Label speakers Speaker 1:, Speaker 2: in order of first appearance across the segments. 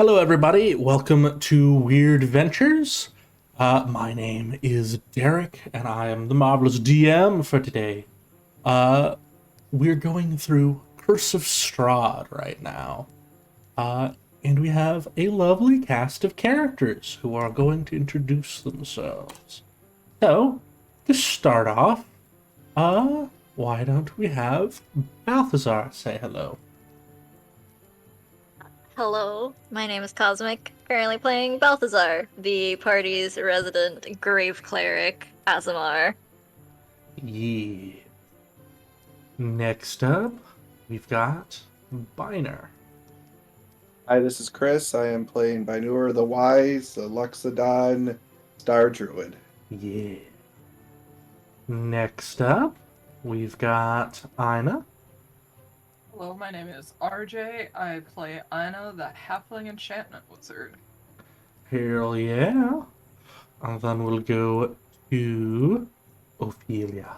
Speaker 1: Hello, everybody. Welcome to Weird Ventures. My name is Derek, and I am the marvelous DM for today. We're going through Curse of Strahd right now. And we have a lovely cast of characters who are going to introduce themselves. So, to start off, why don't we have Balthazar say hello?
Speaker 2: Hello, my name is Cosmic, currently playing Balthazar, the party's resident grave cleric, Azamar.
Speaker 1: Yeah. Next up, we've got Biner.
Speaker 3: Hi, this is Chris. I am playing Binur the Wise, the Luxodon Star Druid.
Speaker 1: Yeah. Next up, we've got Ina.
Speaker 4: Hello, my name is RJ. I play Ina, the Halfling Enchantment Wizard.
Speaker 1: Hell yeah. And then we'll go to Ophelia.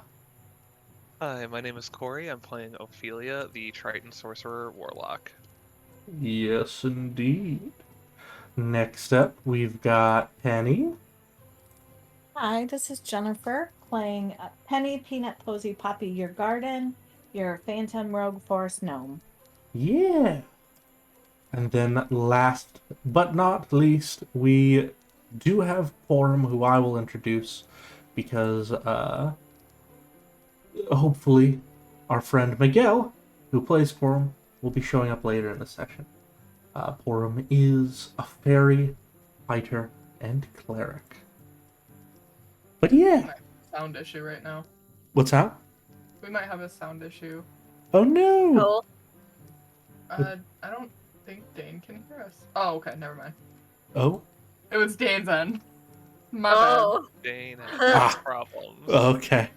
Speaker 5: Hi, my name is Corey. I'm playing Ophelia, the Triton Sorcerer Warlock.
Speaker 1: Yes, indeed. Next up, we've got Penny.
Speaker 6: Hi, this is Jennifer playing Penny Peanut Posy Poppy, your garden, your Phantom Rogue Forest Gnome.
Speaker 1: Yeah. And then last but not least, we do have Forum, who I will introduce because hopefully our friend Miguel, who plays Forum, will be showing up later in the session. Forum is a fairy, fighter, and cleric. But yeah.
Speaker 4: Sound issue right now.
Speaker 1: What's that?
Speaker 4: We might have a sound issue.
Speaker 1: Oh no!
Speaker 2: Oh,
Speaker 4: I don't think Dane can hear us. Oh, okay, never mind.
Speaker 1: Oh?
Speaker 4: It was Dane's end. My
Speaker 2: oh,
Speaker 5: Dane
Speaker 1: Ah.
Speaker 5: has problems.
Speaker 1: Okay.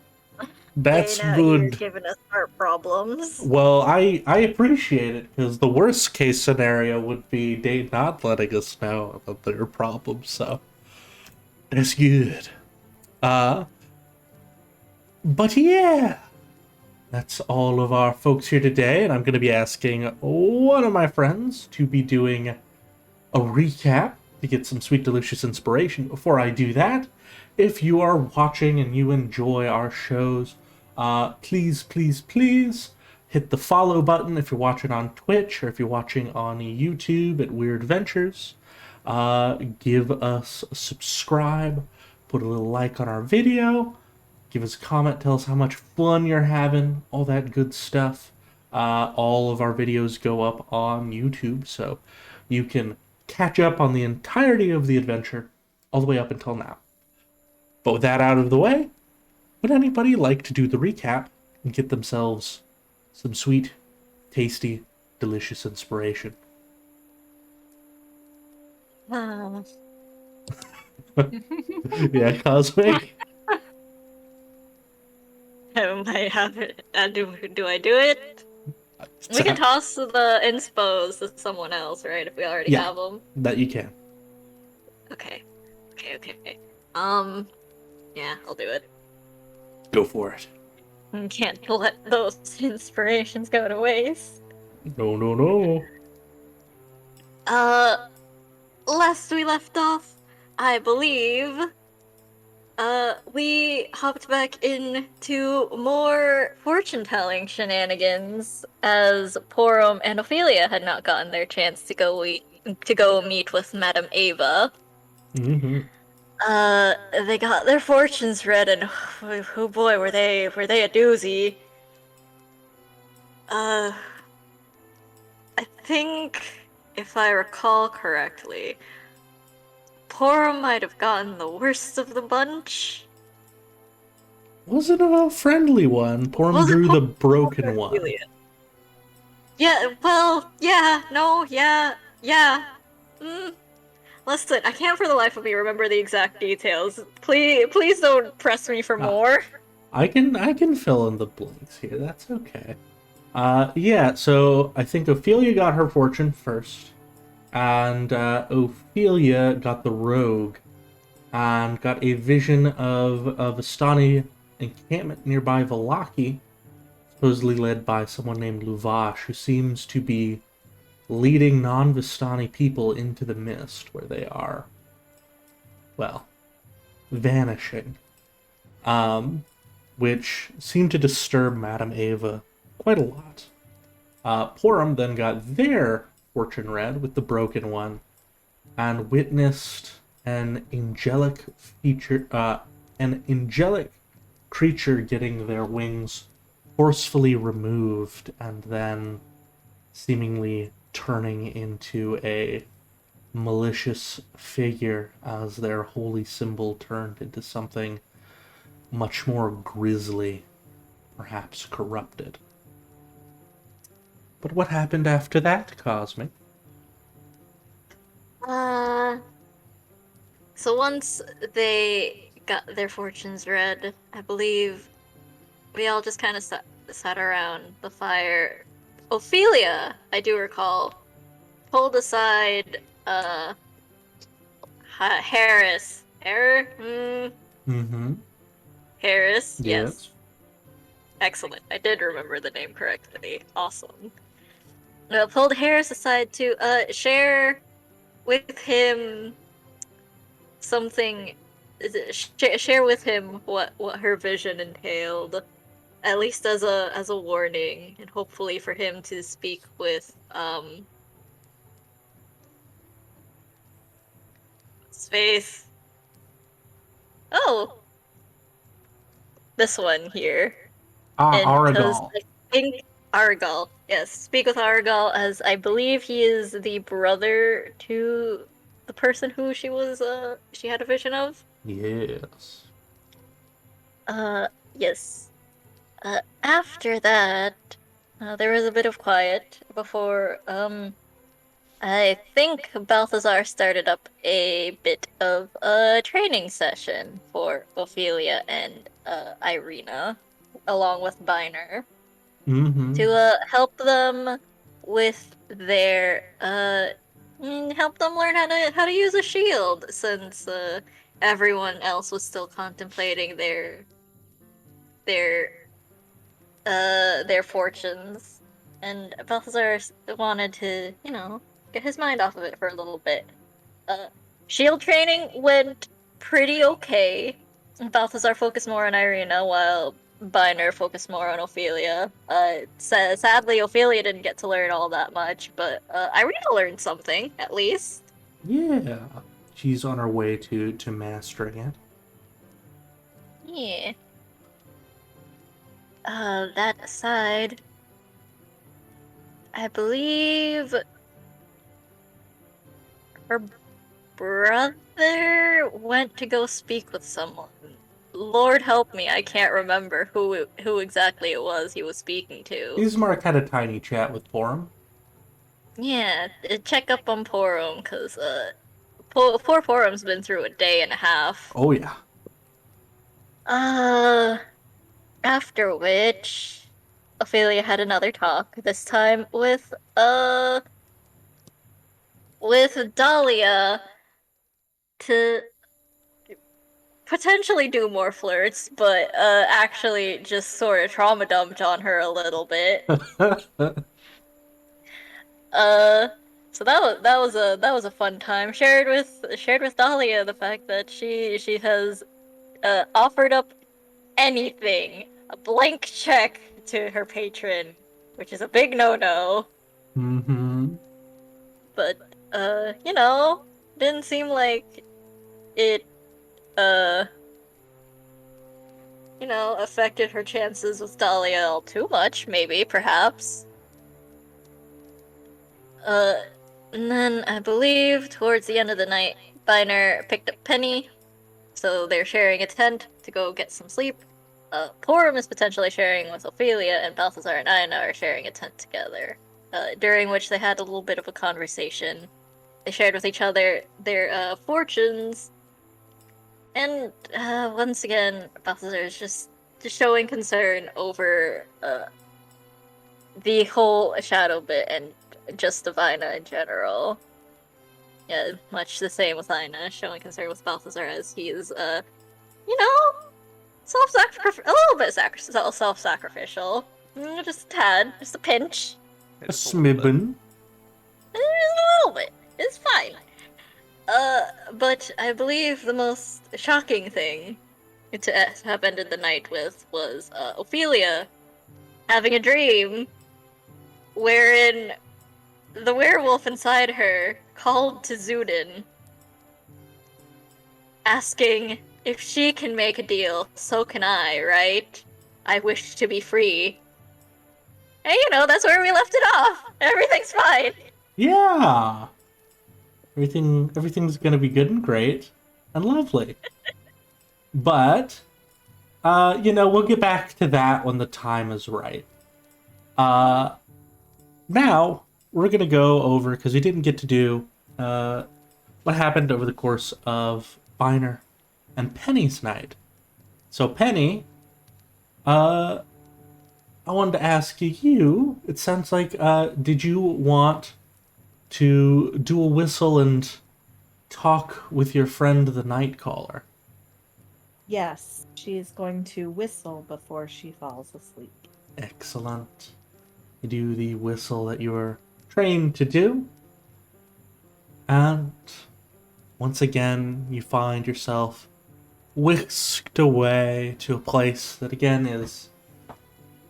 Speaker 1: That's
Speaker 2: Dana, you're
Speaker 1: good.
Speaker 2: giving us heart problems.
Speaker 1: Well, I appreciate it, because the worst case scenario would be Dave not letting us know about their problems, so that's good. But yeah, that's all of our folks here today, and I'm going to be asking one of my friends to be doing a recap to get some sweet, delicious inspiration. Before I do that, if you are watching and you enjoy our shows, please, please, please hit the follow button if you're watching on Twitch or if you're watching on YouTube at Weird Ventures. Give us a subscribe, put a little like on our video, give us a comment, tell us how much fun you're having, all that good stuff. All of our videos go up on YouTube, so you can catch up on the entirety of the adventure all the way up until now. But with that out of the way, would anybody like to do the recap and get themselves some sweet, tasty, delicious inspiration?
Speaker 2: Ah,
Speaker 1: Yeah, Cosmic?
Speaker 2: I have it. Do I do it? We can toss the inspos to someone else, right? If we already
Speaker 1: Yeah.
Speaker 2: have them.
Speaker 1: That you can.
Speaker 2: Okay. Yeah, I'll do it.
Speaker 1: Go for it.
Speaker 2: Can't let those inspirations go to waste.
Speaker 1: No.
Speaker 2: Last we left off, I believe, we hopped back into more fortune-telling shenanigans as Porum and Ophelia had not gotten their chance to go meet with Madame Ava.
Speaker 1: Mm-hmm.
Speaker 2: They got their fortunes read, and oh boy, were they a doozy. I think, if I recall correctly, Porum might have gotten the worst of the bunch.
Speaker 1: Wasn't a friendly one. Porum
Speaker 2: Was it
Speaker 1: drew the
Speaker 2: Porum
Speaker 1: broken
Speaker 2: or
Speaker 1: one.
Speaker 2: Ophelia? Yeah, well, yeah, no, yeah. Listen, I can't for the life of me remember the exact details. Please don't press me for more.
Speaker 1: I can fill in the blanks here. That's okay. Yeah, so I think Ophelia got her fortune first, and Ophelia got the rogue, and got a vision of a Vistani encampment nearby Valaki, supposedly led by someone named Luvash, who seems to be leading non-Vistani people into the mist, where they are, well, vanishing. Which seemed to disturb Madame Ava quite a lot. Porum then got their fortune read with the Broken One, and witnessed an angelic creature getting their wings forcefully removed, and then seemingly turning into a malicious figure as their holy symbol turned into something much more grisly, perhaps corrupted. But what happened after that, Cosmic?
Speaker 2: So once they got their fortunes read, I believe we all just kind of sat around the fire. Ophelia, I do recall, pulled aside Harris.
Speaker 1: Mm-hmm.
Speaker 2: Harris, yes.
Speaker 1: Yes.
Speaker 2: Excellent. I did remember the name correctly. Awesome. Pulled Harris aside to share with him something. Share with him what her vision entailed, at least as a warning, and hopefully for him to speak with Space. Oh, this one here.
Speaker 1: Aragal.
Speaker 2: I think Argal. Yes, speak with Argal, as I believe he is the brother to the person who she had a vision of.
Speaker 1: Yes.
Speaker 2: Yes. After that, there was a bit of quiet before, I think Balthazar started up a bit of a training session for Ophelia and Irina, along with Biner,
Speaker 1: Mm-hmm.
Speaker 2: to help them with their help them learn how to use a shield, since everyone else was still contemplating their fortunes, and Balthazar wanted to, get his mind off of it for a little bit. Shield training went pretty okay. Balthazar focused more on Irina, while Biner focused more on Ophelia. Sadly, Ophelia didn't get to learn all that much, but Irina learned something, at least.
Speaker 1: Yeah. She's on her way to mastering it.
Speaker 2: Yeah. That aside, I believe her brother went to go speak with someone. Lord help me, I can't remember who exactly it was he was speaking to.
Speaker 1: Ismark had a tiny chat with Porum.
Speaker 2: Yeah, check up on Porum, cause poor Porum's been through a day and a half.
Speaker 1: Oh, yeah.
Speaker 2: After which, Ophelia had another talk, this time with Dahlia, to potentially do more flirts, but actually just sort of trauma dumped on her a little bit. So that was a fun time. Shared with Dahlia the fact that she has offered up anything, a blank check to her patron, which is a big no-no.
Speaker 1: Mm-hmm.
Speaker 2: But didn't seem like it affected her chances with Dahlia all too much, maybe, perhaps. And then I believe towards the end of the night, Biner picked up Penny, so they're sharing a tent to go get some sleep. Porum is potentially sharing with Ophelia, and Balthazar and Aina are sharing a tent together, during which they had a little bit of a conversation. They shared with each other their fortunes, and once again, Balthazar is just showing concern over the whole shadow bit and just of Aina in general. Yeah, much the same with Aina, showing concern with Balthazar as he is, self-sacrificial, a little bit self-sacrificial. Just a tad, just a pinch.
Speaker 1: A
Speaker 5: It's a little bit.
Speaker 1: smibbin.
Speaker 2: a little bit. It's fine. But I believe the most shocking thing to have ended the night with was Ophelia having a dream wherein the werewolf inside her called to Zudin, asking if she can make a deal, so can I, right? I wish to be free. And that's where we left it off. Everything's fine.
Speaker 1: Yeah. Everything's gonna be good and great and lovely. But, we'll get back to that when the time is right. Now, we're gonna go over, because we didn't get to do, what happened over the course of Biner and Penny's night. So, Penny, I wanted to ask you, it sounds like, did you want to do a whistle and talk with your friend the Night Caller?
Speaker 6: Yes, she is going to whistle before she falls asleep.
Speaker 1: Excellent. You do the whistle that you were trained to do, and once again you find yourself whisked away to a place that again is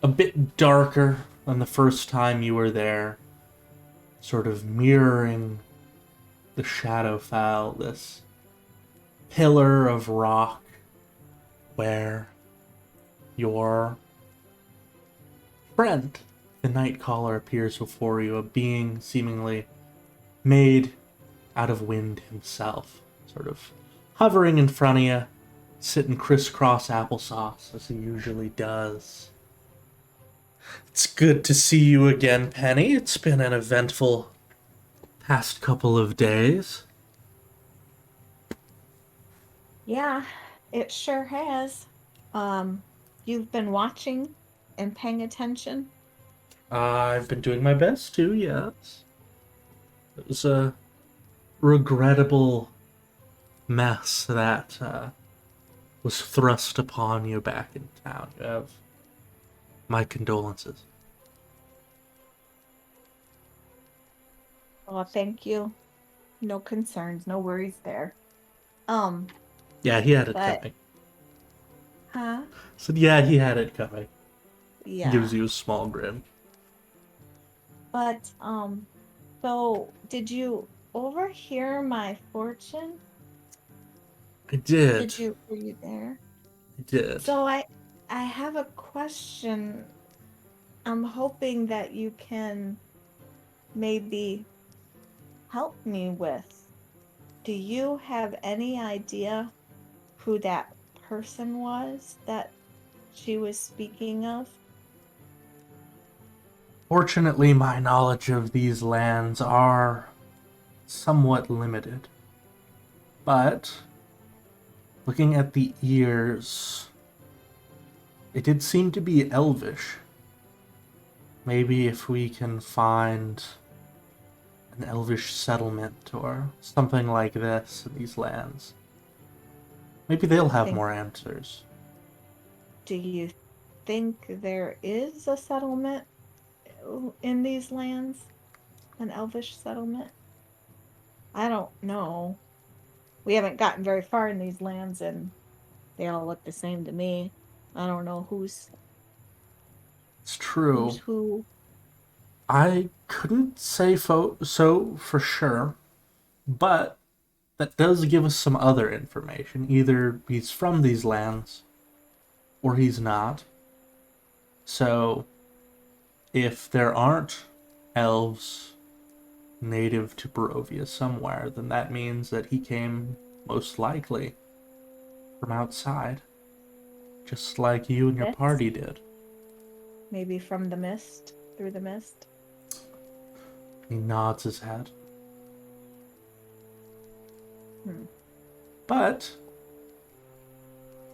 Speaker 1: a bit darker than the first time you were there, sort of mirroring the Shadowfell, this pillar of rock where your friend, the Nightcaller, appears before you, a being seemingly made out of wind himself, sort of hovering in front of you, sitting crisscross applesauce as he usually does. It's good to see you again, Penny. It's been an eventful past couple of days.
Speaker 6: Yeah, it sure has. You've been watching and paying attention?
Speaker 1: I've been doing my best to, yes. It was a regrettable mess that was thrust upon you back in town. You have my condolences.
Speaker 6: Oh, thank you. No concerns, no worries there.
Speaker 1: Yeah, he had it
Speaker 6: But-
Speaker 1: coming.
Speaker 6: Huh?
Speaker 1: Said, yeah, he had it coming.
Speaker 6: Yeah.
Speaker 1: Gives you a small grin.
Speaker 6: But, so did you overhear my fortune?
Speaker 1: I did.
Speaker 6: Were you there?
Speaker 1: I did.
Speaker 6: So I have a question. I'm hoping that you can maybe help me with. Do you have any idea who that person was that she was speaking of?
Speaker 1: Fortunately, my knowledge of these lands are somewhat limited. But, looking at the ears, it did seem to be elvish. Maybe if we can find an elvish settlement or something like this in these lands, maybe they'll have more answers.
Speaker 6: Do you think there is a settlement in these lands? An elvish settlement? I don't know. We haven't gotten very far in these lands and they all look the same to me. I don't know who's
Speaker 1: true.
Speaker 6: Who?
Speaker 1: I couldn't say so for sure, but that does give us some other information. Either he's from these lands, or he's not. So, if there aren't elves native to Barovia somewhere, then that means that he came, most likely, from outside. Just like you and your party did.
Speaker 6: Maybe from the mist, through the mist.
Speaker 1: He nods his head.
Speaker 6: Hmm.
Speaker 1: But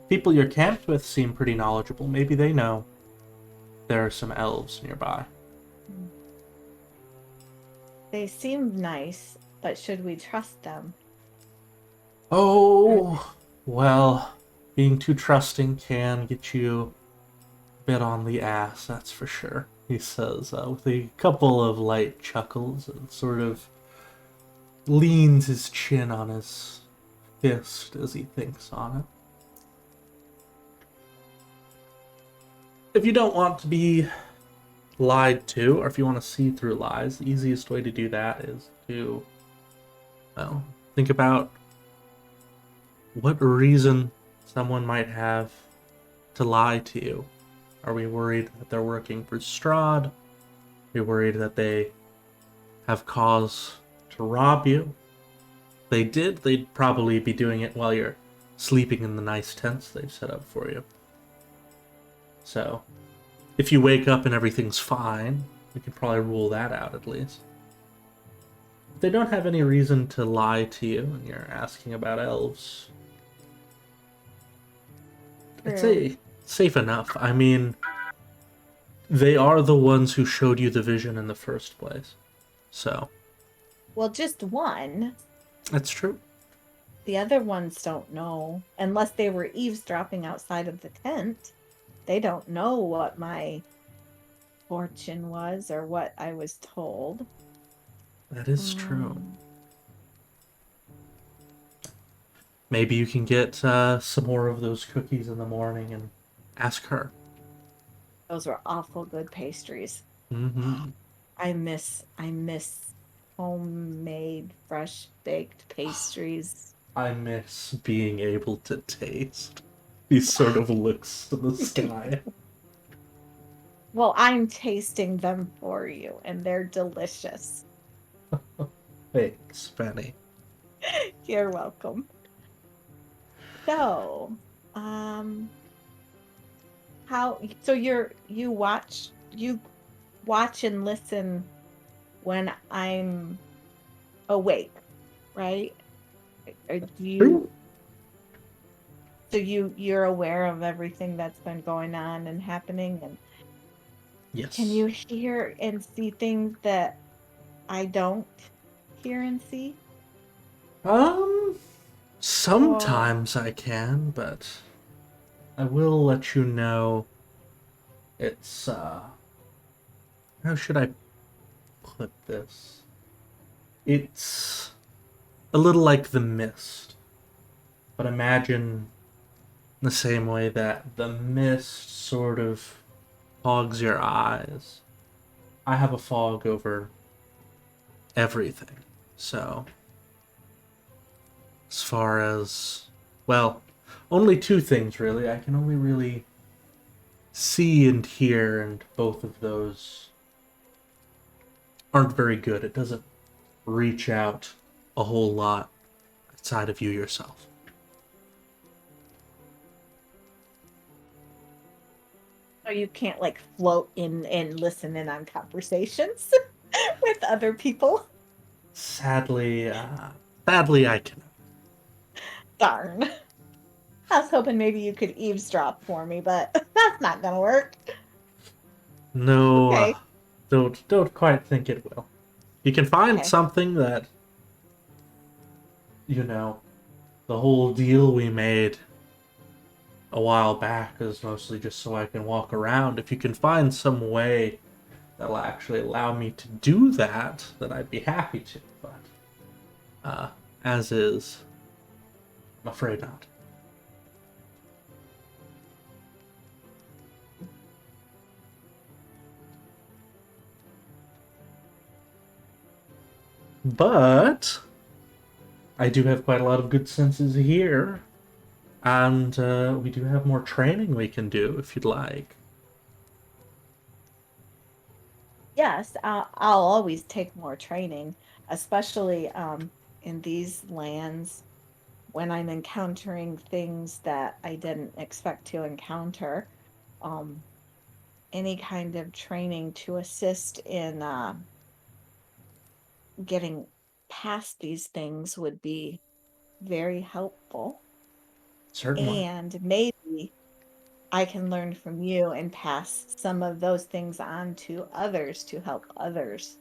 Speaker 1: people you're camped with seem pretty knowledgeable. Maybe they know there are some elves nearby.
Speaker 6: They seem nice, but should we trust them?
Speaker 1: Oh, well, being too trusting can get you a bit on the ass, that's for sure. he says, with a couple of light chuckles, and sort of leans his chin on his fist as he thinks on it. If you don't want to be lied to, or if you want to see through lies, the easiest way to do that is to, well, think about what reason someone might have to lie to you. Are we worried that they're working for Strahd? Are we worried that they have cause to rob you? If they did, they'd probably be doing it while you're sleeping in the nice tents they've set up for you. So, if you wake up and everything's fine, we can probably rule that out at least. If they don't have any reason to lie to you and you're asking about elves, I'd say safe enough. I mean, they are the ones who showed you the vision in the first place. So.
Speaker 6: Well, just one.
Speaker 1: That's true.
Speaker 6: The other ones don't know. Unless they were eavesdropping outside of the tent. They don't know what my fortune was or what I was told.
Speaker 1: That is true. Maybe you can get some more of those cookies in the morning and ask her.
Speaker 6: Those were awful good pastries.
Speaker 1: Mm-hmm.
Speaker 6: I miss homemade, fresh baked pastries.
Speaker 1: I miss being able to taste. He sort of looks to the sky.
Speaker 6: Well, I'm tasting them for you, and they're delicious.
Speaker 1: Thanks, Penny.
Speaker 6: You're welcome. So, you watch and listen when I'm awake, right? Or do you? So you're aware of everything that's been going on and happening, and
Speaker 1: Yes.
Speaker 6: can you hear and see things that I don't hear and see?
Speaker 1: Sometimes I can, but I will let you know it's, how should I put this? It's a little like the mist, but imagine the same way that the mist sort of fogs your eyes. I have a fog over everything, so as far as, well, only two things really. I can only really see and hear, and both of those aren't very good. It doesn't reach out a whole lot outside of you yourself.
Speaker 6: So you can't like float in and listen in on conversations with other people?
Speaker 1: Sadly I can.
Speaker 6: Darn. I was hoping maybe you could eavesdrop for me, but that's not gonna work.
Speaker 1: No,
Speaker 6: Okay.
Speaker 1: Don't quite think it will. You can find
Speaker 6: Okay.
Speaker 1: something that, you know, the whole deal we made a while back is mostly just so I can walk around. If you can find some way that'll actually allow me to do that, then I'd be happy to. But as is, I'm afraid not. But I do have quite a lot of good senses here. And we do have more training we can do if you'd like.
Speaker 6: Yes, I'll always take more training, especially in these lands when I'm encountering things that I didn't expect to encounter. Any kind of training to assist in getting past these things would be very helpful.
Speaker 1: Certainly.
Speaker 6: And maybe I can learn from you and pass some of those things on to others to help others.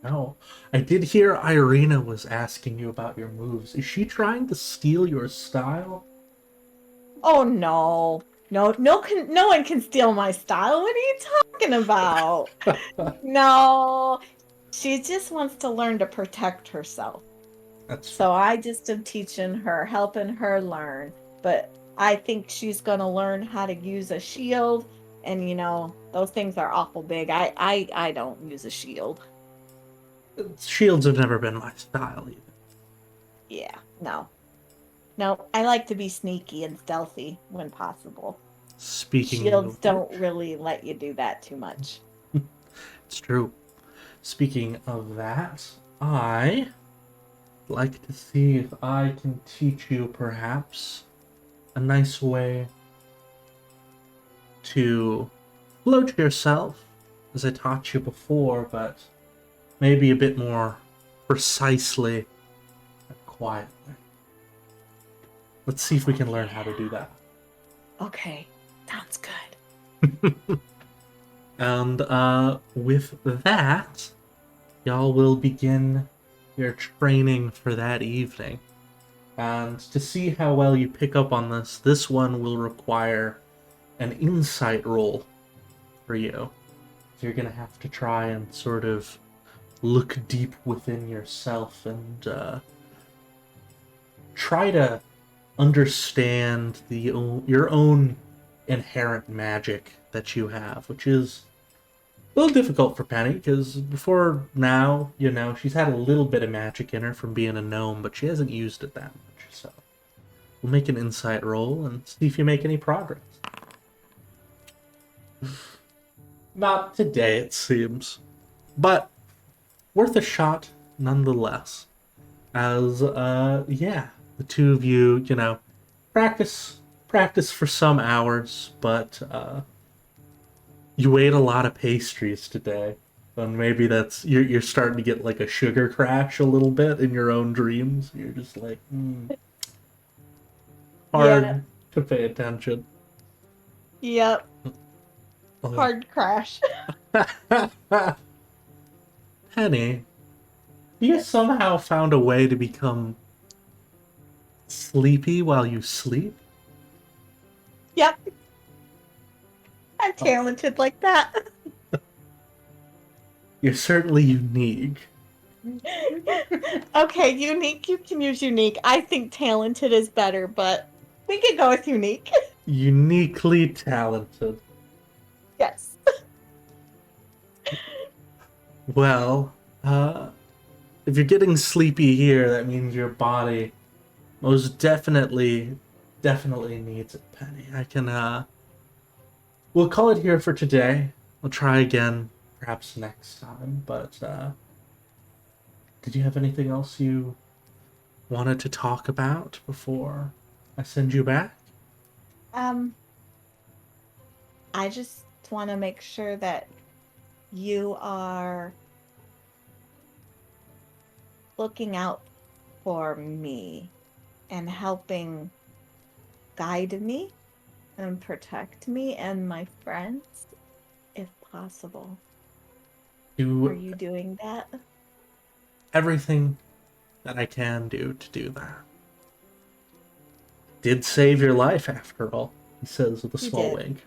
Speaker 1: No. I did hear Irina was asking you about your moves. Is she trying to steal your style?
Speaker 6: Oh no. No one can steal my style. What are you talking talking about? No, she just wants to learn to protect herself.
Speaker 1: That's
Speaker 6: So I just am teaching her, helping her learn. But I think she's going to learn how to use a shield. And, those things are awful big. I don't use a shield.
Speaker 1: shields have never been my style either.
Speaker 6: Yeah, no. No, I like to be sneaky and stealthy when possible.
Speaker 1: Speaking
Speaker 6: Shields
Speaker 1: of
Speaker 6: don't
Speaker 1: which,
Speaker 6: really let you do that too much.
Speaker 1: it's true. Speaking of that, I like to see if I can teach you perhaps a nice way to float yourself, as I taught you before, but maybe a bit more precisely and quietly. Let's see if we can learn how to do that.
Speaker 6: Okay, sounds good.
Speaker 1: And with that, y'all will begin your training for that evening. And to see how well you pick up on this one will require an insight roll for you. So you're going to have to try and sort of look deep within yourself and try to understand your own inherent magic that you have, which is a little difficult for Penny, because before now, she's had a little bit of magic in her from being a gnome, but she hasn't used it that much, so we'll make an insight roll and see if you make any progress. Not today, it seems, but worth a shot nonetheless. As, the two of you, practice for some hours, but, you ate a lot of pastries today, and maybe you're starting to get like a sugar crash a little bit in your own dreams. You're just like, hard to pay attention.
Speaker 6: Yep,
Speaker 1: Oh.
Speaker 6: hard crash.
Speaker 1: Penny, you somehow found a way to become sleepy while you sleep?
Speaker 6: Yep. I'm talented like that.
Speaker 1: You're certainly unique.
Speaker 6: Okay, unique. You can use unique. I think talented is better, but we can go with unique.
Speaker 1: Uniquely talented.
Speaker 6: Yes.
Speaker 1: Well, if you're getting sleepy here, that means your body most definitely needs it, Penny. We'll call it here for today. We'll try again, perhaps next time, but, did you have anything else you wanted to talk about before I send you back?
Speaker 6: I just want to make sure that you are looking out for me and helping guide me and protect me and my friends, if possible. Are you doing that?
Speaker 1: Everything that I can do to do that. Did save your life, after all, he says with a small wink.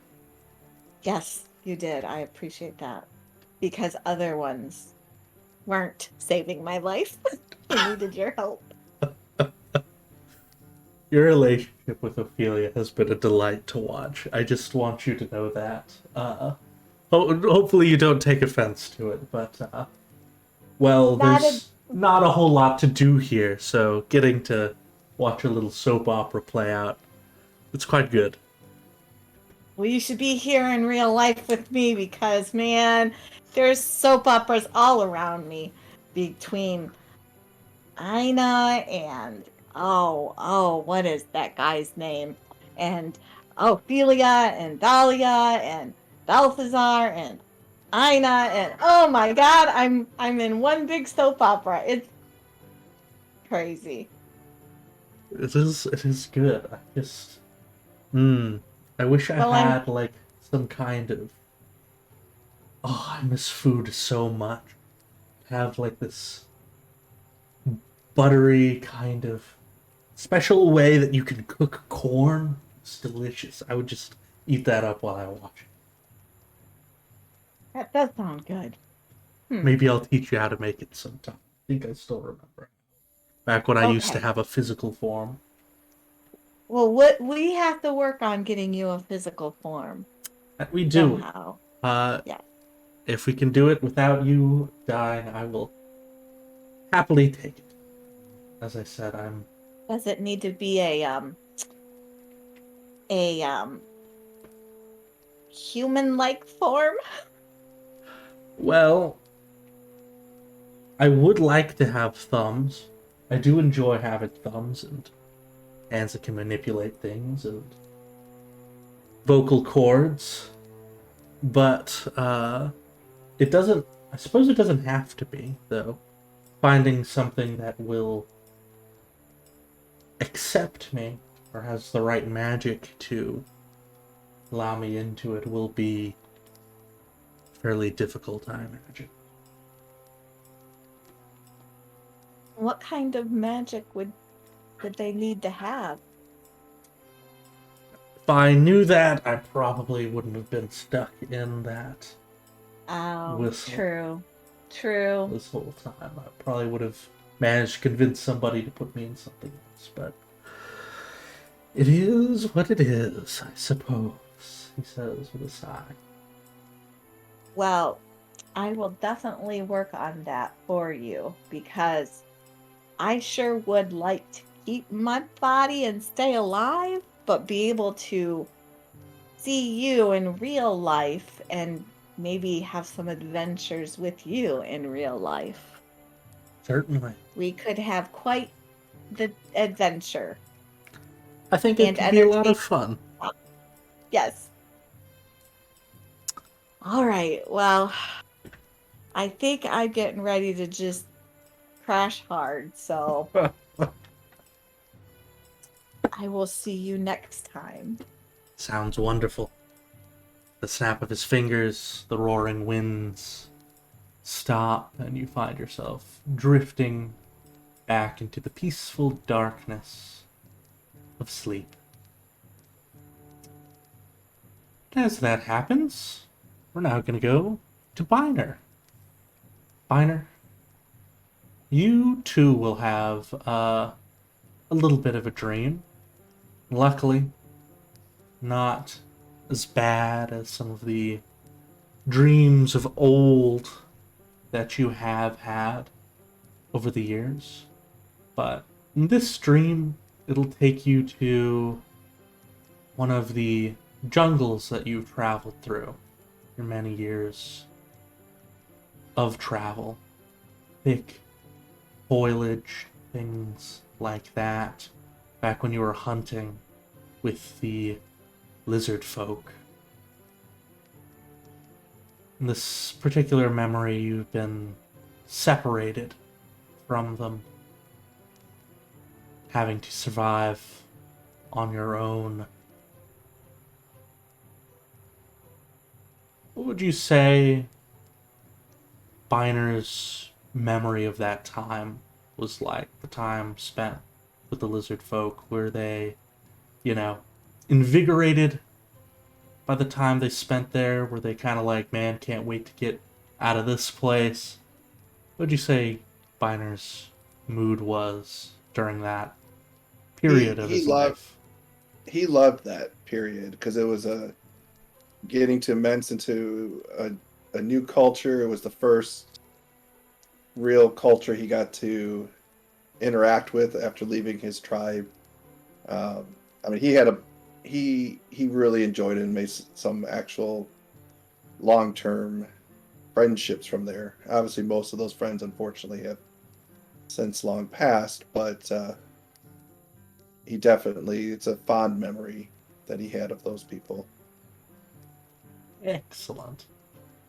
Speaker 6: Yes, you did. I appreciate that. Because other ones weren't saving my life. I needed your help.
Speaker 1: Your relationship with Ophelia has been a delight to watch. I just want you to know that. Hopefully you don't take offense to it, but, there's not a whole lot to do here, so getting to watch a little soap opera play out, it's quite good.
Speaker 6: Well, you should be here in real life with me because, man, there's soap operas all around me between Ina and, what is that guy's name? And Ophelia and Dahlia and Balthazar and Ina and, oh my god, I'm in one big soap opera. It's crazy.
Speaker 1: It is good. I wish I had, like, some kind of... Oh, I miss food so much. Have, like, this buttery kind of special way that you can cook corn. It's delicious. I would just eat that up while I watch
Speaker 6: That does sound good.
Speaker 1: Maybe I'll teach you how to make it sometime. I think I still remember. Back when I used to
Speaker 6: Okay.
Speaker 1: have a physical form.
Speaker 6: Well, what we have to work on getting you a physical form
Speaker 1: We do.
Speaker 6: somehow.
Speaker 1: Uh,
Speaker 6: Yeah.
Speaker 1: if we can do it without you dying, I will happily take it. As I said, I'm
Speaker 6: Does it need to be a human-like form?
Speaker 1: well. I would like to have thumbs. I do enjoy having thumbs and hands that can manipulate things and vocal cords, but it doesn't. I suppose it doesn't have to be though. Finding something that will accept me or has the right magic to allow me into it will be fairly difficult, I imagine.
Speaker 6: What kind of magic would they need to have?
Speaker 1: If I knew that, I probably wouldn't have been stuck in that
Speaker 6: Oh,
Speaker 1: whistle
Speaker 6: true.
Speaker 1: this whole time. I probably would have managed to convince somebody to put me in something else, but it is what it is, I suppose, he says with a sigh.
Speaker 6: Well, I will definitely work on that for you because I sure would like to keep my body and stay alive, but be able to see you in real life and maybe have some adventures with you in real life.
Speaker 1: Certainly.
Speaker 6: We could have quite the adventure
Speaker 1: I think it
Speaker 6: and
Speaker 1: could be a lot
Speaker 6: entertain.
Speaker 1: of fun.
Speaker 6: Yes. All right. Well, I think I'm getting ready to just crash hard, so I will see you next time.
Speaker 1: Sounds wonderful. The snap of his fingers, the roaring winds stop, and you find yourself drifting back into the peaceful darkness of sleep. As that happens, we're now going to go to Biner. Biner, you too will have a little bit of a dream. Luckily, not as bad as some of the dreams of old that you have had over the years. But in this dream, it'll take you to one of the jungles that you've traveled through your many years of travel. Thick foliage, things like that, back when you were hunting with the lizard folk. In this particular memory, you've been separated from them, having to survive on your own. What would you say Biner's memory of that time was like? The time spent with the lizard folk? Were they, invigorated by the time they spent there? Were they kind of like, man, can't wait to get out of this place? What would you say Biner's mood was during that period of his life?
Speaker 3: He loved that period because it was getting to immerse into a new culture. It was the first real culture he got to interact with after leaving his tribe. I mean, he really enjoyed it and made some actual long-term friendships from there. Obviously, most of those friends, unfortunately, have since long passed, but it's a fond memory that he had of those people.
Speaker 1: Excellent.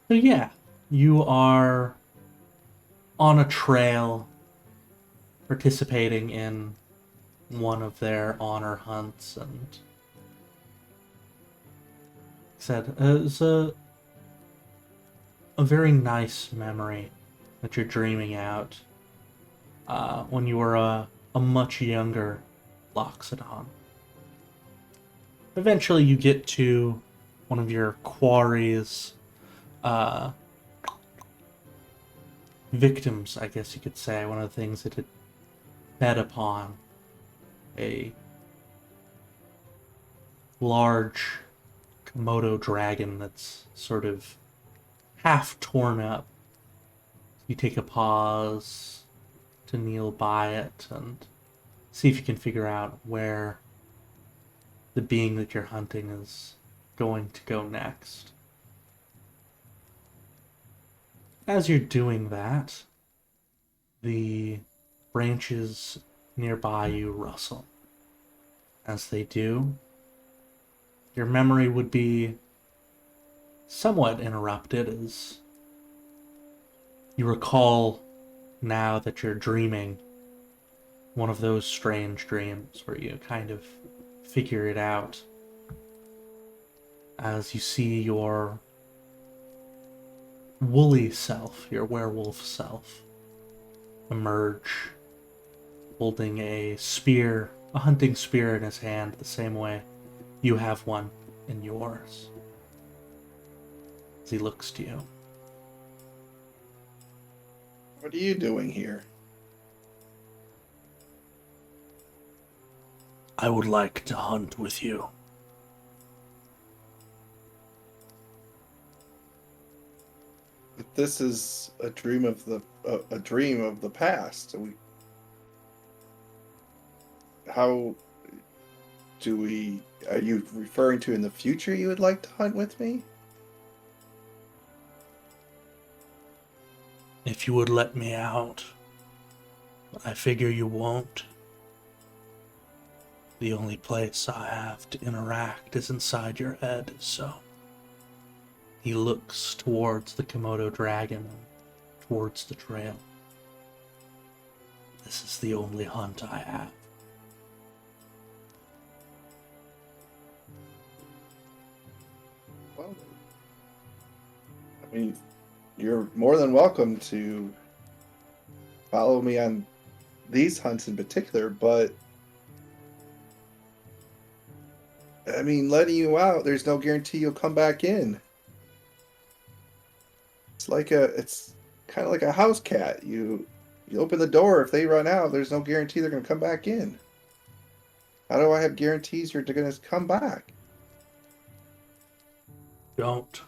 Speaker 1: So yeah, you are on a trail participating in one of their honor hunts, and said it's a very nice memory that you're dreaming out when you were a much younger Loxodon. Eventually you get to one of your quarries, uh, victims, I guess you could say. One of the things that it fed upon, a large Komodo dragon that's sort of half torn up. You take a pause to kneel by it and see if you can figure out where the being that you're hunting is going to go next. As you're doing that, the branches nearby you rustle. As they do, your memory would be somewhat interrupted as you recall now that you're dreaming one of those strange dreams where you kind of figure it out as you see your woolly self, your werewolf self, emerge holding a spear, a hunting spear in his hand, the same way you have one in yours. As he looks to you.
Speaker 3: What are you doing here?
Speaker 1: I would like to hunt with you.
Speaker 3: But this is a dream of the past. How do we? Are you referring to in the future? You would like to hunt with me?
Speaker 1: If you would let me out, I figure you won't. The only place I have to interact is inside your head, so... He looks towards the Komodo dragon, towards the trail. This is the only hunt I have.
Speaker 3: Well, I mean, you're more than welcome to follow me on these hunts in particular, but I mean, letting you out, there's no guarantee you'll come back in. It's kind of like a house cat. You open the door, if they run out, there's no guarantee they're going to come back in. How do I have guarantees you're going to come back?
Speaker 1: Don't.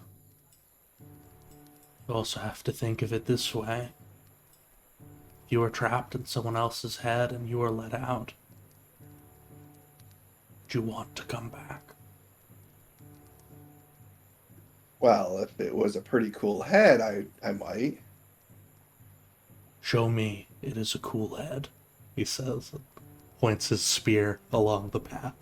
Speaker 1: You also have to think of it this way. If you were trapped in someone else's head and you were let out, would you want to come back?
Speaker 3: Well, if it was a pretty cool head, I might.
Speaker 1: Show me it is a cool head, he says, and points his spear along the path.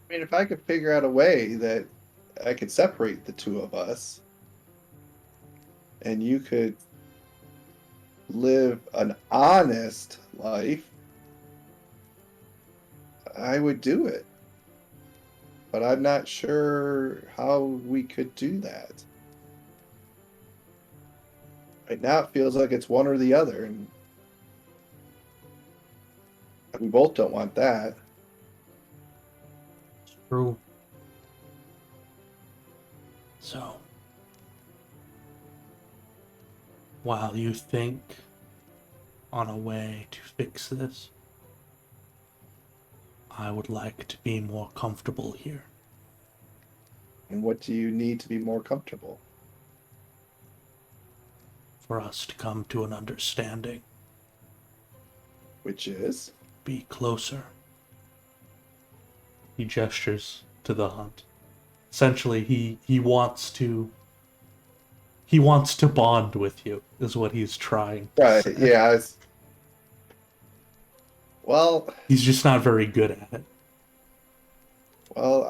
Speaker 3: I mean, if I could figure out a way that I could separate the two of us, and you could live an honest life, I would do it. But I'm not sure how we could do that. Right now it feels like it's one or the other, and we both don't want that.
Speaker 1: It's true. So, while you think on a way to fix this, I would like to be more comfortable here.
Speaker 3: And what do you need to be more comfortable?
Speaker 1: For us to come to an understanding.
Speaker 3: Which is?
Speaker 1: Be closer. He gestures to the hunt. Essentially, he wants to bond with you, is what he's trying to
Speaker 3: Right,
Speaker 1: say.
Speaker 3: yeah. Well,
Speaker 1: He's just not very good at it.
Speaker 3: well,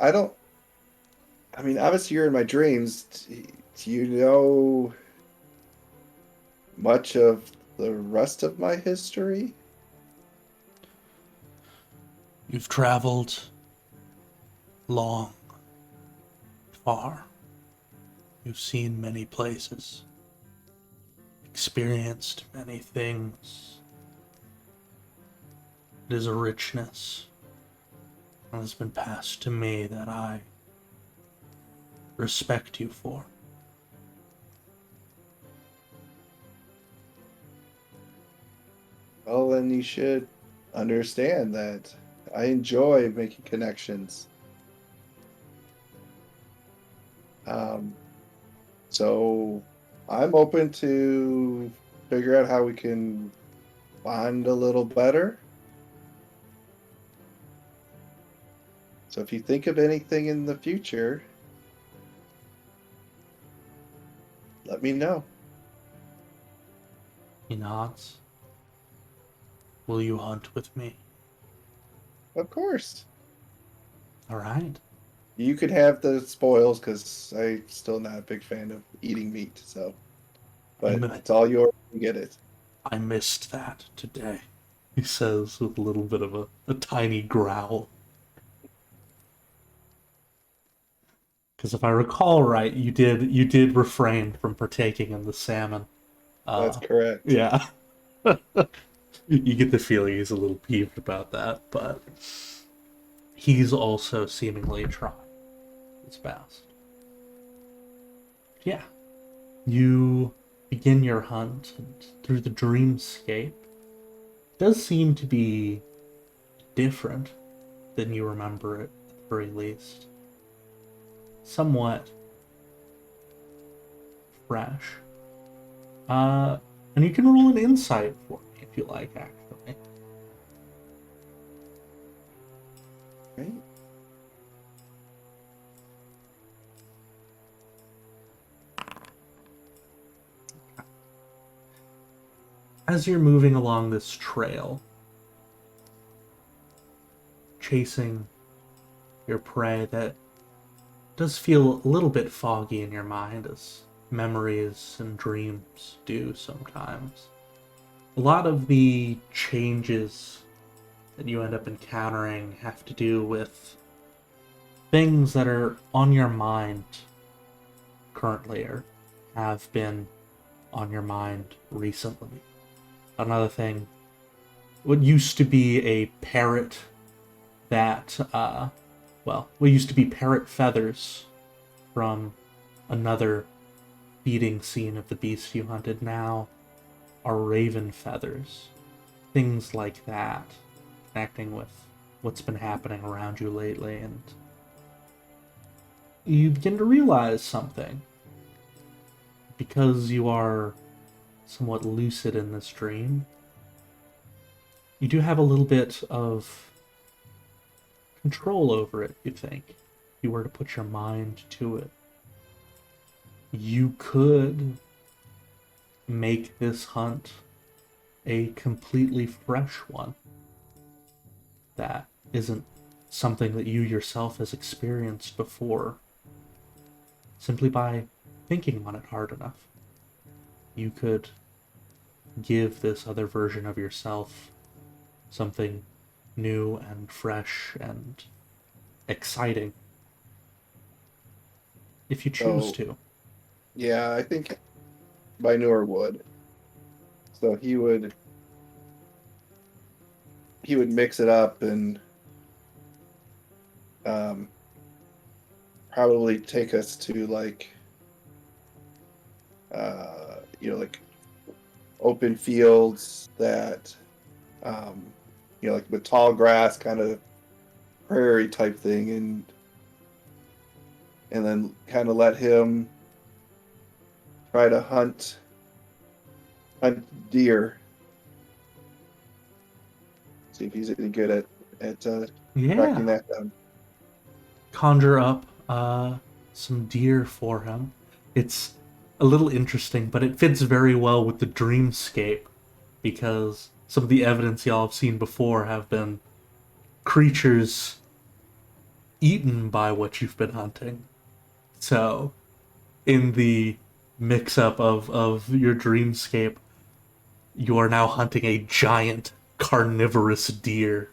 Speaker 3: I mean, obviously you're in my dreams. Do you know much of the rest of my history?
Speaker 1: You've traveled long, far. You've seen many places, experienced many things. It is a richness has been passed to me that I respect you for.
Speaker 3: Well, then you should understand that I enjoy making connections. So I'm open to figure out how we can bond a little better. So if you think of anything in the future, let me know.
Speaker 1: He nods. Will you hunt with me?
Speaker 3: Of course.
Speaker 1: All right.
Speaker 3: You could have the spoils because I'm still not a big fan of eating meat. So, but it's all yours. You get it.
Speaker 1: I missed that today, he says with a little bit of a tiny growl. Because if I recall right, you did refrain from partaking in the salmon.
Speaker 3: That's correct.
Speaker 1: Yeah. You get the feeling he's a little peeved about that, but he's also seemingly trying his best. Yeah. You begin your hunt, and through the dreamscape, it does seem to be different than you remember it, at the very least. Somewhat fresh. And you can roll an insight for me if you like, actually.
Speaker 3: Right.
Speaker 1: As you're moving along this trail, chasing your prey that does feel a little bit foggy in your mind, as memories and dreams do sometimes. A lot of the changes that you end up encountering have to do with things that are on your mind currently, or have been on your mind recently. Another thing, what used to be a parrot that, what used to be parrot feathers from another feeding scene of the beast you hunted now are raven feathers. Things like that, connecting with what's been happening around you lately, and you begin to realize something. Because you are somewhat lucid in this dream, you do have a little bit of control over it, you think, if you were to put your mind to it. You could make this hunt a completely fresh one that isn't something that you yourself has experienced before, simply by thinking on it hard enough. You could give this other version of yourself something new and fresh and exciting, if you choose to.
Speaker 3: Yeah, I think Binur would. So he would mix it up and probably take us to like like open fields that like with tall grass, kind of prairie type thing, and then kind of let him try to hunt deer. See if he's any good at tracking that down.
Speaker 1: Conjure up some deer for him. It's a little interesting, but it fits very well with the dreamscape, because some of the evidence y'all have seen before have been creatures eaten by what you've been hunting. So, in the mix-up of your dreamscape, you are now hunting a giant carnivorous deer.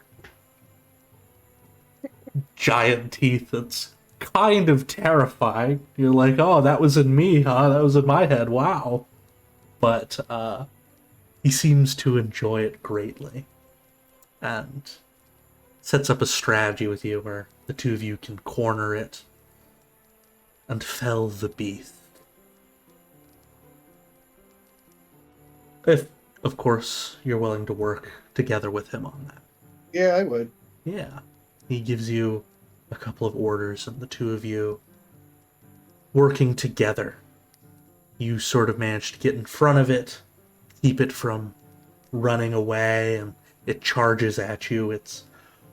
Speaker 1: Giant teeth, that's kind of terrifying. You're like, oh, that was in me, huh? That was in my head, wow. But, he seems to enjoy it greatly. And sets up a strategy with you where the two of you can corner it and fell the beast. If, of course, you're willing to work together with him on that.
Speaker 3: Yeah, I would.
Speaker 1: Yeah. He gives you a couple of orders, and the two of you, working together, you sort of manage to get in front of it, keep it from running away, and it charges at you, its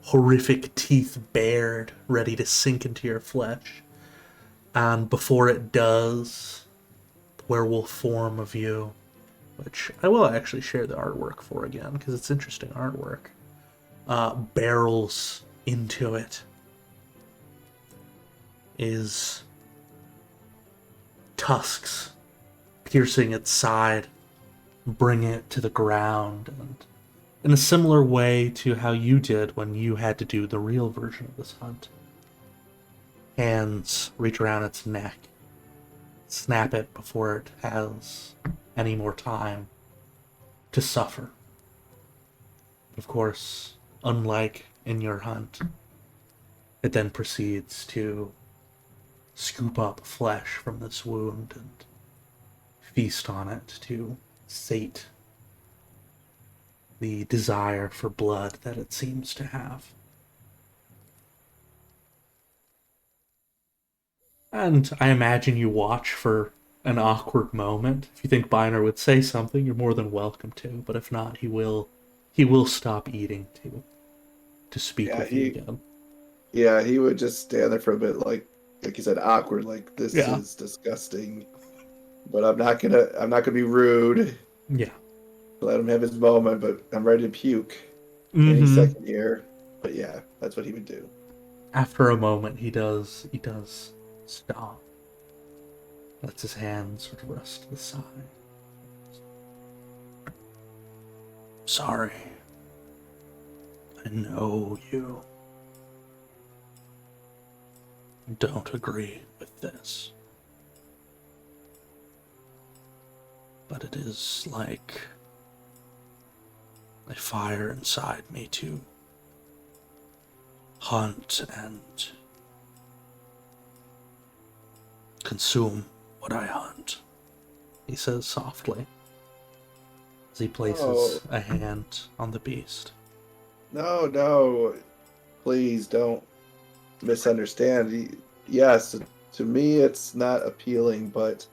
Speaker 1: horrific teeth bared, ready to sink into your flesh. And before it does, the werewolf form of you, which I will actually share the artwork for again, because it's interesting artwork, barrels into it. Is tusks piercing its side, bringing it to the ground, and in a similar way to how you did when you had to do the real version of this hunt. Hands reach around its neck, snap it before it has any more time to suffer. Of course, unlike in your hunt, it then proceeds to scoop up flesh from this wound and feast on it to sate the desire for blood that it seems to have. And I imagine you watch for an awkward moment. If you think Biner would say something, you're more than welcome to, but if not, he will stop eating to speak with you again.
Speaker 3: Yeah, he would just stand there for a bit, like you said, awkward, like this
Speaker 1: Yeah.
Speaker 3: is disgusting. But I'm not gonna be rude.
Speaker 1: Yeah.
Speaker 3: Let him have his moment, but I'm ready to puke any second here. But yeah, that's what he would do.
Speaker 1: After a moment, he does stop. Lets his hands sort of rest to the side. Sorry. I know you don't agree with this. But it is like a fire inside me to hunt and consume what I hunt, he says softly, as he places a hand on the beast.
Speaker 3: No, please don't misunderstand. Yes, to me it's not appealing, but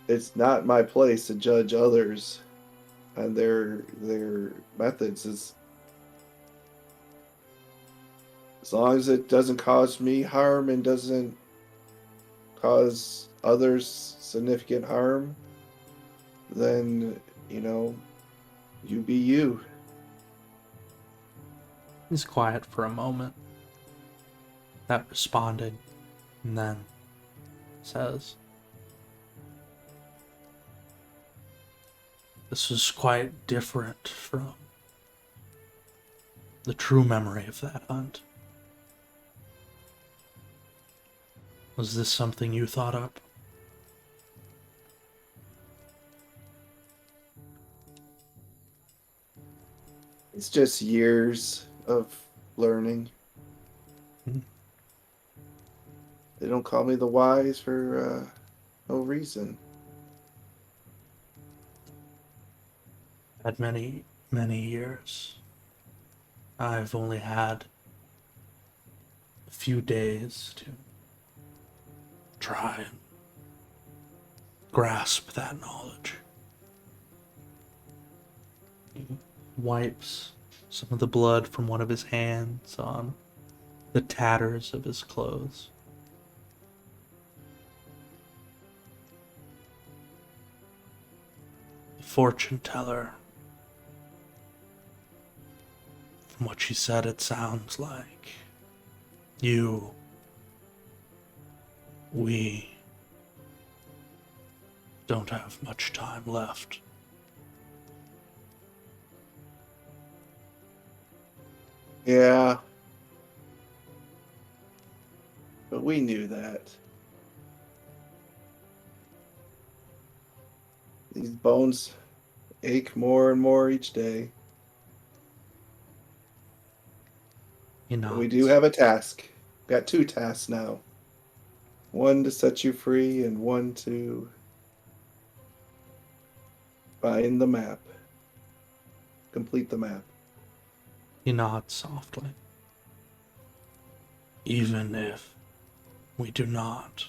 Speaker 3: it's not my place to judge others and their methods. As long as it doesn't cause me harm and doesn't cause others significant harm, then, you be you.
Speaker 1: He's quiet for a moment, not responding, and then says, "This is quite different from the true memory of that hunt. Was this something you thought up?"
Speaker 3: It's just years of learning. They don't call me the wise for no reason.
Speaker 1: Had many, many years. I've only had a few days to try and grasp that knowledge. He wipes some of the blood from one of his hands on the tatters of his clothes. The fortune teller, from what she said, it sounds like we don't have much time left.
Speaker 3: Yeah. But we knew that. These bones ache more and more each day.
Speaker 1: You know,
Speaker 3: We do have a task. Got 2 tasks now. One to set you free, and one to find the map. Complete the map.
Speaker 1: he nods softly. Even if we do not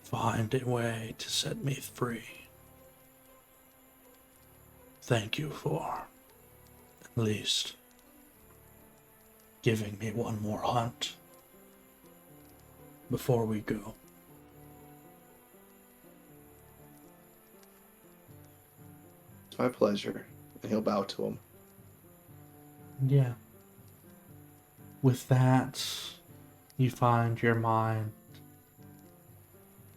Speaker 1: find a way to set me free, thank you for at least giving me one more hunt before we go.
Speaker 3: It's my pleasure. And he'll bow to him.
Speaker 1: Yeah. With that, you find your mind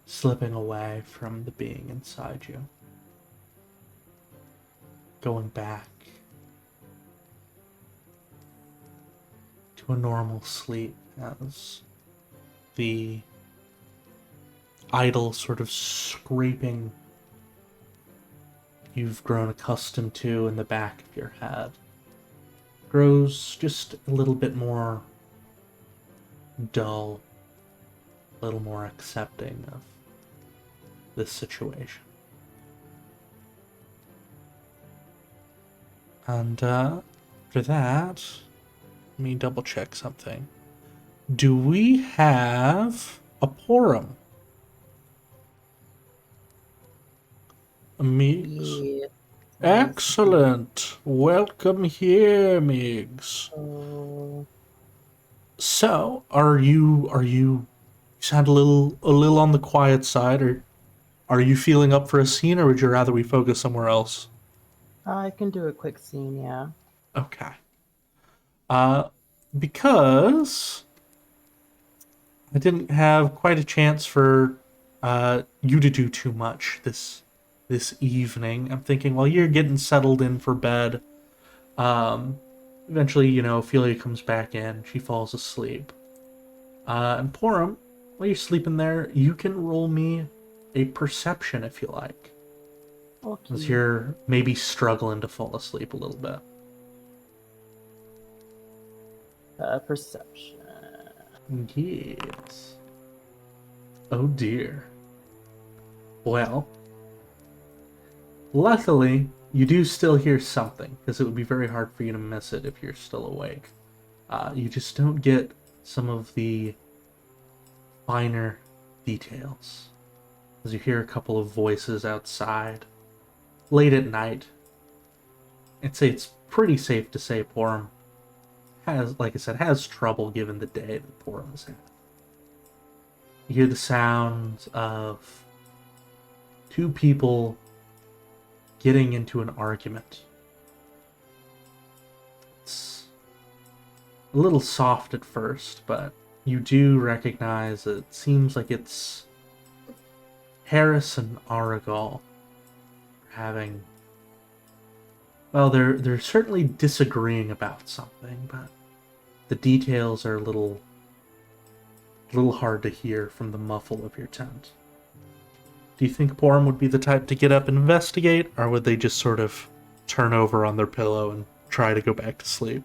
Speaker 1: slipping away from the being inside you. Going back to a normal sleep as the idle sort of scraping you've grown accustomed to in the back of your head grows just a little bit more dull, a little more accepting of this situation. And after that, let me double check something. Do we have a Porum? Migs?
Speaker 7: Yeah.
Speaker 1: Excellent. Welcome here, Migs.
Speaker 7: Oh,
Speaker 1: So, are you sound a little on the quiet side, or are you feeling up for a scene, or would you rather we focus somewhere else?
Speaker 7: I can do a quick scene, yeah.
Speaker 1: Okay. Because I didn't have quite a chance for you to do too much this evening. I'm thinking while you're getting settled in for bed, eventually, Ophelia comes back in. She falls asleep. And Porum, while you're sleeping there, you can roll me a perception if you like.
Speaker 7: Okay.
Speaker 1: As you're maybe struggling to fall asleep a little bit.
Speaker 7: Perception.
Speaker 1: Yes. Oh dear. Well, luckily, you do still hear something, because it would be very hard for you to miss it if you're still awake. You just don't get some of the finer details. As you hear a couple of voices outside, late at night. I'd say it's pretty safe to say Porum has, like I said, has trouble given the day that Porum has had. You hear the sounds of 2 people getting into an argument. It's a little soft at first, but you do recognize it seems like it's Harris and Aragal having... Well, they're certainly disagreeing about something, but the details are a little hard to hear from the muffle of your tent. Do you think Porum would be the type to get up and investigate, or would they just sort of turn over on their pillow and try to go back to sleep?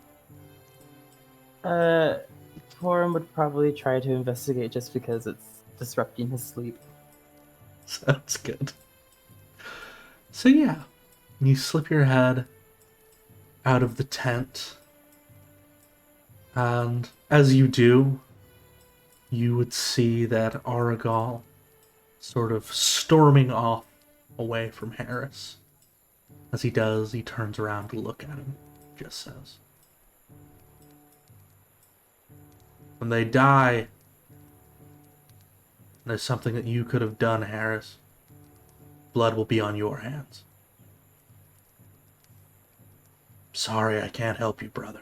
Speaker 7: Forum would probably try to investigate just because it's disrupting his sleep.
Speaker 1: Sounds good. So yeah, you slip your head out of the tent, and as you do, you would see that Aragal sort of storming off away from Harris. As he does, he turns around to look at him, just says, "When they die, there's something that you could have done, Harris. Blood will be on your hands. Sorry, I can't help you, brother."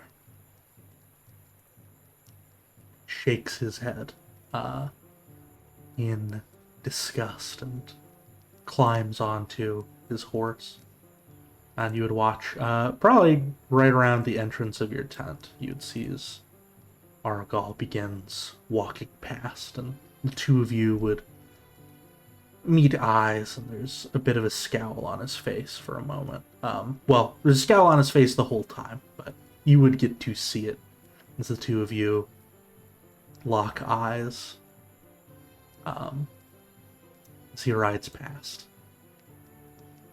Speaker 1: Shakes his head in disgust and climbs onto his horse. And you would watch, probably right around the entrance of your tent, you'd see as Aragal begins walking past, and the 2 of you would meet eyes, and there's a bit of a scowl on his face for a moment. Well, there's a scowl on his face the whole time, but you would get to see it as the two of you lock eyes as he rides past.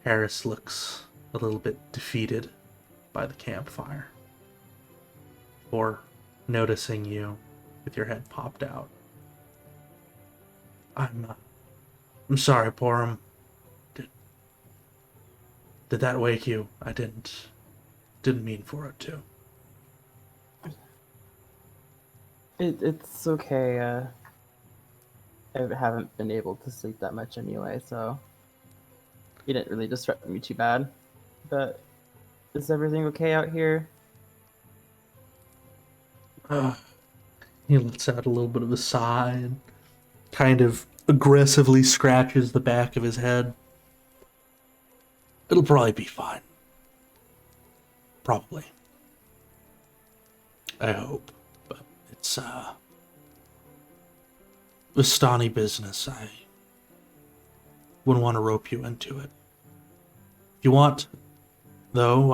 Speaker 1: Harris looks a little bit defeated by the campfire, or noticing you with your head popped out. I'm sorry, Porum. Did that wake you? I didn't mean for it to.
Speaker 7: It's okay. I haven't been able to sleep that much anyway, so you didn't really disrupt me too bad. But is everything okay out here?
Speaker 1: He lets out a little bit of a sigh and kind of aggressively scratches the back of his head. It'll probably be fine. Probably. I hope. But it's, Vistani business. I wouldn't want to rope you into it. If you want, though,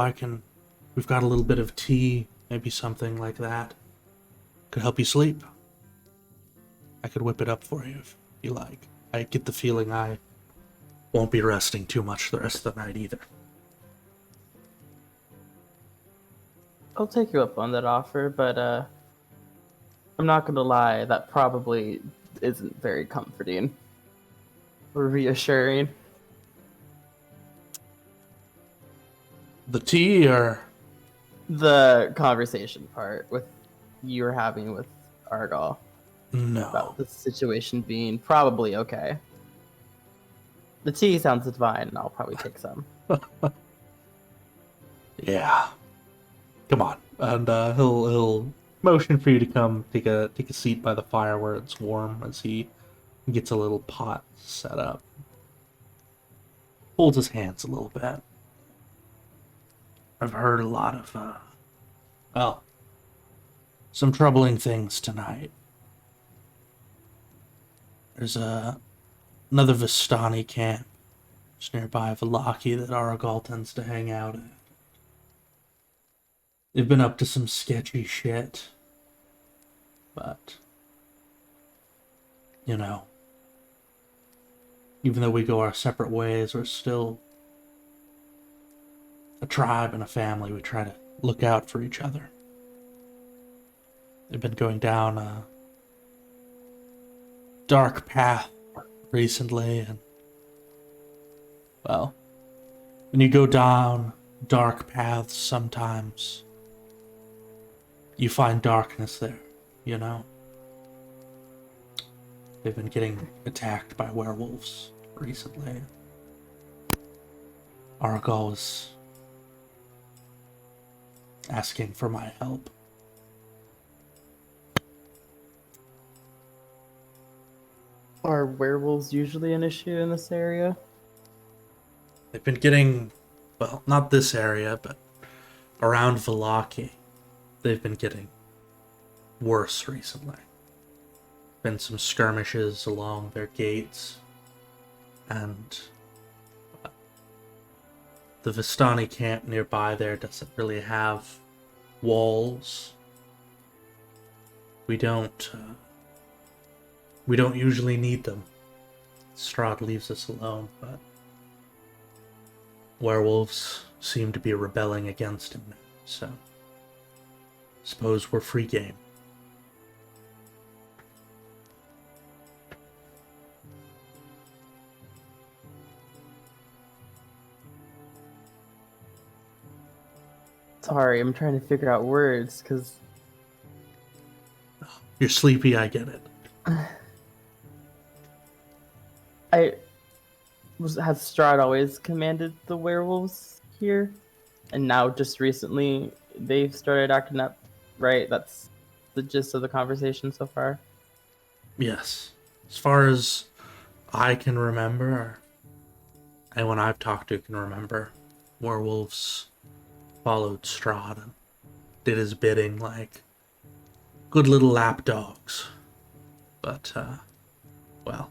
Speaker 1: we've got a little bit of tea, maybe something like that. Could help you sleep. I could whip it up for you if you like. I get the feeling I won't be resting too much the rest of the night either.
Speaker 7: I'll take you up on that offer, but I'm not gonna lie, that probably isn't very comforting or reassuring.
Speaker 1: The tea or
Speaker 7: The conversation part with you were having with Argal
Speaker 1: no?
Speaker 7: about the situation being probably okay. The tea sounds divine, and I'll probably take some.
Speaker 1: Yeah. Come on, and he'll motion for you to come take a seat by the fire where it's warm as he gets a little pot set up. Holds his hands a little bit. I've heard a lot of some troubling things tonight. There's another Vistani camp just nearby Valaki that Aragal tends to hang out at. They've been up to some sketchy shit. But, you know, even though we go our separate ways, we're still a tribe and a family. We try to look out for each other. They've been going down a dark path recently, and, well, when you go down dark paths sometimes, you find darkness there, you know? They've been getting attacked by werewolves recently. Aragal was asking for my help.
Speaker 7: Are werewolves usually an issue in this area?
Speaker 1: They've been getting, well, not this area, but around Valaki. They've been getting worse recently. Been some skirmishes along their gates, and the Vistani camp nearby there doesn't really have walls. We don't usually need them. Strahd leaves us alone, but werewolves seem to be rebelling against him now, so suppose we're free game.
Speaker 7: Sorry, I'm trying to figure out words, because
Speaker 1: You're sleepy, I get it.
Speaker 7: has Strahd always commanded the werewolves here? And now, just recently, they've started acting up, right? That's the gist of the conversation so far.
Speaker 1: Yes. As far as I can remember, or anyone I've talked to can remember, werewolves followed Strahd and did his bidding like good little lapdogs. But, well,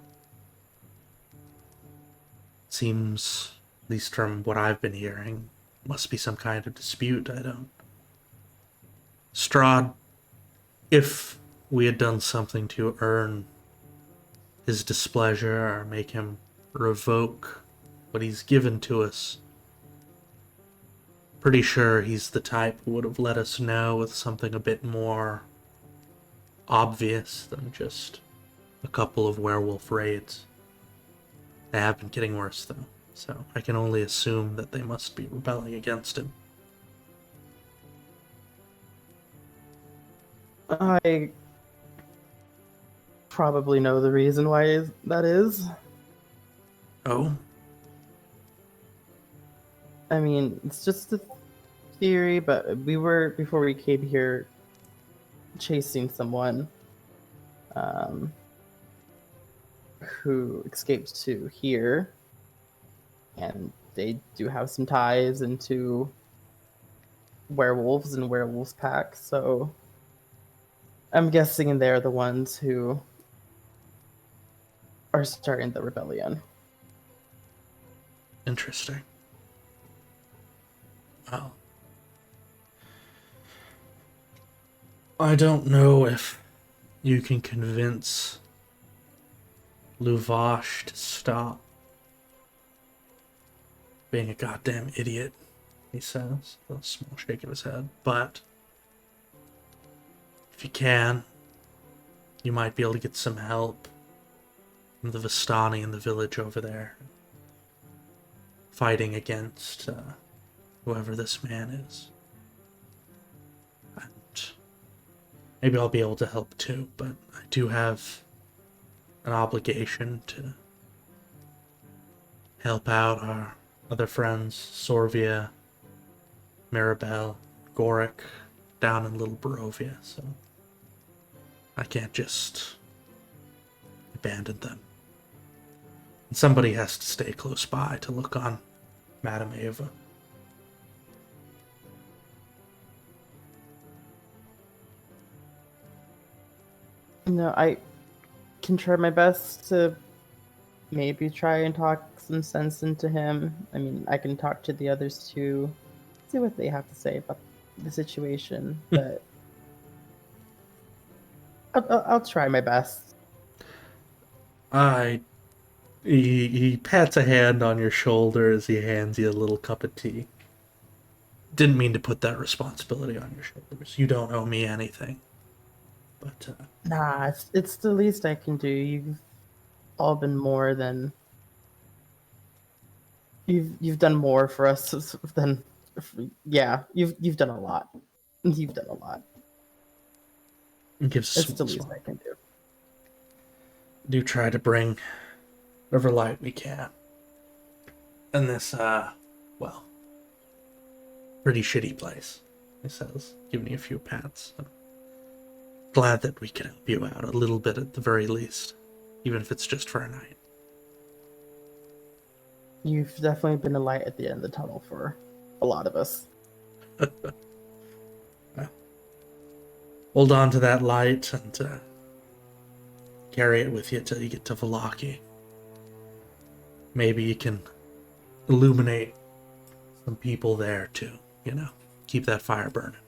Speaker 1: seems, at least from what I've been hearing, must be some kind of dispute. I Strahd, if we had done something to earn his displeasure or make him revoke what he's given to us, pretty sure he's the type who would have let us know with something a bit more obvious than just a couple of werewolf raids. They have been getting worse, though, so I can only assume that they must be rebelling against him.
Speaker 7: I probably know the reason why that is.
Speaker 1: Oh?
Speaker 7: I mean, it's just a theory, but we were, before we came here, chasing someone who escaped to here, and they do have some ties into werewolves and werewolves pack, so I'm guessing they're the ones who are starting the rebellion.
Speaker 1: Interesting. Well, I don't know if you can convince Luvash to stop being a goddamn idiot, he says, with a small shake of his head. But if you can, you might be able to get some help from the Vistani in the village over there, fighting against whoever this man is. And maybe I'll be able to help too, but I do have an obligation to help out our other friends, Sorvia, Mirabelle, Goric, down in Little Barovia, so I can't just abandon them. And somebody has to stay close by to look on Madame Ava.
Speaker 7: No, I can try my best to maybe try and talk some sense into him. I mean, I can talk to the others too, see what they have to say about the situation, but I'll try my best.
Speaker 1: He pats a hand on your shoulder as he hands you a little cup of tea. Didn't mean to put that responsibility on your shoulders. You don't owe me anything. But,
Speaker 7: Nah, it's the least I can do. You've all been more than... You've done more for us than... Yeah, you've done a lot. You've done a lot.
Speaker 1: gives a
Speaker 7: It's the
Speaker 1: small
Speaker 7: least
Speaker 1: smile.
Speaker 7: I can do.
Speaker 1: Do try to bring whatever light we can. In this, well, pretty shitty place, he says, giving you a few pats. So glad that we can help you out a little bit at the very least, even if it's just for a night.
Speaker 7: You've definitely been a light at the end of the tunnel for a lot of us.
Speaker 1: Well, hold on to that light and carry it with you till you get to Vallaki. Maybe you can illuminate some people there too, you know? Keep that fire burning.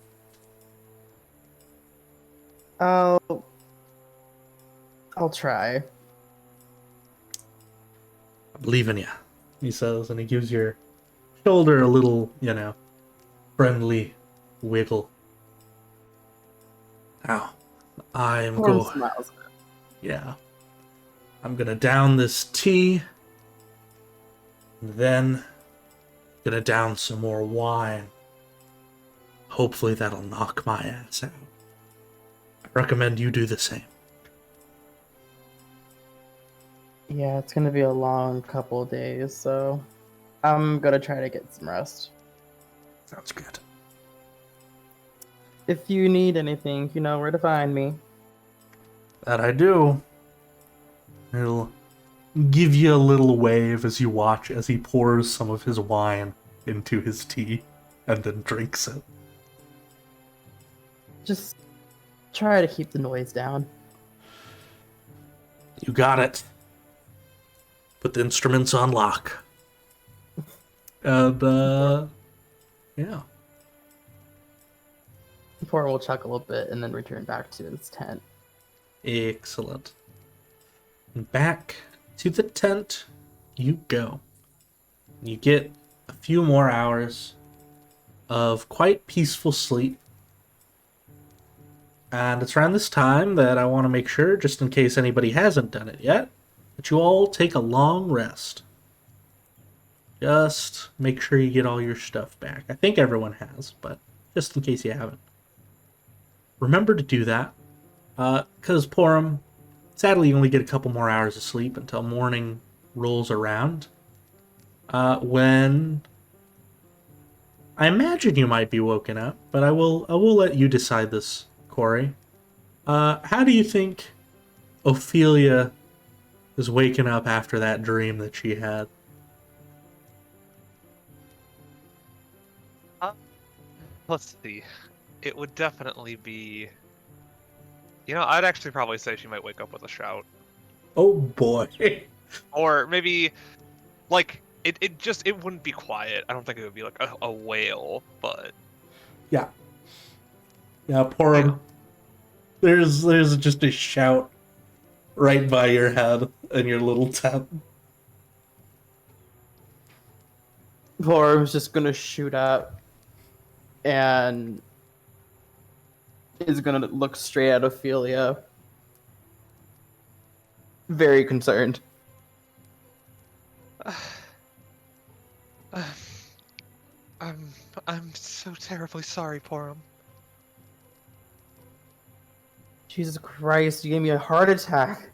Speaker 7: I'll try.
Speaker 1: I believe in you, he says, and he gives your shoulder a little, you know, friendly wiggle. Now, I am
Speaker 7: Horn
Speaker 1: going...
Speaker 7: smiles.
Speaker 1: Yeah. I'm gonna down this tea, and then gonna down some more wine. Hopefully that'll knock my ass out. I recommend you do the same.
Speaker 7: Yeah, it's gonna be a long couple of days, so I'm gonna try to get some rest.
Speaker 1: Sounds good.
Speaker 7: If you need anything, you know where to find me.
Speaker 1: That I do. He'll give you a little wave as you watch as he pours some of his wine into his tea and then drinks it.
Speaker 7: Just try to keep the noise down.
Speaker 1: You got it. Put the instruments on lock. And, yeah.
Speaker 7: Poor will chuckle a bit and then return back to his tent.
Speaker 1: Excellent. And back to the tent you go. You get a few more hours of quite peaceful sleep. And it's around this time that I want to make sure, just in case anybody hasn't done it yet, that you all take a long rest. Just make sure you get all your stuff back. I think everyone has, but just in case you haven't. Remember to do that. Because Porum, sadly you only get a couple more hours of sleep until morning rolls around. When I imagine you might be woken up, but I will let you decide this, Corey. How do you think Ophelia is waking up after that dream that she had?
Speaker 5: Let's see. It would definitely be... I'd actually probably say she might wake up with a shout.
Speaker 1: Oh boy.
Speaker 5: Or maybe, like, it wouldn't be quiet. I don't think it would be like a wail, but...
Speaker 1: Yeah. Yeah, Porum. There's just a shout right by your head in your little tent.
Speaker 7: Porum's just gonna shoot up and is gonna look straight at Ophelia. Very concerned.
Speaker 5: I'm so terribly sorry, Porum.
Speaker 7: Jesus Christ, you gave me a heart attack.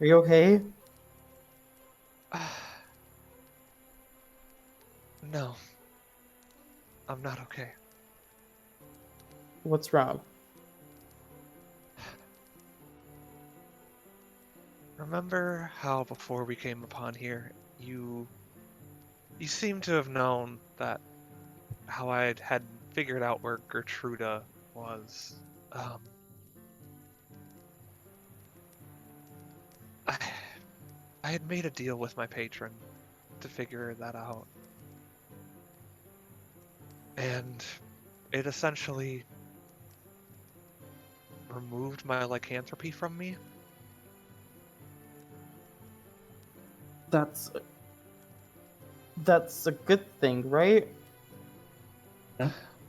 Speaker 7: Are you okay?
Speaker 5: No. I'm not okay.
Speaker 7: What's wrong?
Speaker 5: Remember how before we came upon here, you seem to have known that how I had figured out where Gertruda was. I had made a deal with my patron to figure that out. And it essentially removed my lycanthropy from me.
Speaker 7: That's a good thing, right?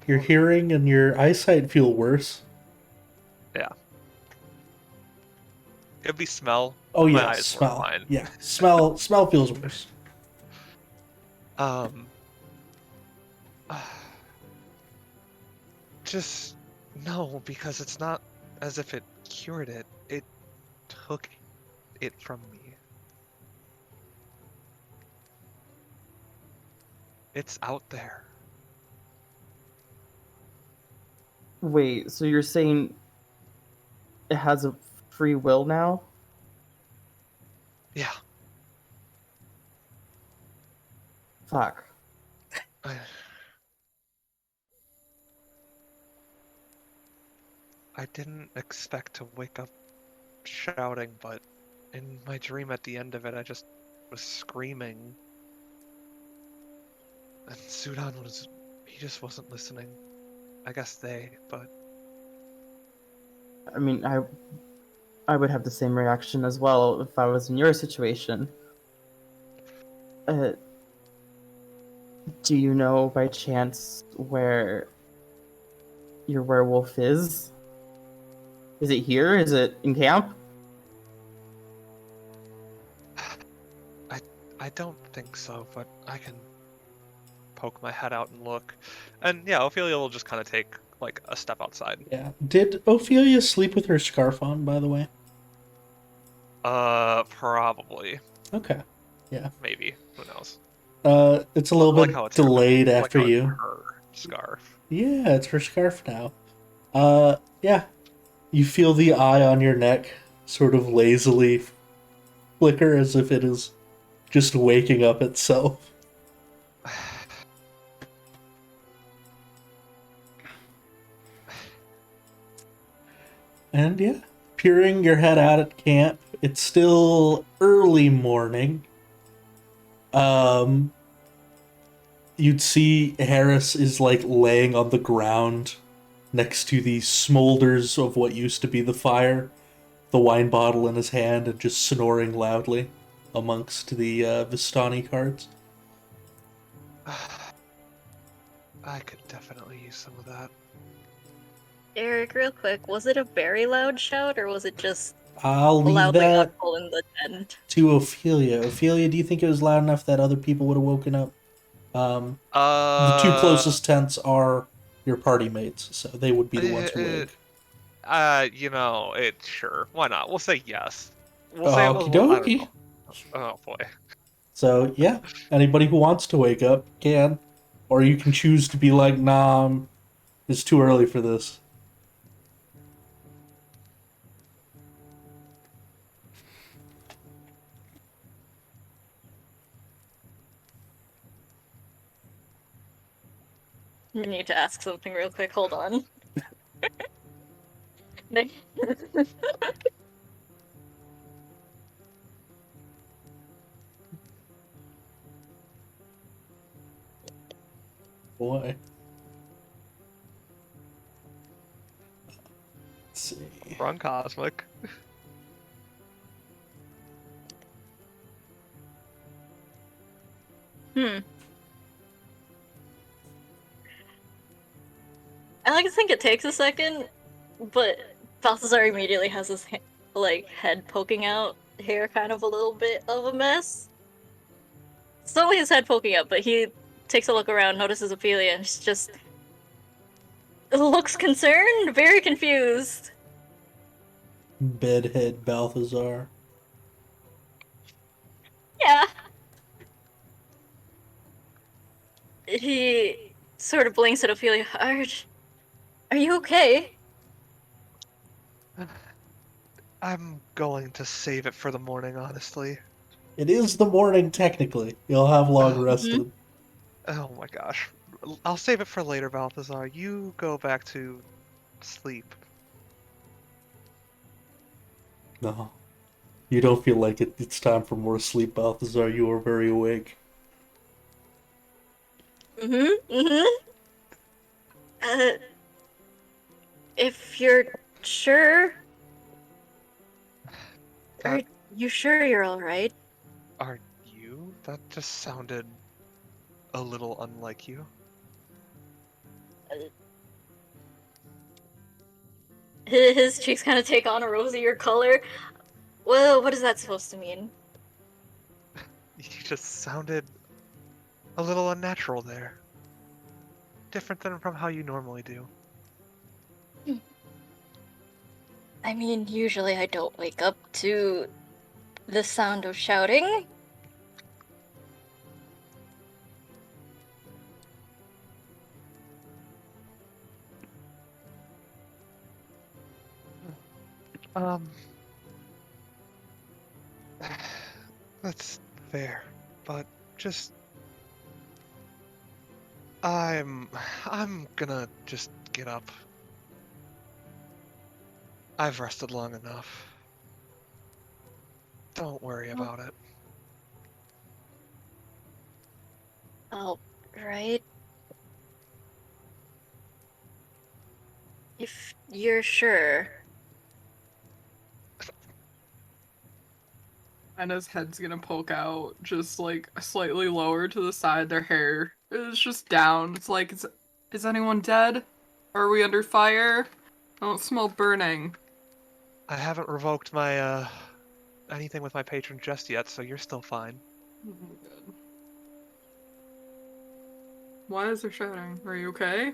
Speaker 1: Your hearing and your eyesight feel worse.
Speaker 5: Yeah. It'd be smell.
Speaker 1: Oh
Speaker 5: My
Speaker 1: yeah,
Speaker 5: eyes were
Speaker 1: smell.
Speaker 5: fine.
Speaker 1: Yeah, smell feels worse.
Speaker 5: Just no, because it's not as if it cured it. It took it from me. It's out there.
Speaker 7: Wait, so you're saying it has a free will now?
Speaker 5: Yeah.
Speaker 7: Fuck.
Speaker 5: I didn't expect to wake up shouting, but in my dream at the end of it, I just was screaming. And Sudan he just wasn't listening. I guess but...
Speaker 7: I mean, I would have the same reaction as well if I was in your situation. Do you know by chance where your werewolf is? Is it here? Is it in camp?
Speaker 5: I don't think so, but I can poke my head out and look. And yeah, Ophelia will just kind of take like a step outside.
Speaker 1: Yeah. Did Ophelia sleep with her scarf on, by the way?
Speaker 5: Probably.
Speaker 1: Okay. Yeah.
Speaker 5: Maybe. Who knows?
Speaker 1: It's a little
Speaker 5: I like
Speaker 1: bit
Speaker 5: how it's
Speaker 1: delayed
Speaker 5: her,
Speaker 1: after
Speaker 5: like how it's
Speaker 1: you.
Speaker 5: her scarf.
Speaker 1: Yeah, it's her scarf now. Yeah. You feel the eye on your neck sort of lazily flicker as if it is just waking up itself. And yeah, peering your head out at camp. It's still early morning. You'd see Harris is like laying on the ground next to the smolders of what used to be the fire, the wine bottle in his hand, and just snoring loudly amongst the Vistani cards.
Speaker 5: I could definitely use some of that.
Speaker 2: Eric, real quick, was it a very loud shout or was it just
Speaker 1: I'll leave
Speaker 2: loudly
Speaker 1: that
Speaker 2: audible in the tent?
Speaker 1: to Ophelia. Ophelia, do you think it was loud enough that other people would have woken up? The two closest tents are your party mates, so they would be the ones who wake.
Speaker 5: Sure. Why not? We'll say yes. We'll say it was,
Speaker 1: Okie
Speaker 5: I don't
Speaker 1: dokie.
Speaker 5: know. Oh boy.
Speaker 1: So, yeah, anybody who wants to wake up can. Or you can choose to be like, nah, it's too early for this.
Speaker 2: You need to ask something real quick, hold on.
Speaker 1: Boy. Let's see.
Speaker 5: Wrong cosmic.
Speaker 2: I like to think it takes a second, but Balthazar immediately has his head poking out, hair kind of a little bit of a mess. It's not only his head poking up, but he takes a look around, notices Ophelia, and just looks concerned, very confused.
Speaker 1: Bedhead Balthazar.
Speaker 2: Yeah. He sort of blinks at Ophelia. Are you okay?
Speaker 5: I'm going to save it for the morning, honestly.
Speaker 1: It is the morning, technically. You'll have long
Speaker 5: Oh.
Speaker 1: rested.
Speaker 5: Oh my gosh. I'll save it for later, Balthazar. You go back to sleep.
Speaker 1: No. You don't feel like it's time for more sleep, Balthazar. You are very awake.
Speaker 2: If you're sure... Are you sure you're alright?
Speaker 5: Are you? That just sounded a little unlike you.
Speaker 2: His cheeks kind of take on a rosier color. Well, what is that supposed to mean?
Speaker 5: You just sounded a little unnatural there. Different than from how you normally do.
Speaker 2: I mean, usually I don't wake up to the sound of shouting.
Speaker 5: That's fair, but just I'm gonna just get up. I've rested long enough. Don't worry about it.
Speaker 2: Oh, right. If you're sure.
Speaker 4: Anna's head's gonna poke out, just like slightly lower to the side. Their hair is just down. It's like, is anyone dead? Are we under fire? I don't smell burning.
Speaker 5: I haven't revoked my anything with my patron just yet, so you're still fine.
Speaker 4: Good. Why is there shouting? Are you okay?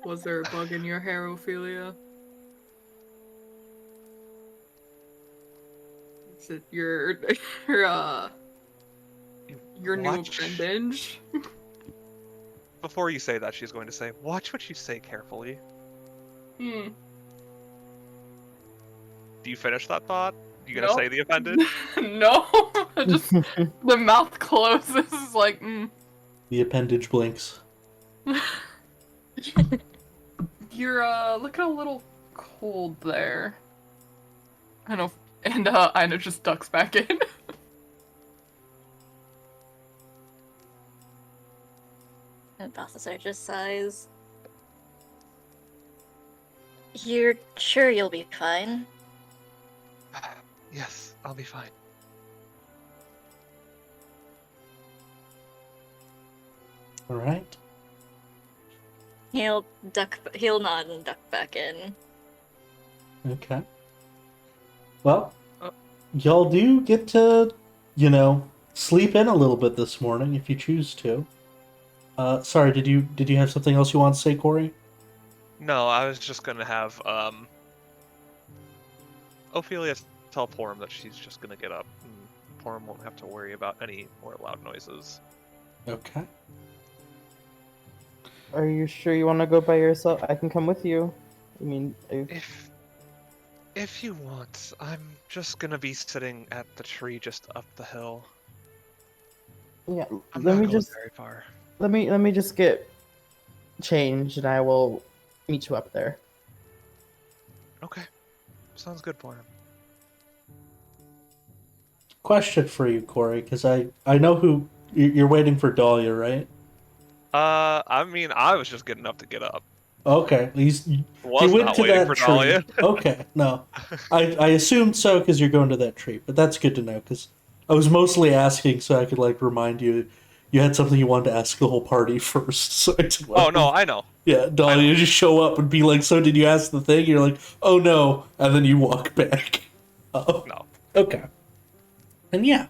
Speaker 4: Was there a bug in your hair, Ophelia? Is it your new appendage?
Speaker 5: Before you say that, she's going to say, "Watch what you say carefully." Do you finish that thought? You gonna say the appendage?
Speaker 4: No, just the mouth closes like.
Speaker 1: The appendage blinks.
Speaker 4: You're looking a little cold there. I know, and Ina just ducks back in.
Speaker 2: And Balthazar just sighs. You're sure you'll be fine?
Speaker 5: Yes, I'll be fine.
Speaker 1: All right.
Speaker 2: He'll nod and duck back in.
Speaker 1: Okay. Well,
Speaker 5: Oh.
Speaker 1: y'all do get to, sleep in a little bit this morning if you choose to. Sorry, did you have something else you want to say, Corey?
Speaker 5: No, I was just gonna have Ophelia tell Porum that she's just gonna get up, and Porum won't have to worry about any more loud noises.
Speaker 1: Okay.
Speaker 7: Are you sure you want to go by yourself? I can come with you. I mean,
Speaker 5: If you want, I'm just gonna be sitting at the tree just up the hill.
Speaker 7: yeah.
Speaker 5: I'm
Speaker 7: Let
Speaker 5: not
Speaker 7: me
Speaker 5: going
Speaker 7: just
Speaker 5: very far.
Speaker 7: let me just get changed, and I will meet you up there.
Speaker 5: Okay, sounds good, Porum.
Speaker 1: Question for you, Corey, because I know who you're waiting for. Dahlia, right?
Speaker 5: I mean, I was just getting up to get up.
Speaker 1: Okay. You
Speaker 5: Was
Speaker 1: went
Speaker 5: not
Speaker 1: to
Speaker 5: waiting
Speaker 1: that
Speaker 5: for
Speaker 1: tree.
Speaker 5: Dahlia.
Speaker 1: Okay. No, I assumed so because you're going to that tree, but that's good to know because I was mostly asking so I could remind you. You had something you wanted to ask the whole party first, so I didn't want
Speaker 5: Oh no, I know.
Speaker 1: Yeah, Dahlia,
Speaker 5: I know.
Speaker 1: you just show up and be like, "So did you ask the thing?" You're like, "Oh no," and then you walk back. Oh,
Speaker 5: No.
Speaker 1: okay. And yeah,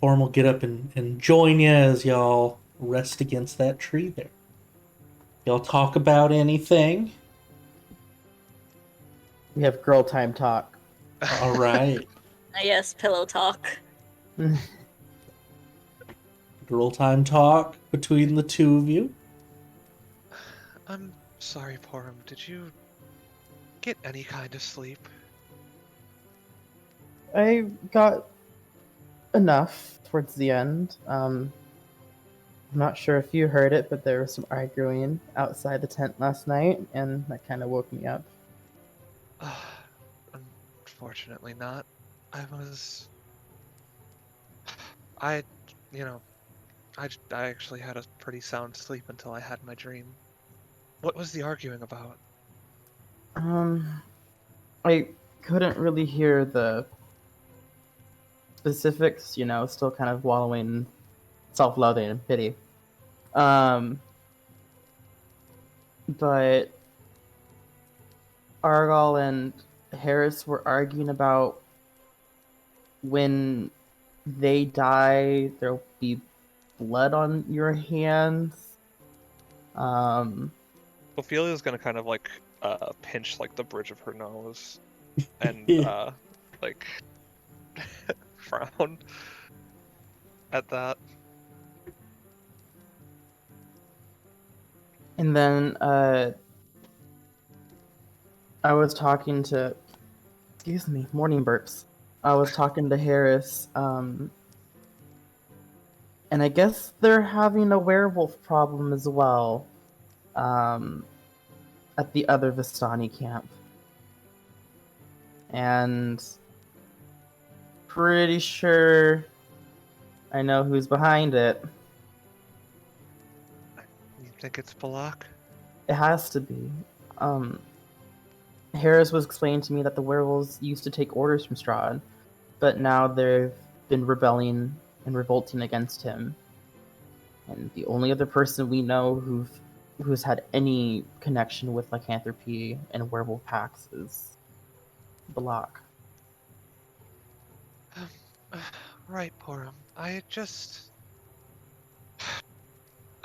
Speaker 1: Orm will get up and join you as y'all rest against that tree there. Y'all talk about anything?
Speaker 7: We have girl time talk.
Speaker 1: All right.
Speaker 2: Yes, pillow talk.
Speaker 1: Girl time talk between the two of you.
Speaker 5: I'm sorry, Porum. Did you get any kind of sleep?
Speaker 7: I got enough towards the end. I'm not sure if you heard it, but there was some arguing outside the tent last night, and that kind of woke me up.
Speaker 5: Unfortunately not. I, you know, I actually had a pretty sound sleep until I had my dream. What was the arguing about?
Speaker 7: I couldn't really hear the specifics, still kind of wallowing in self-loathing and pity. But Argyle and Harris were arguing about when they die, there'll be blood on your hands.
Speaker 5: Ophelia's gonna kind of pinch the bridge of her nose and like frown at that.
Speaker 7: And then I was talking to, excuse me, morning burps. I was talking to Harris, and I guess they're having a werewolf problem as well, at the other Vistani camp. And pretty sure I know who's behind it.
Speaker 5: You think it's Balak?
Speaker 7: It has to be. Harris was explaining to me that the werewolves used to take orders from Strahd, but now they've been rebelling and revolting against him. And the only other person we know who's had any connection with lycanthropy and werewolf packs is Balak.
Speaker 5: Right, Porum. I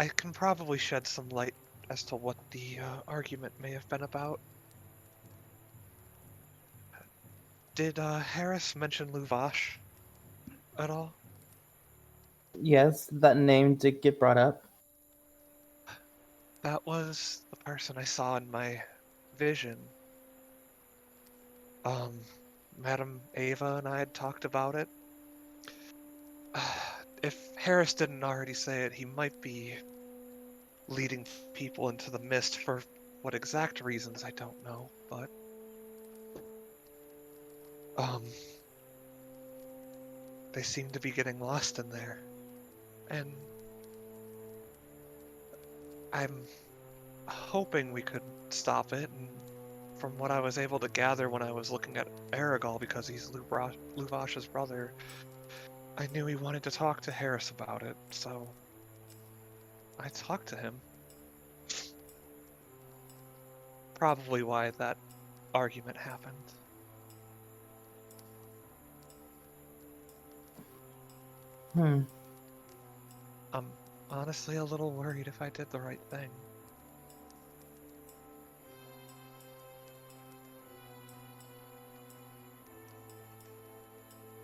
Speaker 5: can probably shed some light as to what the argument may have been about. Did Harris mention Luvash at all?
Speaker 7: Yes, that name did get brought up.
Speaker 5: That was the person I saw in my vision. Madam Ava and I had talked about it. If Harris didn't already say it, he might be leading people into the mist for what exact reasons I don't know, but they seem to be getting lost in there. And I'm hoping we could stop it and from what I was able to gather when I was looking at Aragol, because he's Luvash's brother, I knew he wanted to talk to Harris about it, so I talked to him. Probably why that argument happened. I'm honestly a little worried if I did the right thing.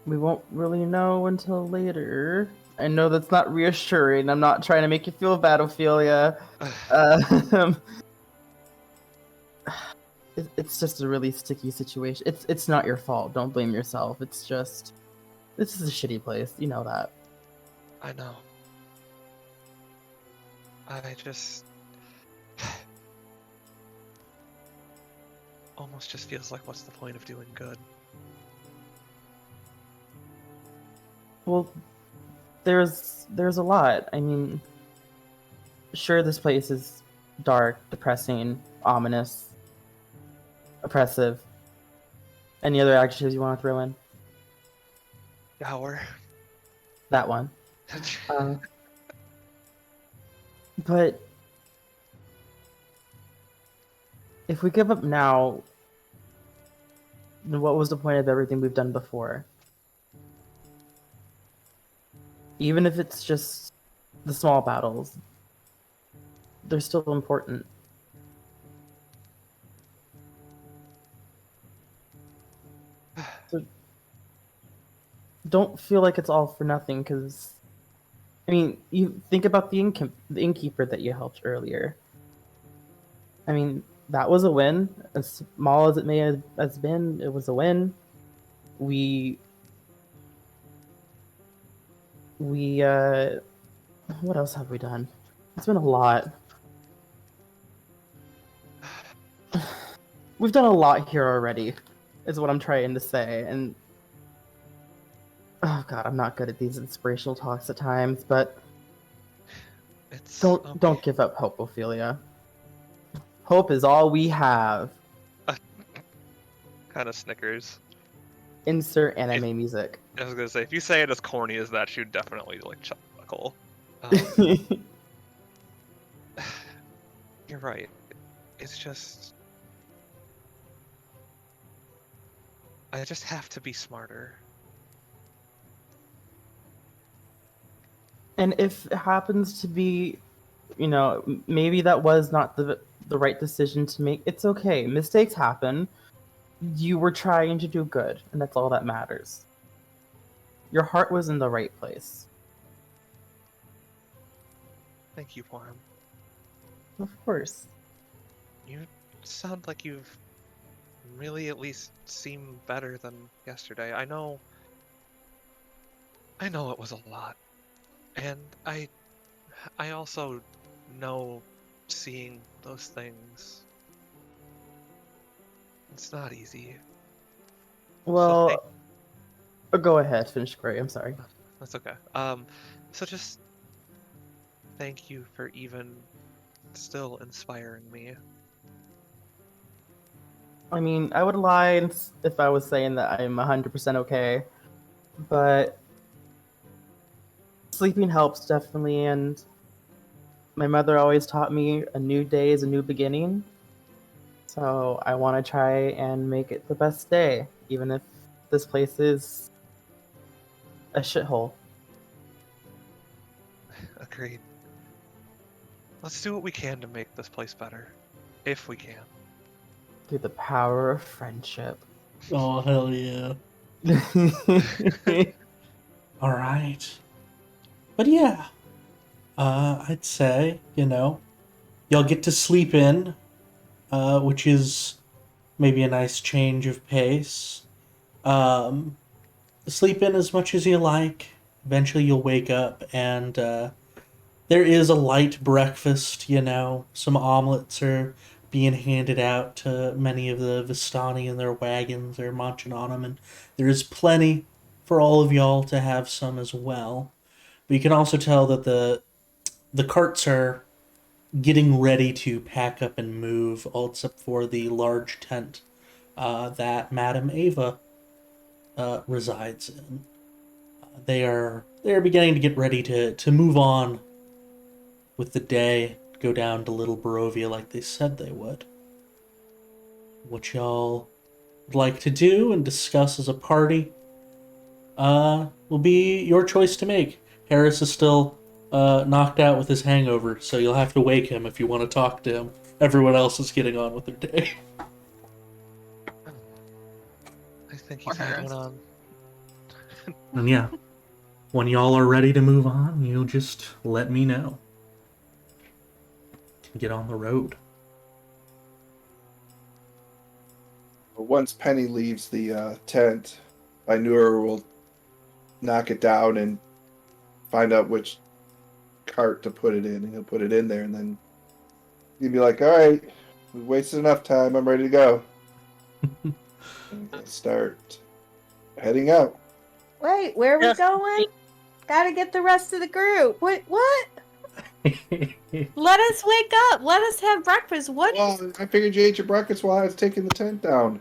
Speaker 7: We won't really know until later. I know that's not reassuring. I'm not trying to make you feel bad, Ophelia. Um, it's just a really sticky situation. It's not your fault. Don't blame yourself. It's just, this is a shitty place. You know that.
Speaker 5: I know. I just almost just feels like, what's the point of doing good?
Speaker 7: Well, there's a lot. I mean, sure, this place is dark, depressing, ominous, oppressive. Any other adjectives you want to throw in?
Speaker 5: Dour.
Speaker 7: That one. But if we give up now, then what was the point of everything we've done before? Even if it's just the small battles, they're still important. So don't feel like it's all for nothing, because, I mean, you think about the innkeeper that you helped earlier. I mean, that was a win. As small as it may have been, it was a win. What else have we done? It's been a lot. We've done a lot here already, is what I'm trying to say. And oh god, I'm not good at these inspirational talks at times, but don't give up hope, Ophelia. Hope is all we have.
Speaker 5: Kind of snickers.
Speaker 7: Insert anime music.
Speaker 5: I was gonna say, if you say it as corny as that, you'd definitely like chuckle. You're right. It's just, I just have to be smarter.
Speaker 7: And if it happens to be, you know, maybe that was not the right decision to make, it's okay. Mistakes happen. You were trying to do good, and that's all that matters. Your heart was in the right place.
Speaker 5: Thank you, Porum.
Speaker 7: Of course.
Speaker 5: You sound like you've really at least seemed better than yesterday. I know it was a lot. And I also know seeing those things, it's not easy.
Speaker 7: Well, go ahead, finish Gray, I'm sorry.
Speaker 5: That's okay. So just thank you for even still inspiring me.
Speaker 7: I mean, I would lie if I was saying that I'm 100% okay, but sleeping helps definitely, and my mother always taught me a new day is a new beginning. So I want to try and make it the best day, even if this place is a shithole.
Speaker 5: Agreed. Let's do what we can to make this place better. If we can.
Speaker 7: Through the power of friendship.
Speaker 1: Oh, hell yeah. Alright. But yeah, I'd say, y'all get to sleep in, which is maybe a nice change of pace. Sleep in as much as you like. Eventually you'll wake up and there is a light breakfast, Some omelets are being handed out to many of the Vistani in their wagons. They're munching on them, and there is plenty for all of y'all to have some as well. But you can also tell that the carts are getting ready to pack up and move, all except for the large tent that Madame Ava resides in. They are beginning to get ready to move on with the day, go down to Little Barovia like they said they would. What y'all would like to do and discuss as a party will be your choice to make. Harris is still knocked out with his hangover, so you'll have to wake him if you want to talk to him. Everyone else is getting on with their day.
Speaker 5: I think
Speaker 4: Or
Speaker 5: he's had
Speaker 4: Harris.
Speaker 5: one on.
Speaker 1: And yeah, when y'all are ready to move on, you'll just let me know. Can get on the road.
Speaker 3: Once Penny leaves the tent, I knew her will knock it down and find out which cart to put it in, and he'll put it in there, and then he'll be like, "All right, we wasted enough time. I'm ready to go." And he'll start heading out.
Speaker 6: Wait, where are we
Speaker 2: Yes.
Speaker 6: going? Gotta get the rest of the group. What? Let us wake up. Let us have breakfast. What?
Speaker 3: Well, I figured you ate your breakfast while I was taking the tent down.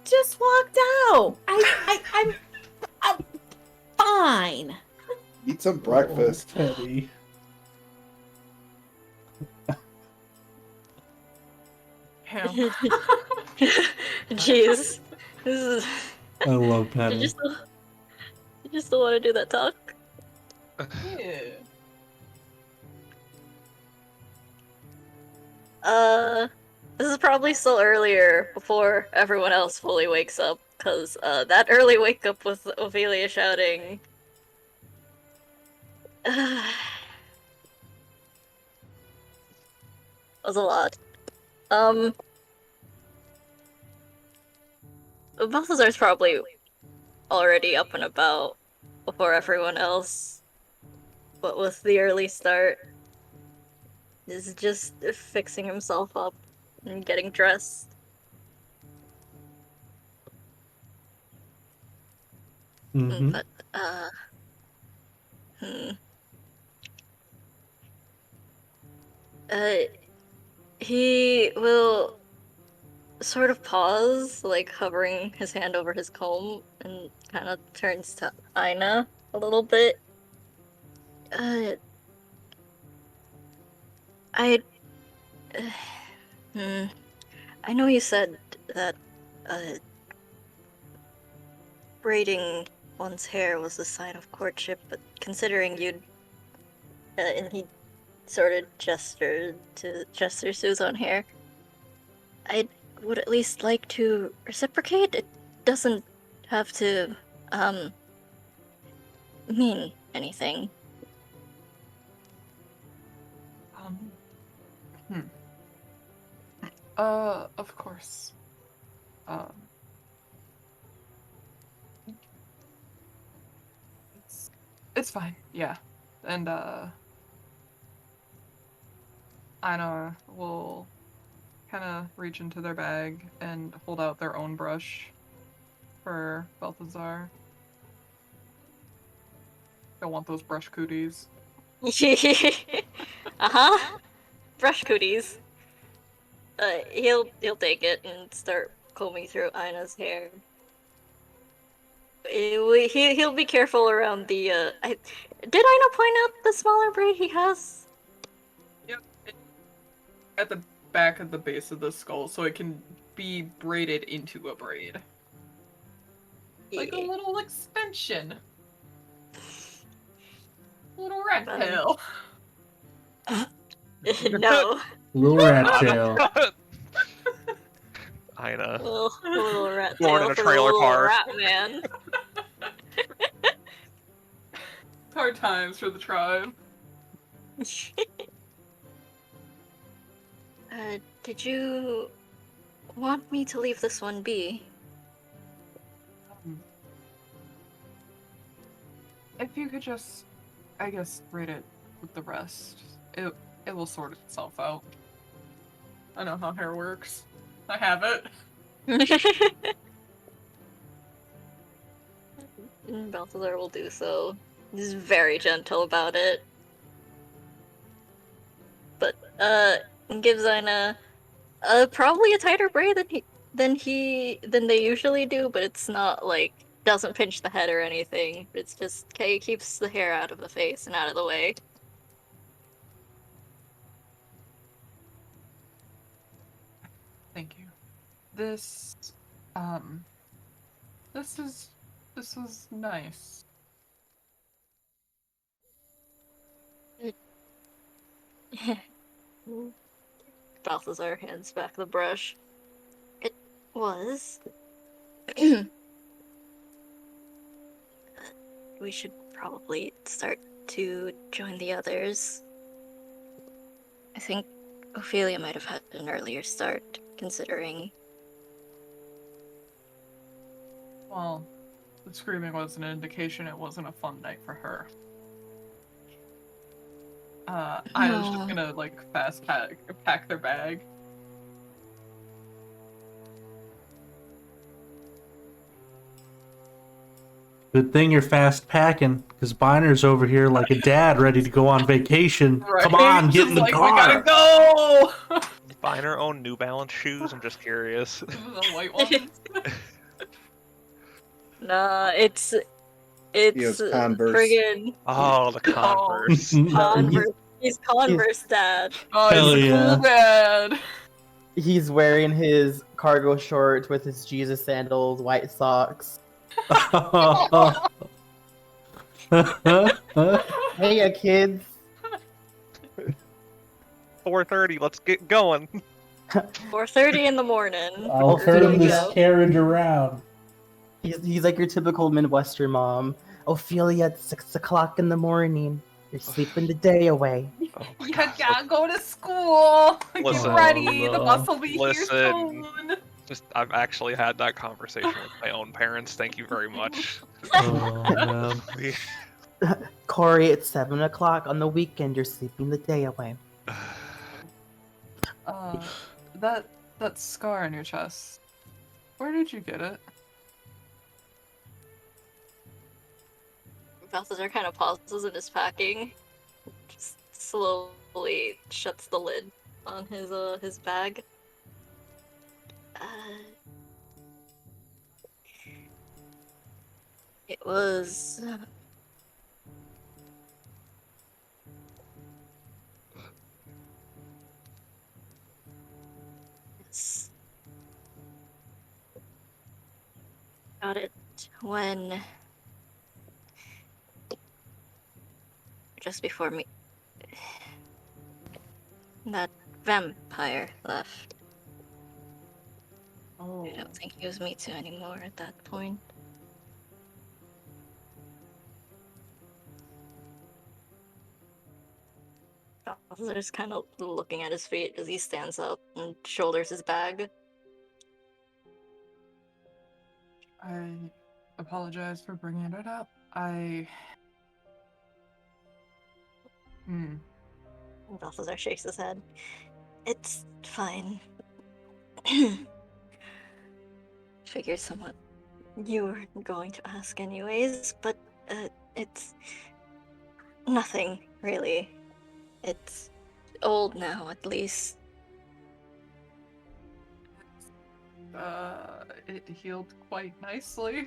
Speaker 6: Just walked out. I'm fine.
Speaker 3: Eat some breakfast.
Speaker 1: Oh, Teddy.
Speaker 4: Him.
Speaker 2: Jeez. This is.
Speaker 1: I love
Speaker 2: Did
Speaker 1: Penny.
Speaker 2: you still want to do that talk?
Speaker 4: Yeah.
Speaker 2: This is probably still earlier before everyone else fully wakes up, because that early wake up with Ophelia shouting. Was a lot. Balthazar's probably already up and about before everyone else, but with the early start, is just fixing himself up and getting dressed.
Speaker 1: Mm-hmm.
Speaker 2: But, he will sort of pause, like hovering his hand over his comb, and kind of turns to Aina a little bit. I know you said that braiding one's hair was a sign of courtship, but considering you'd and he sort of gestures to his own hair, I would at least like to reciprocate. It doesn't have to mean anything.
Speaker 4: Of course. It's fine, yeah. And, Aina will kind of reach into their bag and hold out their own brush for Balthazar. Don't want those brush cooties.
Speaker 2: Uh-huh. Brush cooties. He'll take it and start combing through Aina's hair. He'll be careful around the, did Aina point out the smaller braid he has?
Speaker 4: Yep. At the back of the base of the skull, so it can be braided into a braid. Like a
Speaker 2: Yeah.
Speaker 4: little extension. Little rat
Speaker 2: Um,
Speaker 4: tail.
Speaker 2: No.
Speaker 1: Little rat tail.
Speaker 5: Ina.
Speaker 2: Little rat
Speaker 5: Born
Speaker 2: tail
Speaker 5: in a
Speaker 2: for the
Speaker 5: trailer
Speaker 2: little
Speaker 5: park.
Speaker 2: rat man.
Speaker 4: Hard times for the tribe.
Speaker 2: Did you want me to leave this one be?
Speaker 4: If you could just, I guess, braid it with the rest, it will sort itself out. I know how hair works. I have it.
Speaker 2: Balthazar will do so. He's very gentle about it. But gives Aina probably a tighter braid than they usually do, but it's not like doesn't pinch the head or anything. It's just keeps the hair out of the face and out of the way.
Speaker 4: Thank you. This, this was nice.
Speaker 2: Balthazar hands back the brush. It was. We should probably start to join the others. I think Ophelia might have had an earlier start, considering.
Speaker 4: Well, the screaming was an indication it wasn't a fun night for her. I was just gonna, like, fast pack their bag.
Speaker 1: Good thing you're fast packing, because Biner's over here like a dad ready to go on vacation.
Speaker 4: Right?
Speaker 1: Come on, get in the
Speaker 4: like,
Speaker 1: car.
Speaker 4: We gotta go!
Speaker 5: Does Biner own New Balance shoes? I'm just curious.
Speaker 4: The white ones.
Speaker 2: Nah, it's
Speaker 3: has Converse.
Speaker 2: friggin'
Speaker 5: Oh, the Converse.
Speaker 2: Converse. He's Converse dad.
Speaker 4: Oh,
Speaker 1: Hell
Speaker 4: he's a
Speaker 1: yeah.
Speaker 4: cool dad.
Speaker 7: He's wearing his cargo shorts with his Jesus sandals, white socks. Hey, kids.
Speaker 5: 4:30. Let's get going.
Speaker 2: 4:30 in the morning.
Speaker 1: I'll
Speaker 7: There
Speaker 1: turn
Speaker 7: you
Speaker 1: this
Speaker 7: go.
Speaker 1: carriage around.
Speaker 7: He's like your typical Midwestern mom. Ophelia at 6 o'clock in the morning. You're sleeping the day away.
Speaker 5: Oh my
Speaker 4: You
Speaker 5: God.
Speaker 4: gotta go to school.
Speaker 5: Listen.
Speaker 4: Get ready. The
Speaker 1: Oh,
Speaker 4: bus will be here
Speaker 5: listen.
Speaker 4: soon.
Speaker 5: I've actually had that conversation with my own parents. Thank you very much.
Speaker 1: Oh, man.
Speaker 7: Corey, at 7 o'clock on the weekend, you're sleeping the day away.
Speaker 4: That scar on your chest. Where did you get it?
Speaker 2: Balthazar kind of pauses in his packing, just slowly shuts the lid on his bag. It was. It's- Got it when. Just before me. That vampire left.
Speaker 4: Oh.
Speaker 2: I don't think he was me too anymore at that point. Balthazar's kind of looking at his feet as he stands up and shoulders his bag.
Speaker 4: I apologize for bringing it up.
Speaker 2: Balthazar shakes his head. It's fine. Figured someone you were going to ask anyways, but it's nothing really. It's old now, at least.
Speaker 4: It healed quite nicely.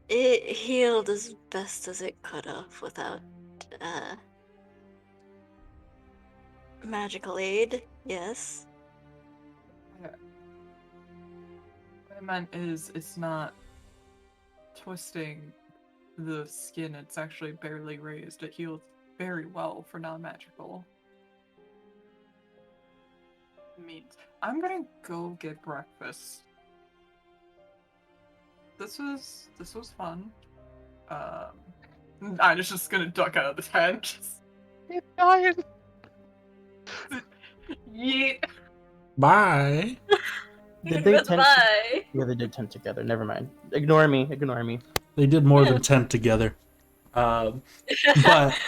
Speaker 2: It healed as best as it could have without magical aid, yes.
Speaker 4: What I meant is it's not twisting the skin, it's actually barely raised. It heals very well for non-magical means. I'm gonna go get breakfast. This was fun. I was just gonna duck out of the tent.
Speaker 5: He's dying.
Speaker 4: Yeet.
Speaker 1: Bye.
Speaker 7: Did they tent?
Speaker 2: Goodbye.
Speaker 7: Yeah, they did tent together. Never mind. Ignore me. Ignore me.
Speaker 1: They did more than 10 together. But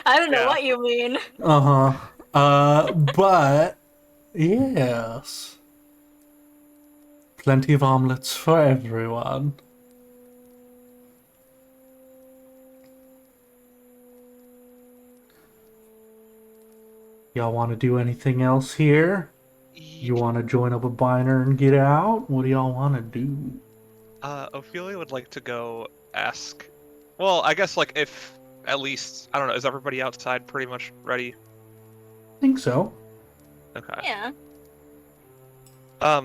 Speaker 2: I don't know
Speaker 5: Yeah.
Speaker 2: what you mean.
Speaker 1: but yes. Plenty of omelets for everyone. Y'all want to do anything else here? You want to join up a binder and get out? What do y'all want to do?
Speaker 5: Ophelia would like to go ask. Well, I guess like if at least I don't know. Is everybody outside pretty much ready?
Speaker 1: Think so.
Speaker 5: Okay.
Speaker 2: Yeah.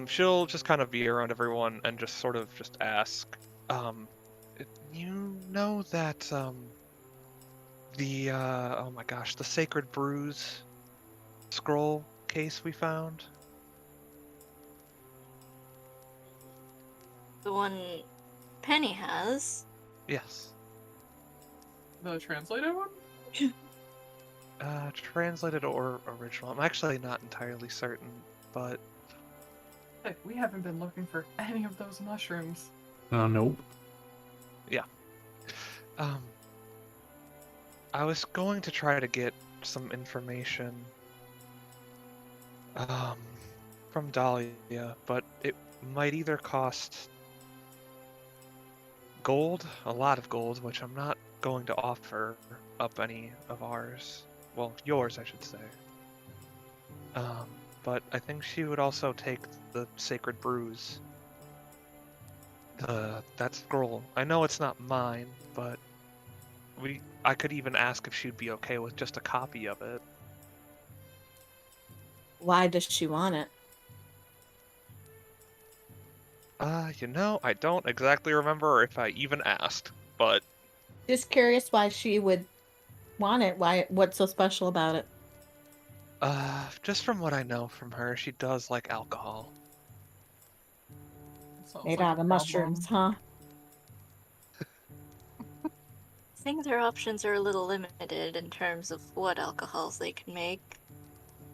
Speaker 5: She'll just kind of be around everyone and just sort of just ask. You know that the oh my gosh, the Sacred Brews scroll case we found?
Speaker 2: The one Penny has.
Speaker 5: Yes.
Speaker 4: The translated one?
Speaker 5: Translated or original? I'm actually not entirely certain, but
Speaker 4: Heck, we haven't been looking for any of those mushrooms.
Speaker 1: Nope.
Speaker 5: I was going to try to get some information from Dahlia, but it might either cost gold, a lot of gold, which I'm not going to offer up any of ours. Well, yours, I should say. But I think she would also take the Sacred Brews. That scroll. I know it's not mine, but I could even ask if she'd be okay with just a copy of it.
Speaker 6: Why does she want it?
Speaker 5: I don't exactly remember if I even asked, but
Speaker 6: Just curious why she would want it. What's so special about it?
Speaker 5: just from what I know from her, she does like alcohol.
Speaker 4: Sounds
Speaker 6: Made
Speaker 4: like
Speaker 6: out
Speaker 4: a
Speaker 6: of mushrooms,
Speaker 4: problem.
Speaker 6: huh?
Speaker 2: I think their options are a little limited in terms of what alcohols they can make.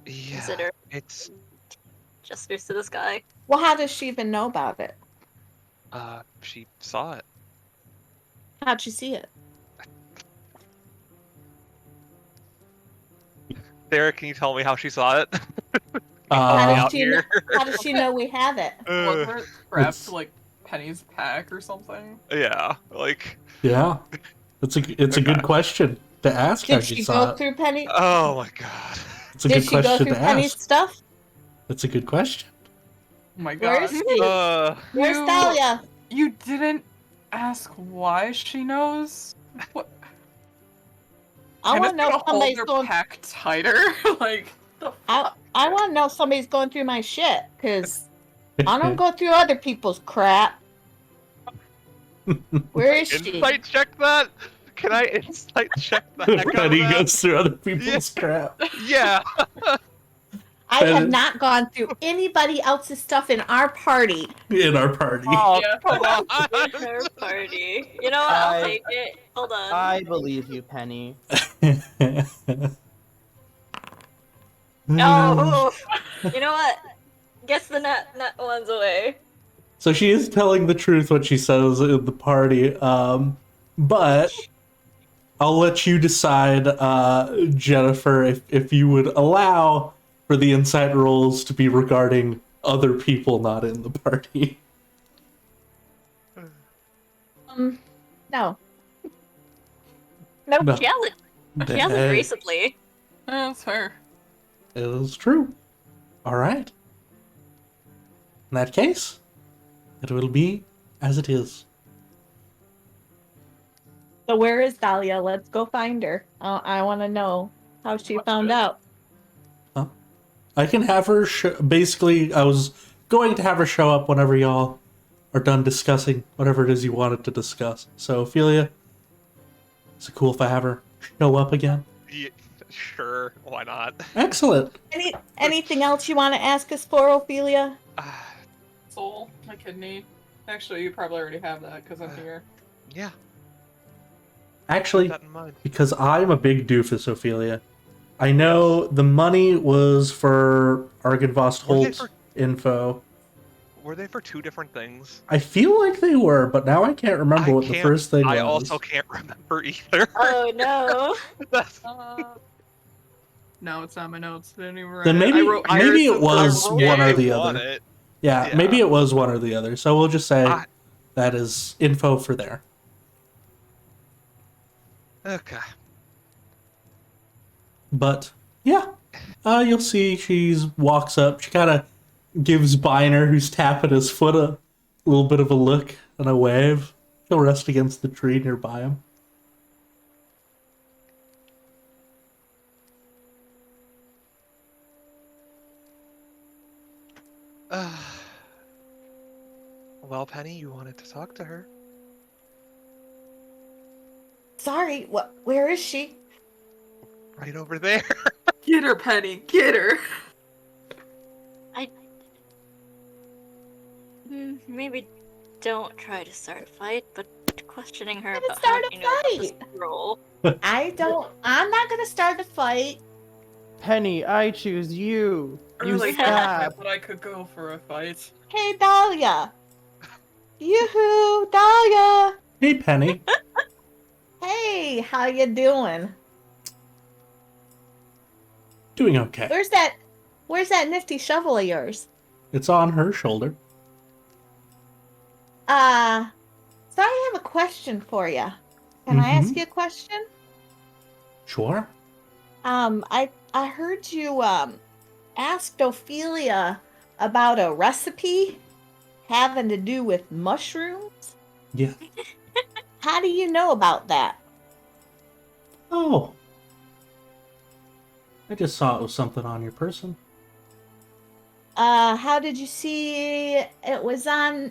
Speaker 5: Yeah,
Speaker 2: Consider
Speaker 5: it's
Speaker 2: just to this guy.
Speaker 6: Well, how does she even know about it?
Speaker 5: she saw it.
Speaker 6: How'd she see it?
Speaker 5: Derek, can you tell me how she saw it?
Speaker 6: How
Speaker 1: Uh,
Speaker 6: does
Speaker 5: out
Speaker 6: she know,
Speaker 5: here.
Speaker 6: how does she know we have it?
Speaker 4: Was it strapped
Speaker 1: it's-
Speaker 4: to like Penny's pack or something?
Speaker 5: Yeah, like
Speaker 1: yeah. It's a good
Speaker 5: Okay.
Speaker 1: question to ask how
Speaker 6: Did
Speaker 1: she
Speaker 6: she
Speaker 1: saw
Speaker 6: go
Speaker 1: it.
Speaker 6: through Penny?
Speaker 5: oh my god.
Speaker 1: It's a
Speaker 6: Did
Speaker 1: good
Speaker 6: she go
Speaker 1: question
Speaker 6: through
Speaker 1: to
Speaker 6: Penny's
Speaker 1: ask.
Speaker 6: stuff?
Speaker 1: That's a good question.
Speaker 4: Oh my
Speaker 6: Where
Speaker 4: god.
Speaker 6: is she? Where's
Speaker 4: You-
Speaker 6: Dahlia?
Speaker 4: You didn't ask why she knows? What?
Speaker 6: I
Speaker 4: Can
Speaker 6: want to know if
Speaker 4: hold
Speaker 6: somebody's
Speaker 4: their
Speaker 6: going.
Speaker 4: pack tighter? Like the
Speaker 6: I want to know if somebody's going through my shit, cause I don't go through other people's crap. Where is she?
Speaker 5: Insight check that? Can I insight check the heck out of
Speaker 1: Penny
Speaker 5: that?
Speaker 1: goes through other people's crap.
Speaker 5: Yeah.
Speaker 6: I have
Speaker 1: Penny-
Speaker 6: not gone through anybody else's stuff in our party.
Speaker 1: In our party.
Speaker 5: Oh,
Speaker 4: Yeah.
Speaker 5: come on.
Speaker 2: Her party. You know what? I'll take it. Hold on.
Speaker 7: I believe you, Penny.
Speaker 2: Oh, you know what? Guess the nut one's away.
Speaker 1: So she is telling the truth when she says at the party, but I'll let you decide, Jennifer, if you would allow for the insight rolls to be regarding other people not in the party.
Speaker 6: No.
Speaker 2: No,
Speaker 1: No.
Speaker 2: she hasn't. She hasn't
Speaker 1: That
Speaker 2: recently.
Speaker 4: That's fair.
Speaker 1: is true. All right. In that case, it will be as it is.
Speaker 6: So where is Dahlia? Let's go find her. I want to know how she found out.
Speaker 1: I can have her basically, I was going to have her show up whenever y'all are done discussing whatever it is you wanted to discuss. So, Ophelia, is it cool if I have her show up again?
Speaker 5: Yeah, sure, why not?
Speaker 1: Excellent.
Speaker 6: Anything else you want to ask us for, Ophelia?
Speaker 4: Soul, my kidney. Actually, you probably already have that because I'm here.
Speaker 5: Yeah,
Speaker 1: Actually,
Speaker 5: keep that in mind.
Speaker 1: because I'm a big doofus, Ophelia, I know the money was for Argenvost
Speaker 5: Were they
Speaker 1: Holt's info.
Speaker 5: Were they for two different things?
Speaker 1: I feel like they were, but now I can't remember what the
Speaker 5: can't-
Speaker 1: first thing
Speaker 5: I
Speaker 1: was.
Speaker 5: also can't remember either.
Speaker 2: Oh no.
Speaker 5: That's-
Speaker 4: No, it's not my notes. I didn't even write
Speaker 1: Then
Speaker 4: it.
Speaker 1: maybe-
Speaker 4: I wrote
Speaker 1: maybe
Speaker 4: Iris
Speaker 1: it
Speaker 4: and
Speaker 1: was
Speaker 4: Purple.
Speaker 1: one or the
Speaker 5: want
Speaker 1: other.
Speaker 5: it.
Speaker 1: Yeah, maybe it was one or the other. So we'll just say
Speaker 5: I-
Speaker 1: that is info for there.
Speaker 5: Okay.
Speaker 1: But yeah, you'll see she walks up. She kind of gives Biner, who's tapping his foot, a little bit of a look and a wave. He'll rest against the tree nearby him.
Speaker 5: Well, Penny, you wanted to talk to her.
Speaker 6: Sorry, where is she?
Speaker 5: Right over there.
Speaker 4: Get her, Penny. Get her.
Speaker 2: Maybe don't try to start a fight, but questioning her
Speaker 6: Gonna
Speaker 2: about
Speaker 6: start
Speaker 2: how
Speaker 6: a
Speaker 2: you know about this
Speaker 6: fight.
Speaker 2: role.
Speaker 6: I'm not gonna start a fight.
Speaker 7: Penny, I choose you.
Speaker 4: I
Speaker 7: You
Speaker 4: really
Speaker 7: stab.
Speaker 4: thought that I could go for a fight.
Speaker 6: Hey, Dahlia. Yoo-hoo, Dahlia.
Speaker 1: Hey, Penny.
Speaker 6: Hey, how you doing?
Speaker 1: Doing okay.
Speaker 6: Where's that nifty shovel of yours?
Speaker 1: It's on her shoulder.
Speaker 6: So I have a question for you. Can I ask you a question?
Speaker 1: Sure.
Speaker 6: I heard you asked Ophelia about a recipe having to do with mushrooms.
Speaker 1: Yeah.
Speaker 6: How do you know about that?
Speaker 1: Oh. I just saw it was something on your person.
Speaker 6: How did you see it was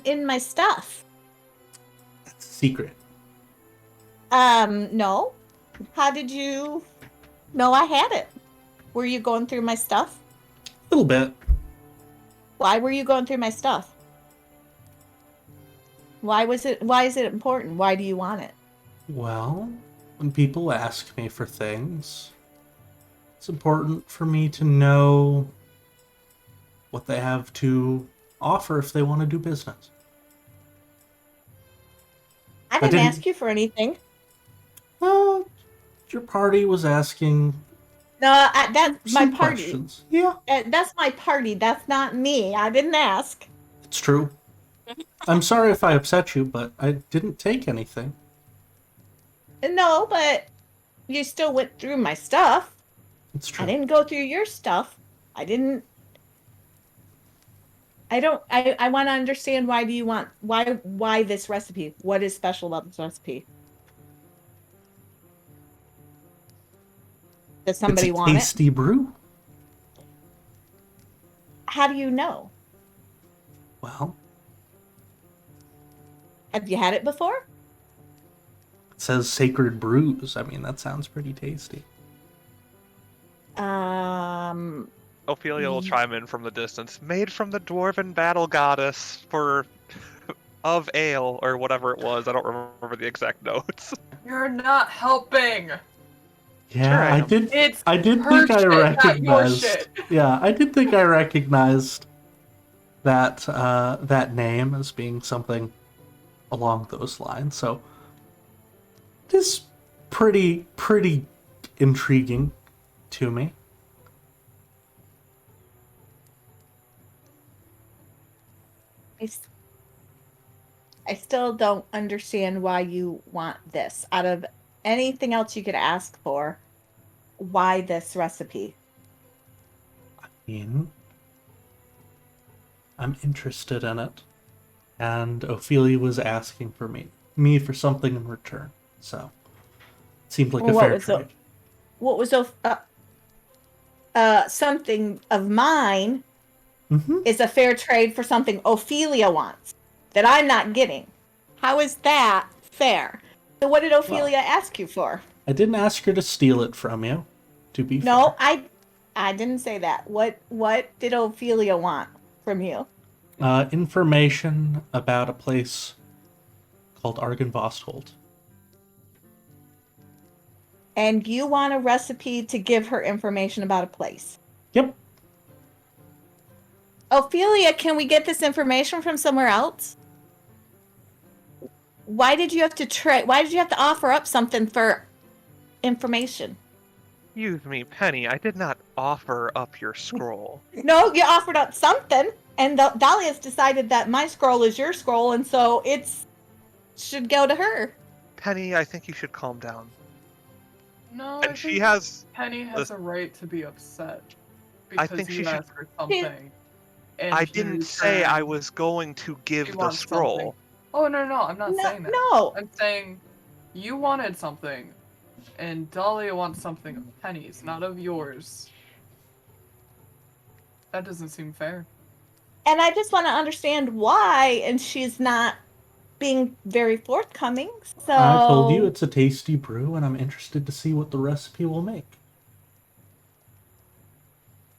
Speaker 6: in my stuff?
Speaker 1: That's a secret.
Speaker 6: No. How did you know I had it? Were you going through my stuff?
Speaker 1: A little bit.
Speaker 6: Why were you going through my stuff? Why is it important? Why do you want it?
Speaker 1: Well, when people ask me for things, it's important for me to know what they have to offer if they want to do business.
Speaker 6: I didn't
Speaker 1: didn't-
Speaker 6: ask you for anything.
Speaker 1: Well, your party was asking
Speaker 6: No, that's my
Speaker 1: some
Speaker 6: party.
Speaker 1: questions. Yeah,
Speaker 6: That's my party. That's not me. I didn't ask.
Speaker 1: it's true. I'm sorry if I upset you, but I didn't take anything.
Speaker 6: No, but you still went through my stuff.
Speaker 1: It's true.
Speaker 6: I didn't go through your stuff. I didn't. I want to understand why do you want why this recipe? What is special about this recipe? Does somebody
Speaker 1: it's a
Speaker 6: want it?
Speaker 1: tasty brew.
Speaker 6: How do you know?
Speaker 1: Well,
Speaker 6: Have you had it before?
Speaker 1: it says sacred brews. I mean, that sounds pretty tasty.
Speaker 5: Ophelia will chime in from the distance. Made from the dwarven battle goddess of ale or whatever it was. I don't remember the exact notes.
Speaker 4: You're not helping.
Speaker 1: Yeah,
Speaker 5: Sure I
Speaker 1: I
Speaker 5: am.
Speaker 1: did.
Speaker 4: It's
Speaker 1: I did
Speaker 4: her
Speaker 1: think I
Speaker 4: shit, not your
Speaker 1: recognized.
Speaker 4: shit.
Speaker 1: Yeah, I did think I recognized that that name as being something along those lines. So it is pretty intriguing to me.
Speaker 6: I still don't understand why you want this. Out of anything else you could ask for, why this recipe?
Speaker 1: I'm interested in it, and Ophelia was asking for me for something in return. So it seemed like
Speaker 6: Well,
Speaker 1: a fair trade.
Speaker 6: What was something of mine
Speaker 1: Mm-hmm.
Speaker 6: is a fair trade for something Ophelia wants that I'm not getting. How is that fair? So what did Ophelia ask you for?
Speaker 1: I didn't ask her to steal it from you. To be
Speaker 6: No,
Speaker 1: fair.
Speaker 6: I didn't say that. What did Ophelia want from you?
Speaker 1: Information about a place called Argenvostholt.
Speaker 6: And you want a recipe to give her information about a place.
Speaker 1: Yep.
Speaker 6: Ophelia, can we get this information from somewhere else? Why did you have to why did you have to offer up something for information?
Speaker 5: Excuse me, Penny, I did not offer up your scroll.
Speaker 6: No, you offered up something. And Dahlia's decided that my scroll is your scroll, and so it's should go to her.
Speaker 5: Penny, I think you should calm down.
Speaker 4: No,
Speaker 5: And
Speaker 4: I
Speaker 5: she
Speaker 4: think
Speaker 5: has.
Speaker 4: Penny has a right to be upset
Speaker 5: I
Speaker 4: because
Speaker 5: think
Speaker 4: you
Speaker 5: she should-
Speaker 4: asked her something. And
Speaker 5: I
Speaker 4: in
Speaker 5: didn't say I
Speaker 4: return,
Speaker 5: was going to give
Speaker 4: she
Speaker 5: the
Speaker 4: wants
Speaker 5: scroll.
Speaker 4: something. Oh no, I'm not saying that.
Speaker 6: No.
Speaker 4: I'm saying you wanted something, and Dahlia wants something of Penny's, not of yours. That doesn't seem fair.
Speaker 6: And I just want to understand why, and she's not being very forthcoming. So
Speaker 1: I told you it's a tasty brew, and I'm interested to see what the recipe will make.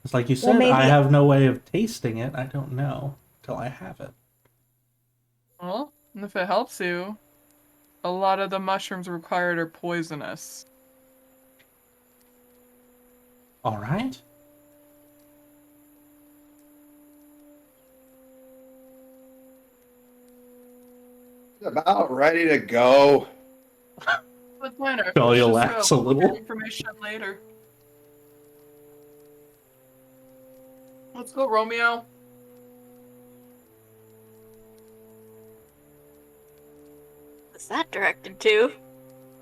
Speaker 1: It's like you
Speaker 6: Well,
Speaker 1: said, I
Speaker 6: maybe-
Speaker 1: have no way of tasting it. I don't know till I have it.
Speaker 4: Well, if it helps you, a lot of the mushrooms required are poisonous.
Speaker 1: All right.
Speaker 3: About ready to go.
Speaker 4: But minor.
Speaker 1: Dahlia
Speaker 4: Let's
Speaker 1: laughs
Speaker 4: just
Speaker 1: a
Speaker 4: go.
Speaker 1: little.
Speaker 4: More information later. Let's go, Romeo.
Speaker 2: What's that directed to?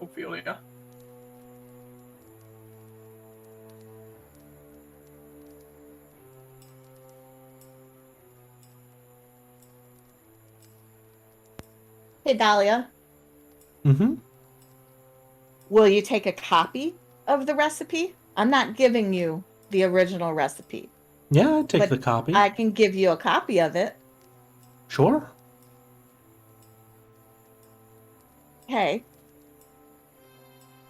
Speaker 4: Ophelia.
Speaker 6: Hey, Dahlia,
Speaker 1: Mm-hmm.
Speaker 6: will you take a copy of the recipe? I'm not giving you the original recipe.
Speaker 1: Yeah, I'd take
Speaker 6: But
Speaker 1: the copy.
Speaker 6: I can give you a copy of it.
Speaker 1: Sure.
Speaker 6: Okay.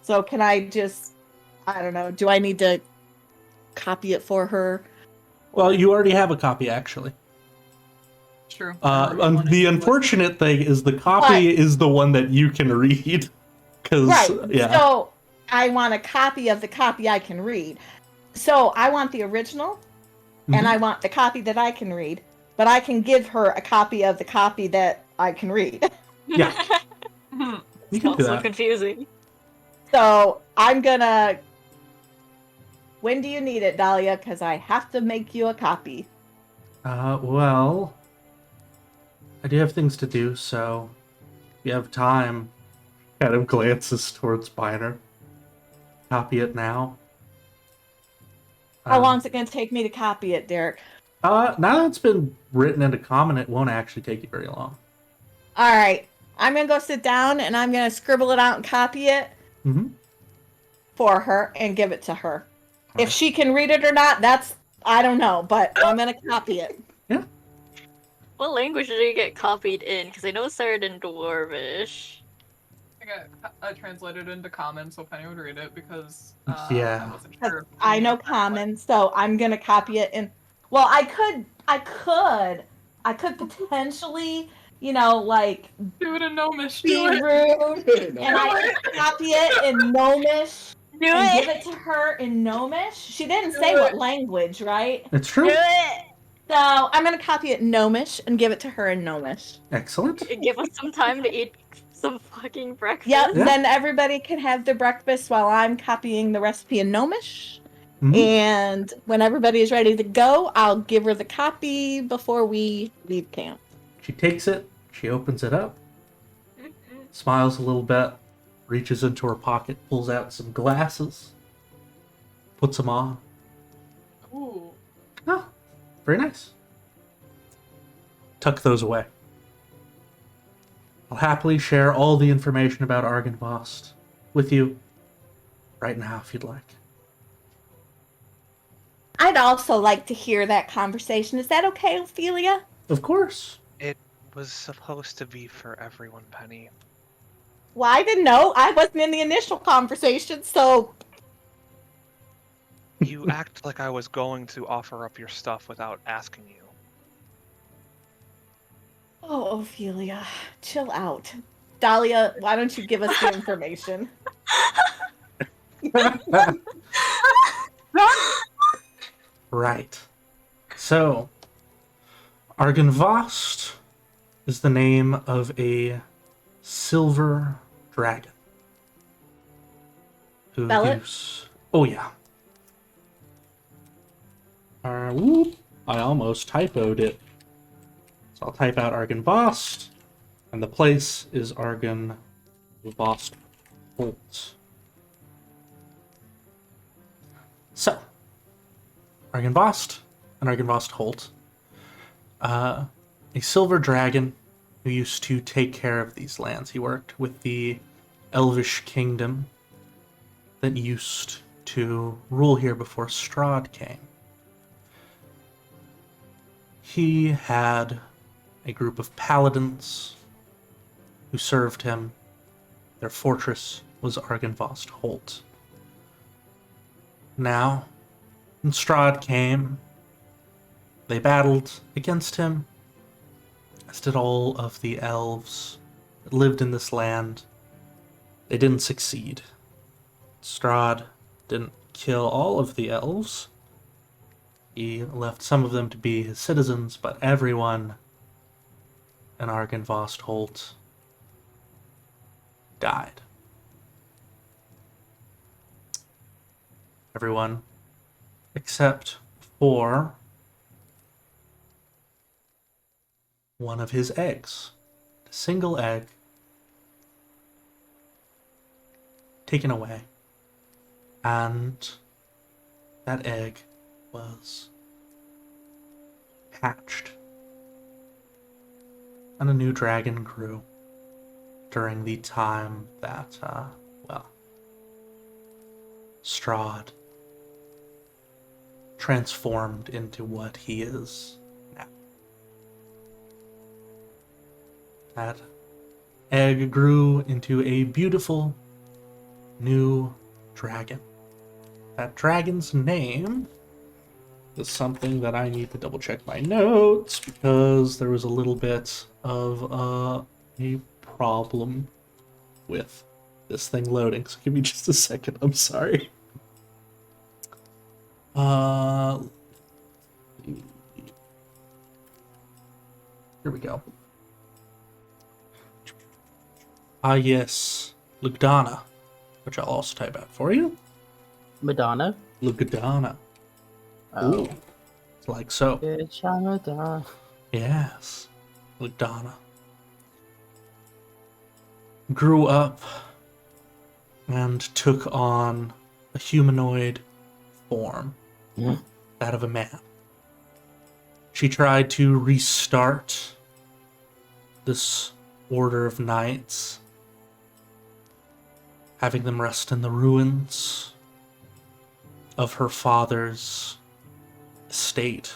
Speaker 6: So can I just, I don't know, do I need to copy it for her?
Speaker 1: Well, you already have a copy, actually.
Speaker 4: True.
Speaker 1: The unfortunate thing is the copy is the one that you can read. Because,
Speaker 6: Right.
Speaker 1: yeah.
Speaker 6: So I want a copy of the copy I can read. So I want the original, and
Speaker 1: Mhm.
Speaker 6: I want the copy that I can read, but I can give her a copy of the copy that I can read.
Speaker 1: Yeah.
Speaker 4: Hmm.
Speaker 1: You can do
Speaker 2: Also
Speaker 1: that.
Speaker 2: confusing.
Speaker 6: So I'm gonna. When do you need it, Dahlia? Because I have to make you a copy.
Speaker 1: Well, I do have things to do, so if you have time, kind of glances towards Biner. Copy it now.
Speaker 6: How long's it gonna take me to copy it, Derek?
Speaker 1: Now that it's been written into common, it won't actually take you very long.
Speaker 6: All right. I'm gonna go sit down and I'm gonna scribble it out and copy it
Speaker 1: Mm-hmm.
Speaker 6: for her and give it to her. If she can read it or not, that's I don't know, but I'm gonna copy it.
Speaker 2: What language did you get copied in? Because I know it started in Dwarvish.
Speaker 4: I translated into Common so Penny would read it because
Speaker 1: Yeah.
Speaker 4: I wasn't sure. if
Speaker 6: I
Speaker 4: you
Speaker 6: know
Speaker 4: knew that,
Speaker 6: common, so I'm gonna copy it in. Well, I could potentially, like
Speaker 4: but- Do it in Gnomish.
Speaker 6: be
Speaker 4: Do it.
Speaker 6: rude, and I could copy it in Gnomish
Speaker 2: Do
Speaker 6: and give
Speaker 2: it!
Speaker 6: it to her in Gnomish. She didn't
Speaker 4: Do
Speaker 6: say
Speaker 4: it.
Speaker 6: what language, right?
Speaker 1: It's
Speaker 2: Do
Speaker 1: true.
Speaker 2: it!
Speaker 6: So I'm gonna copy it in Gnomish and give it to her in Gnomish.
Speaker 1: Excellent.
Speaker 2: Give us some time to eat some fucking breakfast.
Speaker 6: Yep.
Speaker 1: Yeah.
Speaker 6: Then everybody can have their breakfast while I'm copying the recipe in Gnomish.
Speaker 1: Mhm.
Speaker 6: And when everybody is ready to go, I'll give her the copy before we leave camp.
Speaker 1: She takes it, she opens it up, smiles a little bit, reaches into her pocket, pulls out some glasses, puts them on.
Speaker 4: Ooh.
Speaker 1: Oh, very nice. Tuck those away. I'll happily share all the information about Argynvost with you right now if you'd like.
Speaker 6: I'd also like to hear that conversation. Is that okay, Ophelia?
Speaker 1: Of course.
Speaker 5: It was supposed to be for everyone, Penny.
Speaker 6: Well, I didn't know. I wasn't in the initial conversation, so
Speaker 5: You act like I was going to offer up your stuff without asking you.
Speaker 6: oh, Ophelia, chill out. Dahlia, why don't you give us the information?
Speaker 1: Right. So, Argynvost is the name of a silver dragon. Who
Speaker 6: Spell it?
Speaker 1: Oh, yeah. Whoop. I almost typoed it. So I'll type out Argynvost, and the place is Argynvost Holt. So, Argynvost and Argynvost Holt. A silver dragon who used to take care of these lands. He worked with the Elvish kingdom that used to rule here before Strahd came. He had a group of paladins who served him. Their fortress was Argynvost Holt. Now, when Strahd came, they battled against him, as did all of the elves that lived in this land. They didn't succeed. Strahd didn't kill all of the elves. He left some of them to be his citizens, but everyone in Argynvost Holt died. Everyone except for one of his eggs. A single egg taken away. And that egg was hatched. And a new dragon grew during the time that, Strahd transformed into what he is now. That egg grew into a beautiful new dragon. That dragon's name is something that I need to double check my notes because there was a little bit of a problem with this thing loading. So give me just a second. I'm sorry. Here we go. Yes, Lugdana, which I'll also type out for you.
Speaker 7: Madonna?
Speaker 1: Lugdana.
Speaker 7: Oh.
Speaker 1: Ooh, like so.
Speaker 7: It's Madonna.
Speaker 1: Yes, Lugdana. Grew up and took on a humanoid form, that of a man. She tried to restart this order of knights, having them rest in the ruins of her father's estate,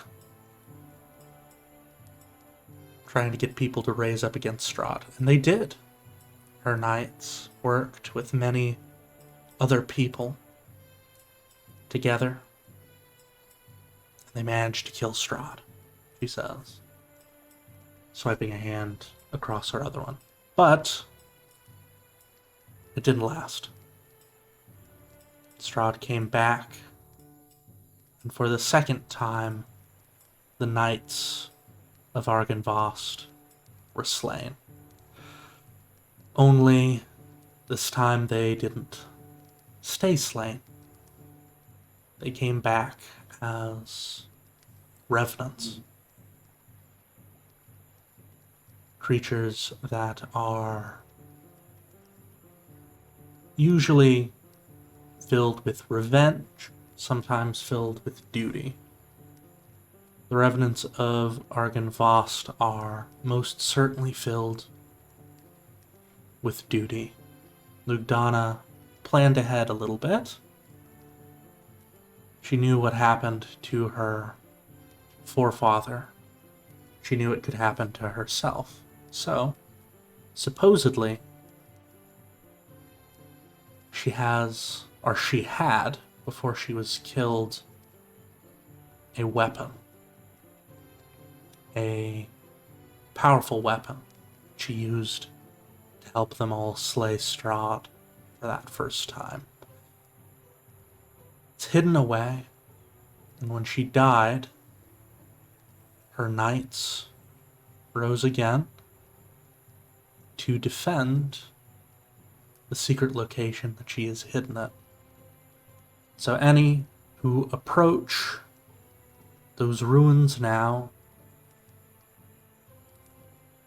Speaker 1: trying to get people to raise up against Strahd, and they did. Her knights worked with many other people together. They managed to kill Strahd, she says, swiping a hand across her other one. But it didn't last. Strahd came back, and for the second time, the knights of Argynvost were slain. Only this time they didn't stay slain. They came back as revenants. Creatures that are usually filled with revenge, sometimes filled with duty. The revenants of Argynvost are most certainly filled with duty. Lugdana planned ahead a little bit. She knew what happened to her forefather. She knew it could happen to herself. So, supposedly, she had, before she was killed, a weapon. A powerful weapon she used to help them all slay Strahd for that first time. It's hidden away, and when she died, her knights rose again to defend the secret location that she is hidden at. So any who approach those ruins now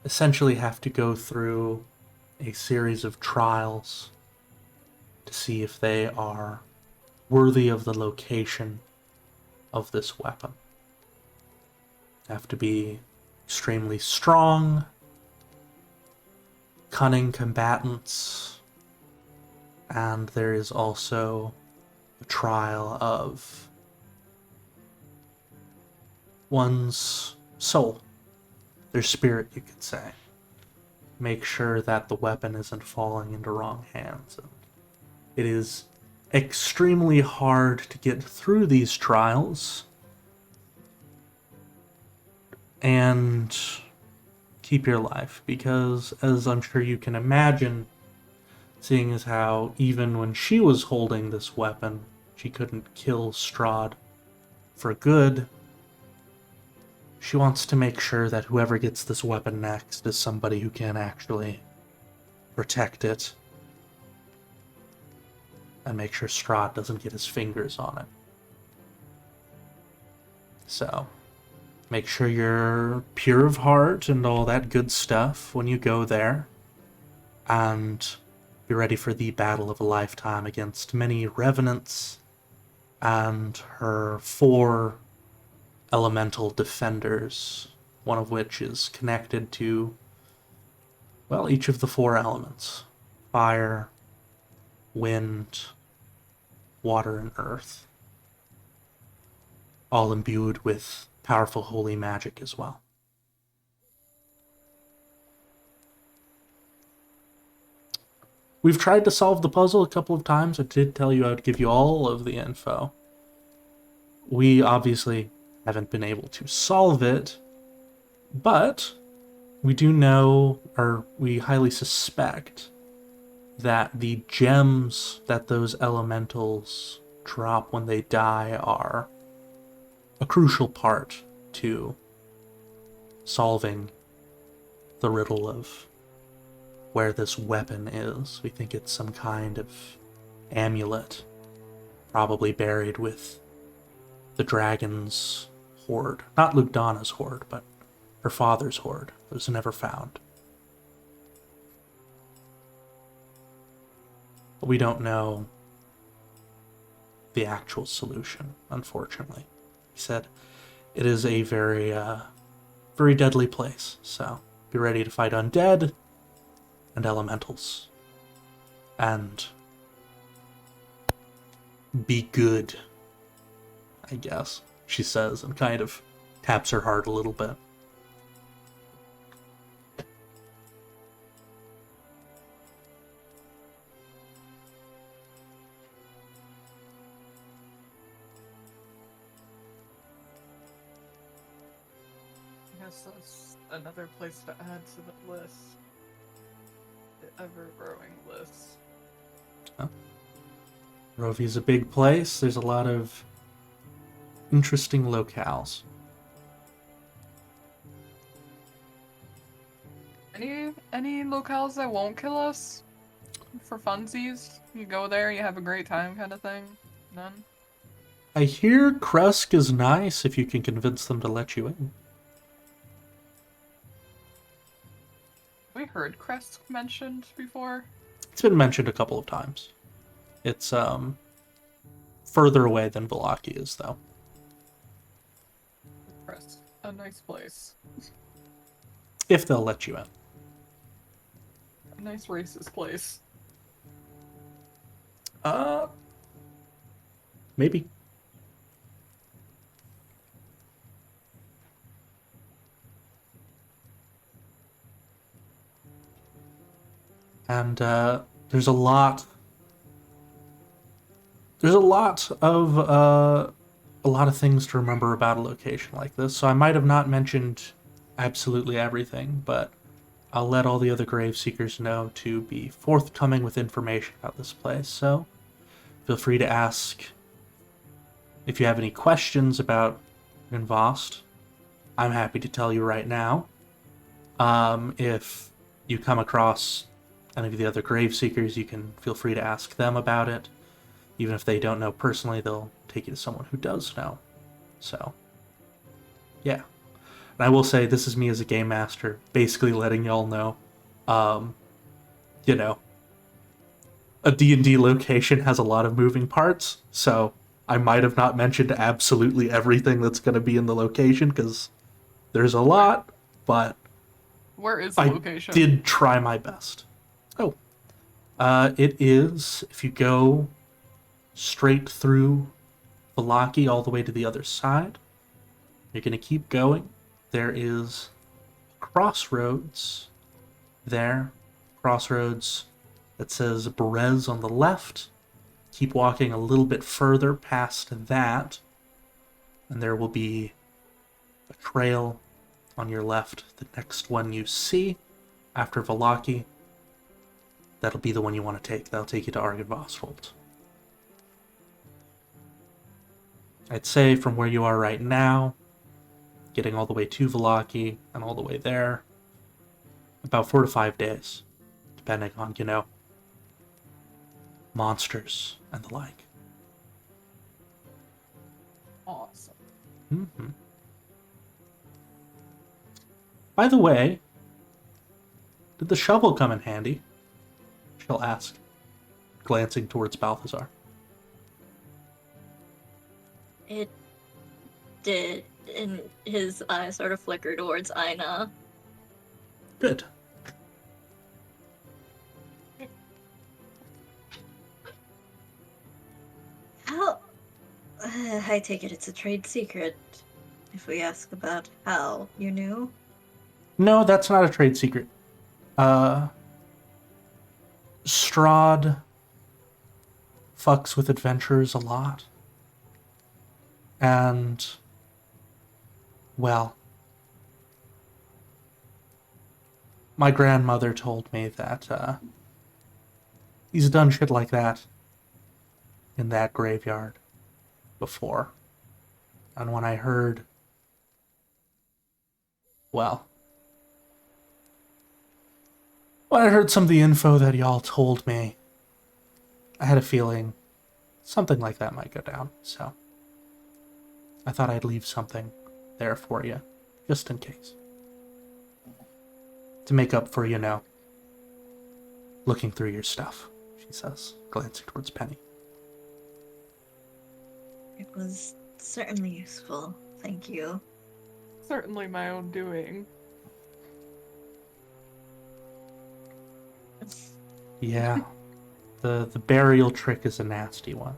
Speaker 1: essentially have to go through a series of trials to see if they are worthy of the location of this weapon. Have to be extremely strong, cunning combatants, and there is also a trial of one's soul, their spirit, you could say. Make sure that the weapon isn't falling into wrong hands. And it is extremely hard to get through these trials and keep your life, because, as I'm sure you can imagine, seeing as how even when she was holding this weapon, she couldn't kill Strahd for good, she wants to make sure that whoever gets this weapon next is somebody who can actually protect it and make sure Strahd doesn't get his fingers on it. So, make sure you're pure of heart and all that good stuff when you go there, and be ready for the battle of a lifetime against many revenants and her 4 elemental defenders, one of which is connected to, well, each of the 4 elements: fire, wind, water, and earth, all imbued with powerful holy magic as well. We've tried to solve the puzzle a couple of times. I did tell you I would give you all of the info. We obviously haven't been able to solve it, but we do know, or we highly suspect, that the gems that those elementals drop when they die are a crucial part to solving the riddle of where this weapon is. We think it's some kind of amulet, probably buried with the dragon's hoard. Not Lugdana's hoard, but her father's hoard. It was never found. But we don't know the actual solution, unfortunately. He said it is a very, very deadly place, so be ready to fight undead and elementals. And be good, I guess, she says, and kind of taps her heart a little bit.
Speaker 4: I guess that's another place to add to the list. The ever-growing list.
Speaker 1: Rovi's a big place. There's a lot of interesting locales.
Speaker 4: Any locales that won't kill us? For funsies? You go there, you have a great time kind of thing? None?
Speaker 1: I hear Krusk is nice if you can convince them to let you in.
Speaker 4: We heard Crest mentioned before.
Speaker 1: It's been mentioned a couple of times. It's further away than Velaki is, though.
Speaker 4: Crest, a nice place.
Speaker 1: If they'll let you in.
Speaker 4: A nice racist place.
Speaker 1: Maybe. And there's a lot of things to remember about a location like this. So I might have not mentioned absolutely everything, but I'll let all the other grave seekers know to be forthcoming with information about this place. So feel free to ask if you have any questions about Invost. I'm happy to tell you right now. If you come across any of the other grave seekers, you can feel free to ask them about it. Even if they don't know personally, they'll take you to someone who does know. So, yeah. And I will say, this is me as a game master, basically letting y'all know, you know, a D&D location has a lot of moving parts, so I might have not mentioned absolutely everything that's going to be in the location, because there's a lot, but
Speaker 4: Where is the
Speaker 1: I
Speaker 4: location?
Speaker 1: did try my best. Oh. It is, if you go straight through Valaki all the way to the other side, you're going to keep going. There is crossroads there. Crossroads that says Berez on the left. Keep walking a little bit further past that, and there will be a trail on your left. The next one you see after Valaki, that'll be the one you want to take. That'll take you to Argynvostholt. I'd say from where you are right now, getting all the way to Valaki and all the way there, about 4 to 5 days, depending on, you know, monsters and the like.
Speaker 4: Awesome.
Speaker 1: Mm-hmm. By the way, did the shovel come in handy? She'll ask, glancing towards Balthazar.
Speaker 2: It did, and his eyes sort of flicker towards Aina.
Speaker 1: Good.
Speaker 2: How? I take it it's a trade secret. If we ask about how you knew.
Speaker 1: No, that's not a trade secret. Strahd fucks with adventurers a lot. And, well, my grandmother told me that he's done shit like that in that graveyard before. And when I heard, well, when I heard some of the info that y'all told me, I had a feeling something like that might go down, so I thought I'd leave something there for you, just in case. To make up for, you know, looking through your stuff, she says, glancing towards Penny.
Speaker 2: It was certainly useful, thank you.
Speaker 4: Certainly my own doing.
Speaker 1: Yeah, the burial trick is a nasty one.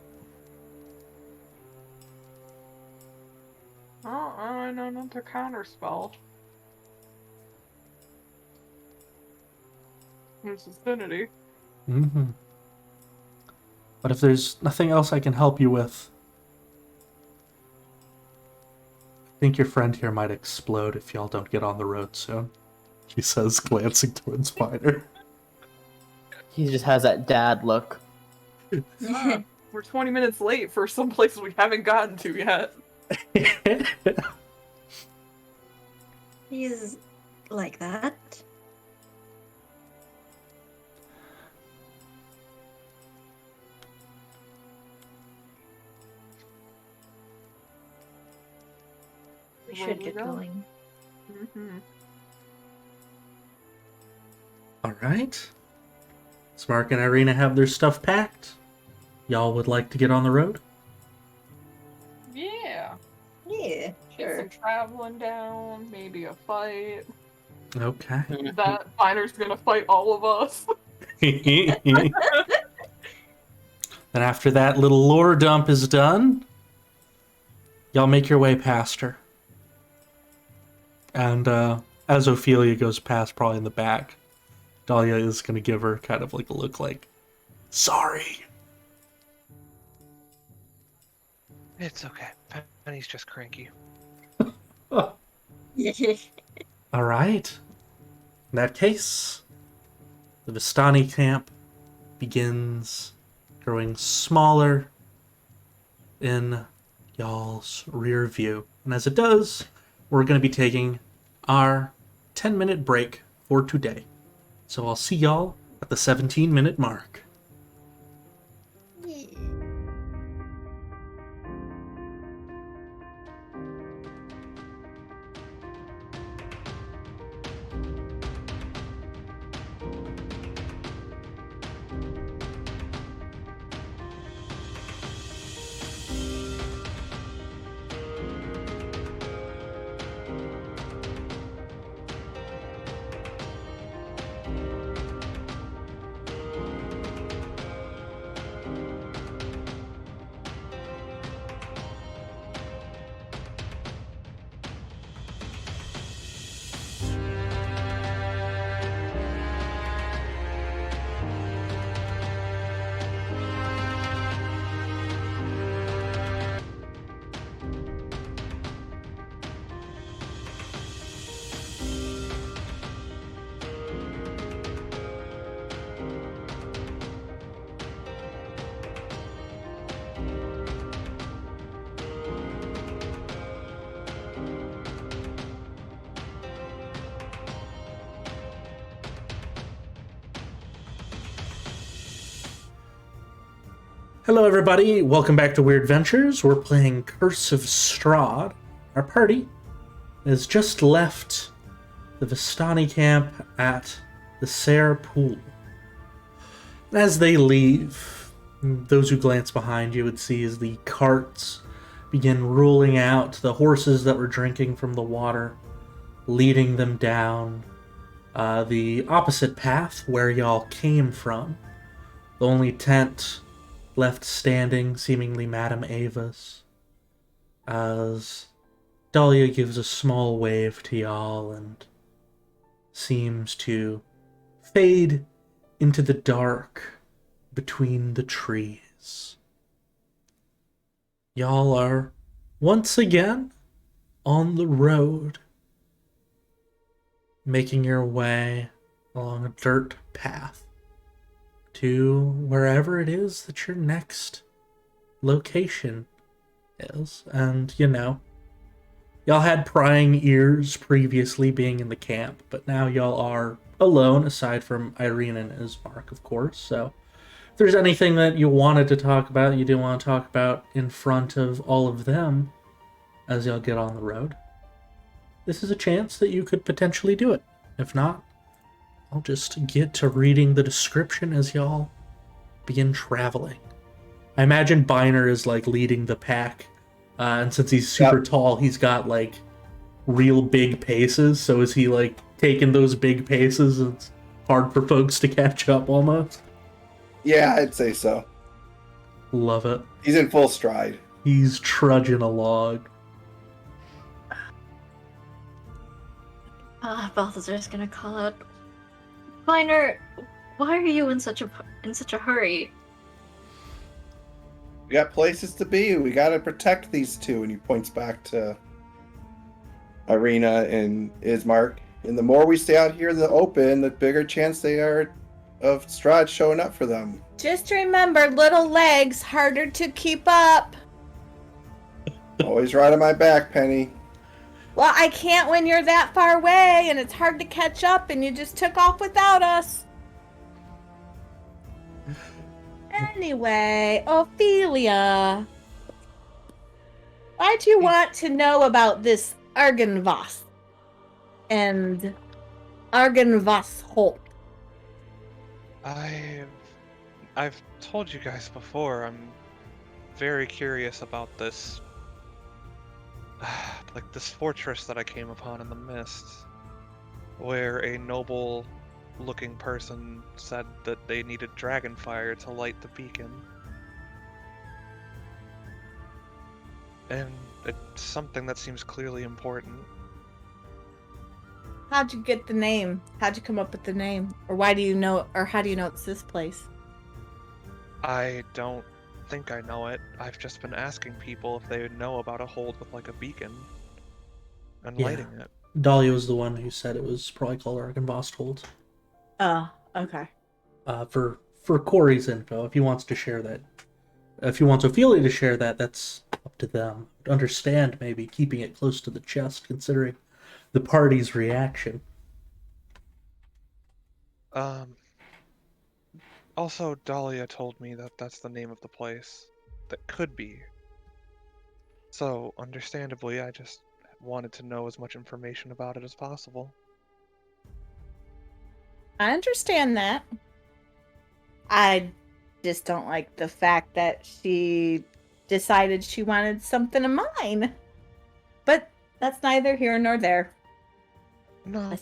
Speaker 4: Oh, I know not to counterspell. There's affinity.
Speaker 1: Mm-hmm. But if there's nothing else I can help you with, I think your friend here might explode if y'all don't get on the road soon, she says, glancing towards Spider.
Speaker 7: He just has that dad look.
Speaker 4: We're 20 minutes late for some places we haven't gotten to yet.
Speaker 2: He's like that. We
Speaker 4: Where
Speaker 2: should
Speaker 4: we
Speaker 2: get
Speaker 4: go?
Speaker 2: going.
Speaker 4: Mm-hmm.
Speaker 1: Alright. Smark and Irina have their stuff packed. Y'all would like to get on the road?
Speaker 4: Yeah.
Speaker 2: Yeah,
Speaker 4: Get
Speaker 2: sure.
Speaker 4: some traveling down, maybe a fight.
Speaker 1: Okay.
Speaker 4: That Finer's gonna fight all of us.
Speaker 1: Then after that little lore dump is done, y'all make your way past her. And as Ophelia goes past, probably in the back, Dahlia is going to give her kind of like a look like, sorry.
Speaker 5: It's okay. Penny's just cranky.
Speaker 1: All right. In that case, the Vistani camp begins growing smaller in y'all's rear view. And as it does, we're going to be taking our 10-minute break for today. So I'll see y'all at the 17-minute mark. Hello, everybody. Welcome back to Weird Ventures. We're playing Curse of Strahd. Our party has just left the Vistani camp at the Serre Pool. As they leave, those who glance behind you would see as the carts begin rolling out, the horses that were drinking from the water, leading them down the opposite path where y'all came from. The only tent left standing, seemingly Madame Ava's, as Dahlia gives a small wave to y'all and seems to fade into the dark between the trees. Y'all are once again on the road, making your way along a dirt path to wherever it is that your next location is. And, you know, y'all had prying ears previously being in the camp, but now y'all are alone, aside from Irene and Ismark, of course. So if there's anything that you wanted to talk about, you didn't want to talk about in front of all of them as y'all get on the road, this is a chance that you could potentially do it. If not, I'll just get to reading the description as y'all begin traveling. I imagine Biner is like leading the pack, and since he's super tall, he's got like real big paces. So is he like taking those big paces? It's hard for folks to catch up almost.
Speaker 3: Yeah, I'd say so.
Speaker 1: Love it.
Speaker 3: He's in full stride.
Speaker 1: He's trudging along.
Speaker 2: Balthazar's gonna call out, Viner, why are you in such a hurry?
Speaker 3: We got places to be. We gotta protect these two. And he points back to Irina and Ismark. And the more we stay out here in the open, the bigger chance they are of Strahd showing up for them.
Speaker 6: Just remember, little legs, harder to keep up.
Speaker 3: Always right on my back, Penny.
Speaker 6: Well, I can't when you're that far away, and it's hard to catch up, and you just took off without us. Anyway, Ophelia, why'd you want to know about this Argenvoss and Argenvoss Holt?
Speaker 5: I've told you guys before, I'm very curious about this, like this fortress that I came upon in the mist, where a noble-looking person said that they needed dragon fire to light the beacon. And it's something that seems clearly important.
Speaker 6: How'd you get the name? How'd you come up with the name? Or why do you know, or how do you know it's this place?
Speaker 5: I don't think I know it. I've just been asking people if they would know about a hold with like a beacon and lighting it.
Speaker 1: Dahlia was the one who said it was probably called Argenvost Hold.
Speaker 6: Oh, okay.
Speaker 1: For Corey's info, if he wants to share that, if he wants Ophelia to share that, that's up to them. Understand maybe keeping it close to the chest, considering the party's reaction.
Speaker 5: Also, Dahlia told me that that's the name of the place. That could be. So, understandably, I just wanted to know as much information about it as possible.
Speaker 6: I understand that. I just don't like the fact that she decided she wanted something of mine. But that's neither here nor there.
Speaker 5: No,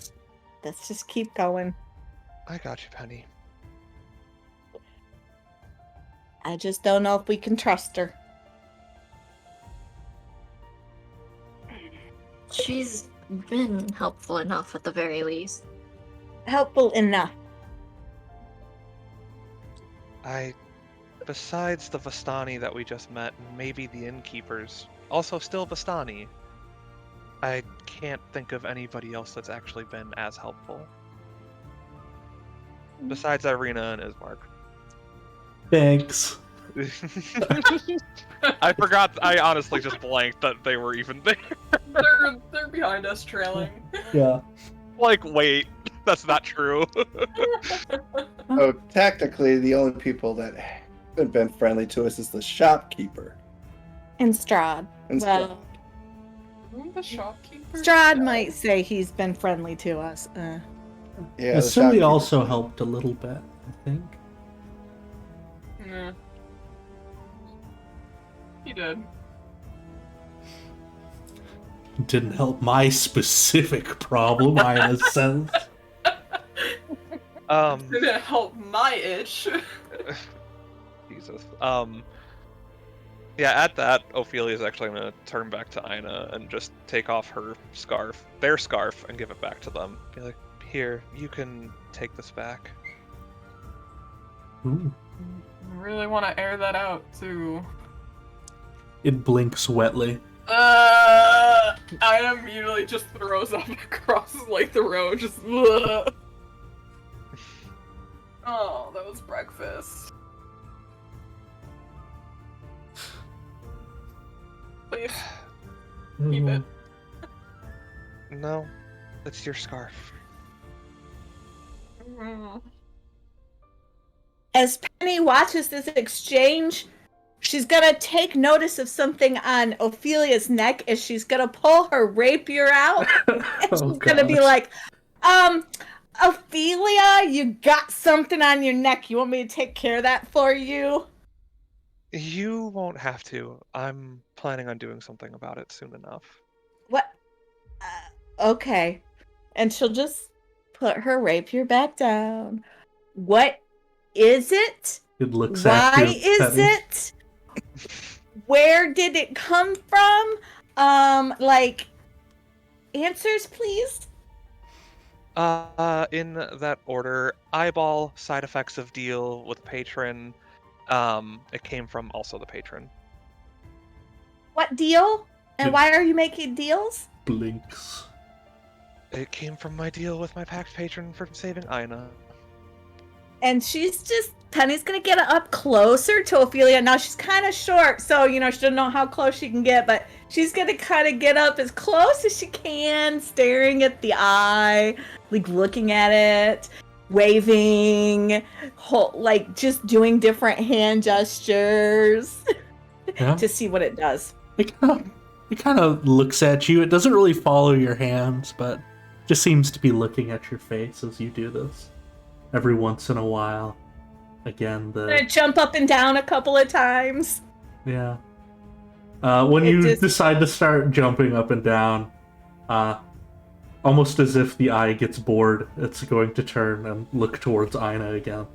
Speaker 6: Let's just keep going.
Speaker 5: I got you, Penny.
Speaker 6: I just don't know if we can trust her.
Speaker 2: She's been helpful enough at the very least.
Speaker 6: Helpful enough.
Speaker 5: Besides the Vistani that we just met, and maybe the innkeepers, also still Vistani, I can't think of anybody else that's actually been as helpful. Besides Irina and Ismark.
Speaker 1: Thanks.
Speaker 5: I forgot, I honestly just blanked that they were even there.
Speaker 4: They're behind us trailing.
Speaker 1: Yeah.
Speaker 5: Like, wait, that's not true.
Speaker 3: Oh, technically, the only people that been friendly to us is the shopkeeper.
Speaker 6: And Strahd.
Speaker 3: And
Speaker 6: Well,
Speaker 4: The shopkeeper?
Speaker 6: Strahd might say he's been friendly to us.
Speaker 3: Yeah, the
Speaker 1: Silly
Speaker 3: shopkeeper's
Speaker 1: also
Speaker 3: good.
Speaker 1: helped a little bit, I think.
Speaker 4: Yeah. He did.
Speaker 1: Didn't help my specific problem, Ina says.
Speaker 4: Didn't help my itch.
Speaker 5: Jesus. Yeah, at that, Ophelia's actually going to turn back to Ina and just take off her scarf, their scarf, and give it back to them. Be like, here, you can take this back.
Speaker 1: Ooh.
Speaker 4: I really want to air that out, too.
Speaker 1: It blinks wetly.
Speaker 4: I immediately just throws up across, like, the road, just ugh. Oh, that was breakfast. Please, keep it.
Speaker 5: No, it's your scarf.
Speaker 6: As Penny watches this exchange, she's gonna take notice of something on Ophelia's neck as she's gonna pull her rapier out. And she's gonna be
Speaker 1: gosh.
Speaker 6: like, Ophelia, you got something on your neck. You want me to take care of that for you?
Speaker 5: You won't have to. I'm planning on doing something about it soon enough.
Speaker 6: What? Okay. And she'll just put her rapier back down. What is it?
Speaker 1: It looks at
Speaker 6: Why
Speaker 1: you,
Speaker 6: is
Speaker 1: Penny.
Speaker 6: it? Where did it come from? Like, answers, please?
Speaker 5: In that order, eyeball, side effects of deal with patron. It came from also the patron.
Speaker 6: What deal? And
Speaker 1: It-
Speaker 6: why are you making deals?
Speaker 1: Blinks.
Speaker 5: It came from my deal with my pact patron for saving Ina.
Speaker 6: And Penny's gonna get up closer to Ophelia. Now she's kind of short, so, she doesn't know how close she can get, but she's gonna kind of get up as close as she can, staring at the eye, like looking at it, waving, like just doing different hand gestures
Speaker 1: Yeah.
Speaker 6: to see what it does.
Speaker 1: It kind of looks at you. It doesn't really follow your hands, but just seems to be looking at your face as you do this. Every once in a while. Again,
Speaker 6: I'm gonna jump up and down a couple of times.
Speaker 1: yeah. When
Speaker 6: It
Speaker 1: you
Speaker 6: just-
Speaker 1: decide to start jumping up and down, almost as if the eye gets bored, it's going to turn and look towards Ina again.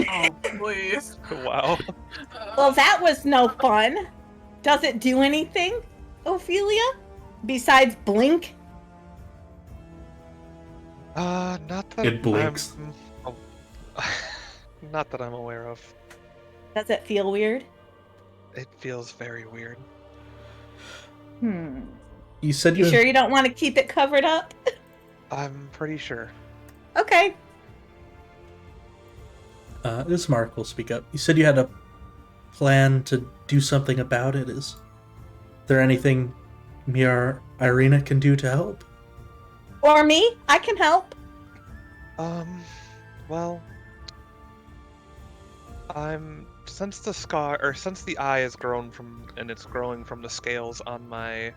Speaker 4: Oh, please.
Speaker 5: Wow.
Speaker 6: Well, that was no fun. Does it do anything, Ophelia? Besides blink?
Speaker 5: Not that
Speaker 1: It blinks.
Speaker 5: Not that I'm aware of.
Speaker 6: Does it feel weird?
Speaker 5: It feels very weird.
Speaker 1: You said
Speaker 6: You sure you don't want to keep it covered up?
Speaker 5: I'm pretty sure.
Speaker 6: Okay.
Speaker 1: Ismark will speak up. You said you had a plan to do something about it. Is there anything me or Irina can do to help?
Speaker 6: Or me? I can help.
Speaker 5: Well, since the eye has grown and it's growing from the scales on my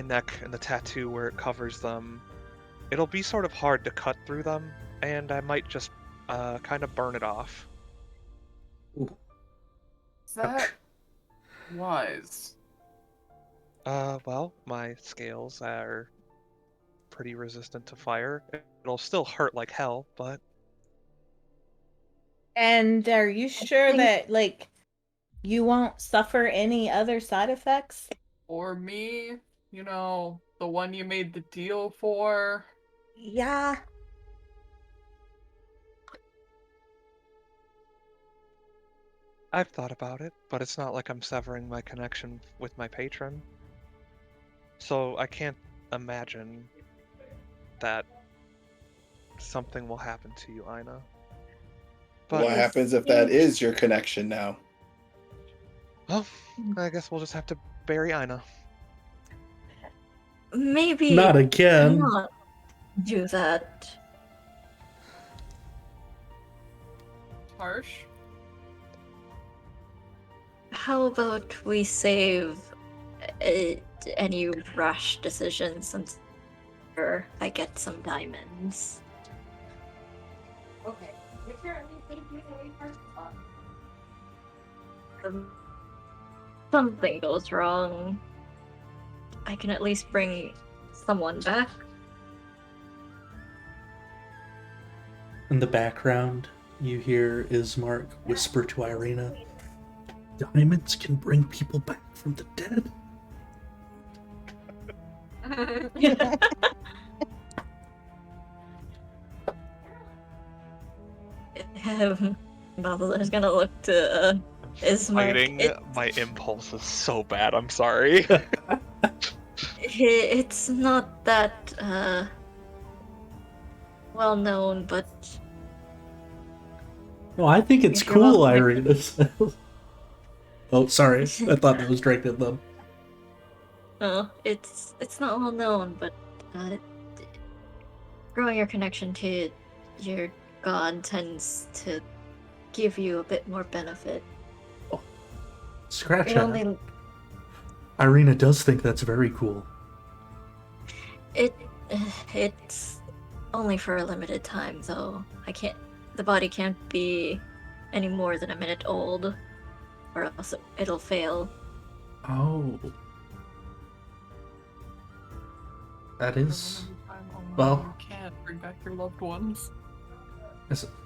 Speaker 5: neck and the tattoo where it covers them, it'll be sort of hard to cut through them, and I might just kind of burn it off.
Speaker 4: Is that wise?
Speaker 5: Well, my scales are pretty resistant to fire. It'll still hurt like hell, but
Speaker 6: And are you sure that, like, you won't suffer any other side effects?
Speaker 4: Or me? The one you made the deal for?
Speaker 6: Yeah.
Speaker 5: I've thought about it, but it's not like I'm severing my connection with my patron. So I can't imagine that something will happen to you, Ina. But
Speaker 3: What happens if that is your connection now?
Speaker 5: well, I guess we'll just have to bury Ina.
Speaker 2: Maybe
Speaker 1: Not again.
Speaker 2: not do that.
Speaker 4: harsh.
Speaker 2: How about we save uh, any rash decisions until I get some diamonds?
Speaker 4: Okay.
Speaker 2: Something goes wrong, I can at least bring someone back.
Speaker 1: In the background, you hear Ismark whisper to Irina, "Diamonds can bring people back from the dead."
Speaker 2: Balthazar's gonna look to Ismark.
Speaker 5: Fighting my impulses so bad. I'm sorry.
Speaker 2: It's not that well known, but
Speaker 1: No, I think it's
Speaker 2: If you're
Speaker 1: cool,
Speaker 2: welcome.
Speaker 1: Irina says. Oh, sorry. I thought that was directed at them.
Speaker 2: it's not well known, but growing your connection to your god tends to give you a bit more benefit.
Speaker 1: Scratch
Speaker 2: It
Speaker 1: that.
Speaker 2: only
Speaker 1: Irina does think that's very cool.
Speaker 2: it's only for a limited time, though. The body can't be any more than a minute old, or else it'll fail.
Speaker 1: Oh. That is... well-
Speaker 4: You can't bring back your loved ones.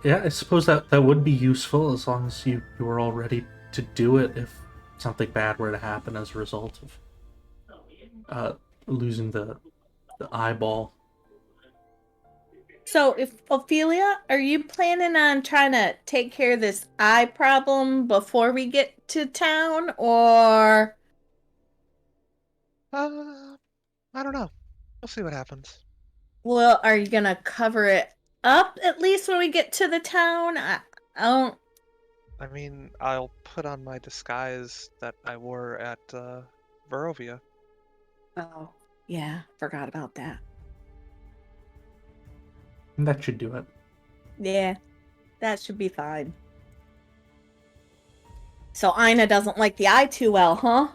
Speaker 1: Yeah, I suppose that would be useful as long as you were all ready to do it if something bad were to happen as a result of losing the eyeball.
Speaker 6: So, if Ophelia, are you planning on trying to take care of this eye problem before we get to town, or?
Speaker 5: I don't know. We'll see what happens.
Speaker 6: Well, are you gonna cover it up at least when we get to the town? I don't.
Speaker 5: I mean, I'll put on my disguise that I wore at Barovia.
Speaker 6: Oh, yeah, forgot about that.
Speaker 1: That should do it.
Speaker 6: Yeah, that should be fine. So Ina doesn't like the eye too well, huh?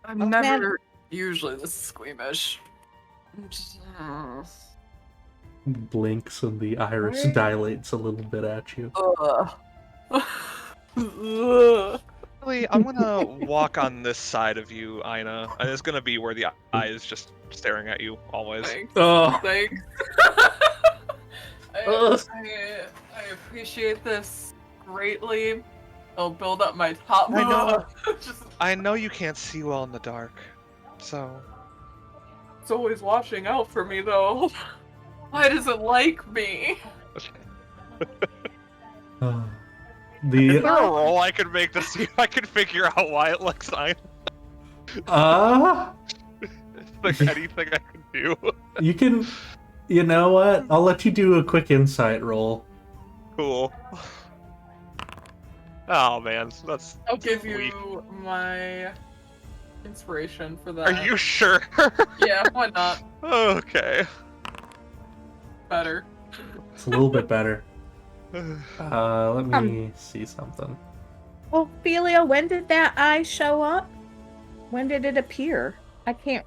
Speaker 4: I'm
Speaker 6: Oh,
Speaker 4: never usually this squeamish.
Speaker 1: Blinks and the iris
Speaker 4: Right?
Speaker 1: dilates a little bit at you.
Speaker 4: Ugh.
Speaker 5: Really, I'm gonna walk on this side of you, Ina, and it's gonna be where the eye is just staring at you always.
Speaker 4: Thanks.
Speaker 1: Oh.
Speaker 4: Thanks.
Speaker 2: Ugh.
Speaker 4: I appreciate this greatly. I'll build up my top.
Speaker 5: I know.
Speaker 4: Just,
Speaker 5: I know you can't see well in the dark, so
Speaker 4: it's always watching out for me, though. Why does it like me?
Speaker 1: Uh,
Speaker 5: is
Speaker 1: the
Speaker 5: there a roll I could make to see if I can figure out why it likes Ina? Is there anything I can do?
Speaker 1: you can, you know what? I'll let you do a quick insight roll.
Speaker 5: Cool. Oh man, that's.
Speaker 4: I'll give
Speaker 5: sweet.
Speaker 4: you my inspiration for that.
Speaker 5: Are you sure?
Speaker 4: Yeah, why not?
Speaker 5: Okay.
Speaker 4: Better.
Speaker 1: It's a little bit better. Let me see something.
Speaker 6: Ophelia, when did that eye show up? When did it appear? I can't.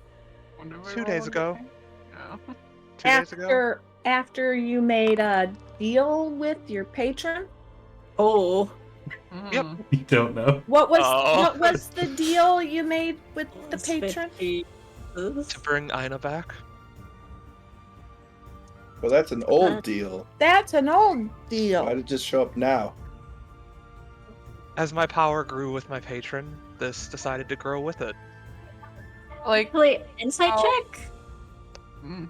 Speaker 4: When did we
Speaker 5: 2
Speaker 4: roll
Speaker 5: days ago.
Speaker 4: again? Yeah.
Speaker 5: 2 days ago.
Speaker 6: After you made a deal with your patron.
Speaker 2: Oh,
Speaker 5: Yep.
Speaker 4: Mm.
Speaker 1: You don't know.
Speaker 6: What
Speaker 5: Oh.
Speaker 6: was the deal you made with the
Speaker 2: it's
Speaker 6: patron?
Speaker 2: 50.
Speaker 5: To bring Ina back.
Speaker 3: Well, that's an old
Speaker 2: Uh,
Speaker 3: deal.
Speaker 6: That's an old
Speaker 3: Why
Speaker 6: deal.
Speaker 3: did it just show up now?
Speaker 5: As my power grew with my patron, this decided to grow with it.
Speaker 4: Like,
Speaker 2: Wait, insight
Speaker 4: Oh.
Speaker 2: check?
Speaker 4: mm.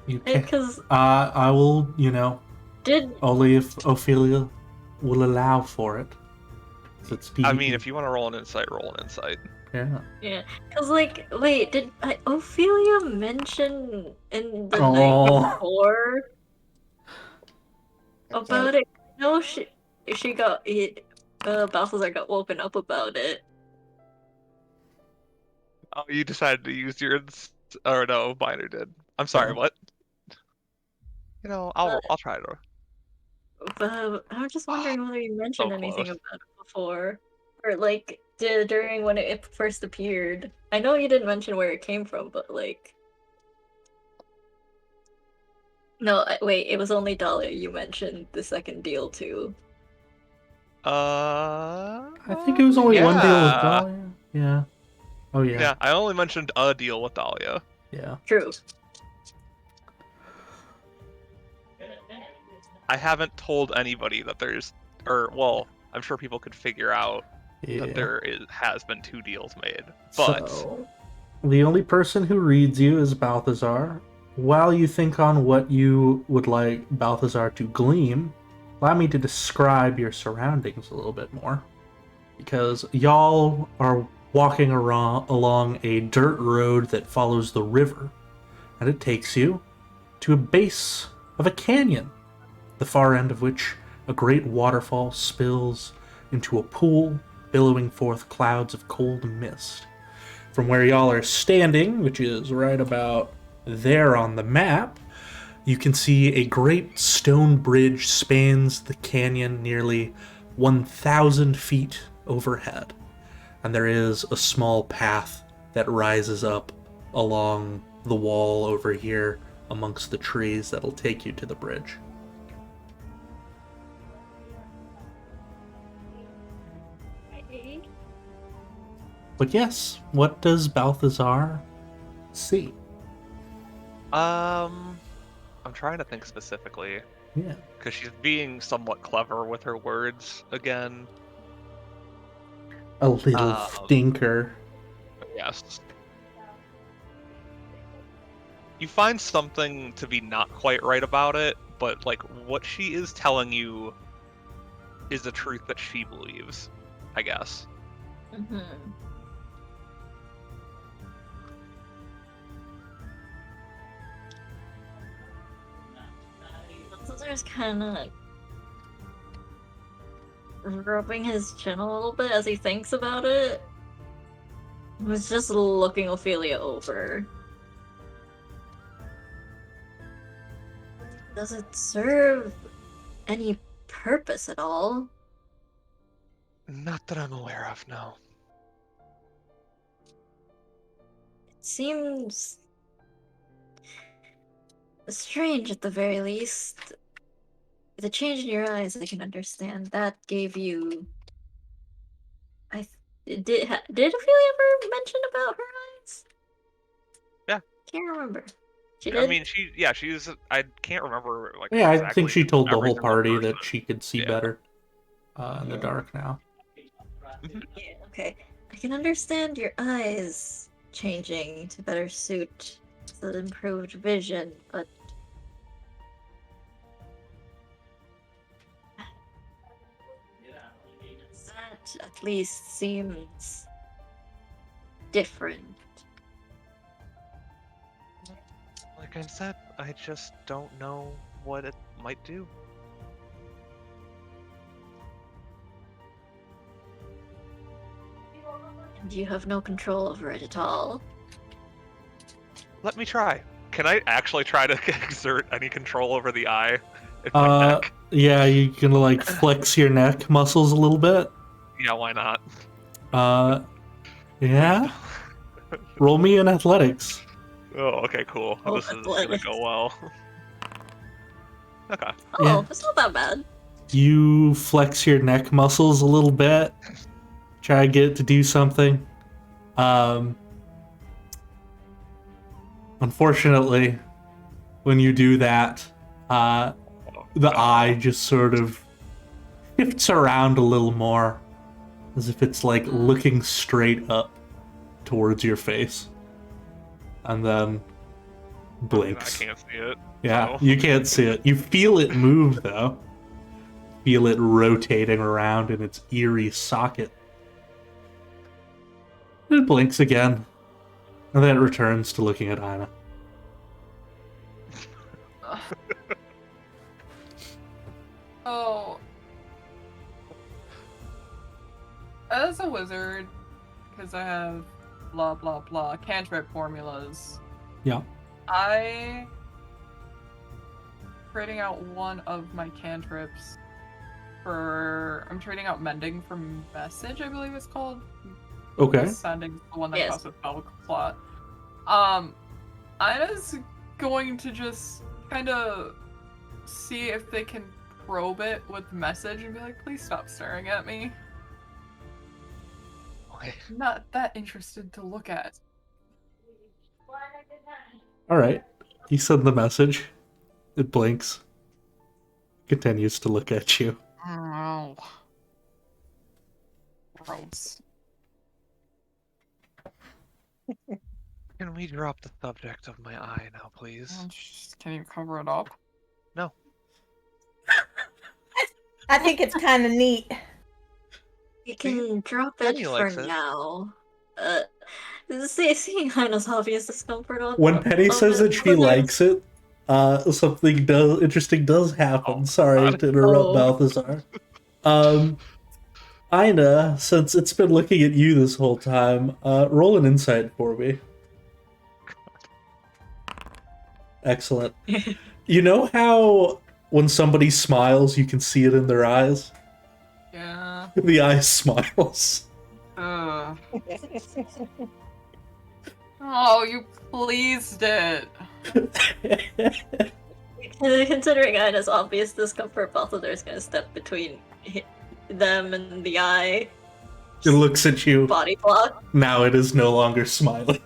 Speaker 1: You can.
Speaker 2: Because
Speaker 1: I will,
Speaker 2: did
Speaker 1: only if Ophelia will allow for it. So it's
Speaker 5: I
Speaker 1: PvP.
Speaker 5: mean, if you want to roll an insight, roll an insight.
Speaker 1: Yeah.
Speaker 2: because wait, did Ophelia mention in the
Speaker 1: Oh.
Speaker 2: night before
Speaker 3: That's
Speaker 2: about it? No, she got it. Balthazar got woken up about it.
Speaker 5: Oh, you decided to use your or no, Miner did. I'm sorry,
Speaker 1: Yeah.
Speaker 5: what? I'll try to.
Speaker 2: but I'm just wondering whether you mentioned anything
Speaker 5: close.
Speaker 2: about it before, or like during when it first appeared. I know you didn't mention where it came from, but like, no, wait, it was only Dahlia you mentioned the second deal to.
Speaker 1: I think it was only one deal with
Speaker 5: Yeah.
Speaker 1: Dahlia. Yeah. Oh yeah.
Speaker 5: Yeah, I only mentioned a deal with Dahlia.
Speaker 1: Yeah.
Speaker 2: True.
Speaker 5: I haven't told anybody that there's, or well, I'm sure people could figure out
Speaker 1: Yeah.
Speaker 5: that has been 2 deals made. But
Speaker 2: So,
Speaker 1: The only person who reads you is Balthazar. While you think on what you would like Balthazar to glean, allow me to describe your surroundings a little bit more. Because y'all are walking along a dirt road that follows the river, and it takes you to a base of a canyon, the far end of which a great waterfall spills into a pool, billowing forth clouds of cold mist. From where y'all are standing, which is right about there on the map, you can see a great stone bridge spans the canyon nearly 1,000 feet overhead. And there is a small path that rises up along the wall over here amongst the trees that'll take you to the bridge. But yes, what does Balthazar see?
Speaker 5: I'm trying to think specifically
Speaker 1: Yeah.
Speaker 5: because she's being somewhat clever with her words again.
Speaker 1: A little stinker.
Speaker 5: Yes. You find something to be not quite right about it, but like what she is telling you is a truth that she believes, I guess.
Speaker 2: mm-hmm. Balthazar's kind of rubbing his chin a little bit as he thinks about it. He was just looking Ophelia over. Does it serve any purpose at all?
Speaker 5: Not that I'm aware of, no.
Speaker 2: It seems strange at the very least. The change in your eyes, I can understand. That gave you. Did Ophelia ever mention about her eyes?
Speaker 5: Yeah.
Speaker 2: Can't remember. She did.
Speaker 5: I mean, she's. I can't remember. Like,
Speaker 1: Yeah, I
Speaker 5: exactly
Speaker 1: think she told the
Speaker 5: every
Speaker 1: whole
Speaker 5: single
Speaker 1: party
Speaker 5: person.
Speaker 1: that she could see
Speaker 5: Yeah.
Speaker 1: better in the dark now.
Speaker 2: Yeah, okay. I can understand your eyes changing to better suit the improved vision, but that at least seems different.
Speaker 5: Like I said, I just don't know what it might do.
Speaker 2: And you have no control over it at all.
Speaker 5: Let me try. Can I actually try to exert any control over the eye in my neck?
Speaker 1: Yeah, you can like flex your neck muscles a little bit.
Speaker 5: Yeah, why not?
Speaker 1: Yeah. Roll me in athletics.
Speaker 5: Oh, okay, cool.
Speaker 2: Oh,
Speaker 5: This is gonna
Speaker 2: athletics.
Speaker 5: go well. Okay.
Speaker 2: Oh,
Speaker 1: Yeah.
Speaker 2: that's not that bad.
Speaker 1: You flex your neck muscles a little bit. Try to get it to do something. Unfortunately, when you do that, the eye just sort of shifts around a little more, as if it's like looking straight up towards your face, and then blinks.
Speaker 5: I can't see it.
Speaker 1: Yeah,
Speaker 5: so-
Speaker 1: you can't see it. You feel it move though. Feel it rotating around in its eerie socket. It blinks again, and then it returns to looking at Ina.
Speaker 4: Oh. As a wizard, because I have blah blah blah cantrip formulas,
Speaker 1: Yeah.
Speaker 4: creating out one of my cantrips I'm trading out mending for message, I believe it's called.
Speaker 1: Okay.
Speaker 4: Sending the one that
Speaker 2: Yes.
Speaker 4: costs a spell slot. Ina's going to just kind of see if they can probe it with message and be like, please stop staring at me.
Speaker 5: Okay.
Speaker 4: I'm not that interested to look at.
Speaker 1: All right. You send the message. It blinks. Continues to look at you.
Speaker 4: Oh. Gross.
Speaker 5: Can we drop the subject of my eye now, please?
Speaker 4: Can you cover it up?
Speaker 5: No.
Speaker 6: I think it's kind of neat.
Speaker 2: You can drop it
Speaker 5: Penny
Speaker 2: for
Speaker 5: likes it.
Speaker 2: now. Seeing Hina's obvious discomfort on
Speaker 1: When Penny says that she likes it, something interesting does happen.
Speaker 5: Oh,
Speaker 1: Sorry
Speaker 5: God.
Speaker 1: to interrupt,
Speaker 2: Oh.
Speaker 1: Balthazar. Ina, since it's been looking at you this whole time, roll an insight for me. Excellent. You know how when somebody smiles, you can see it in their eyes?
Speaker 4: Yeah.
Speaker 1: The eye smiles.
Speaker 4: Oh, you pleased it.
Speaker 2: Considering Ina's obvious discomfort, Balthazar's gonna step between them and the eye.
Speaker 1: It looks at you.
Speaker 2: Body block.
Speaker 1: Now it is no longer smiling.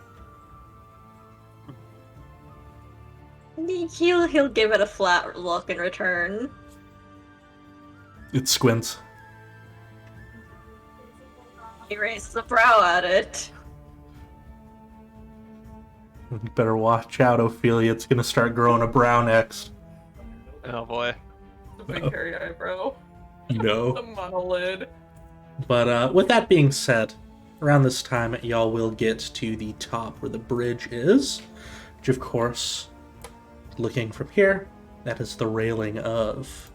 Speaker 2: He'll give it a flat look in return.
Speaker 1: It squints.
Speaker 2: He raises a brow at it.
Speaker 1: You better watch out, Ophelia. It's gonna start growing a brow next.
Speaker 5: Oh boy.
Speaker 4: The big
Speaker 1: Uh-oh.
Speaker 4: hairy eyebrow. The
Speaker 1: No.
Speaker 4: monolid.
Speaker 1: But with that being said, around this time, y'all will get to the top where the bridge is, which of course, looking from here, that is the railing of.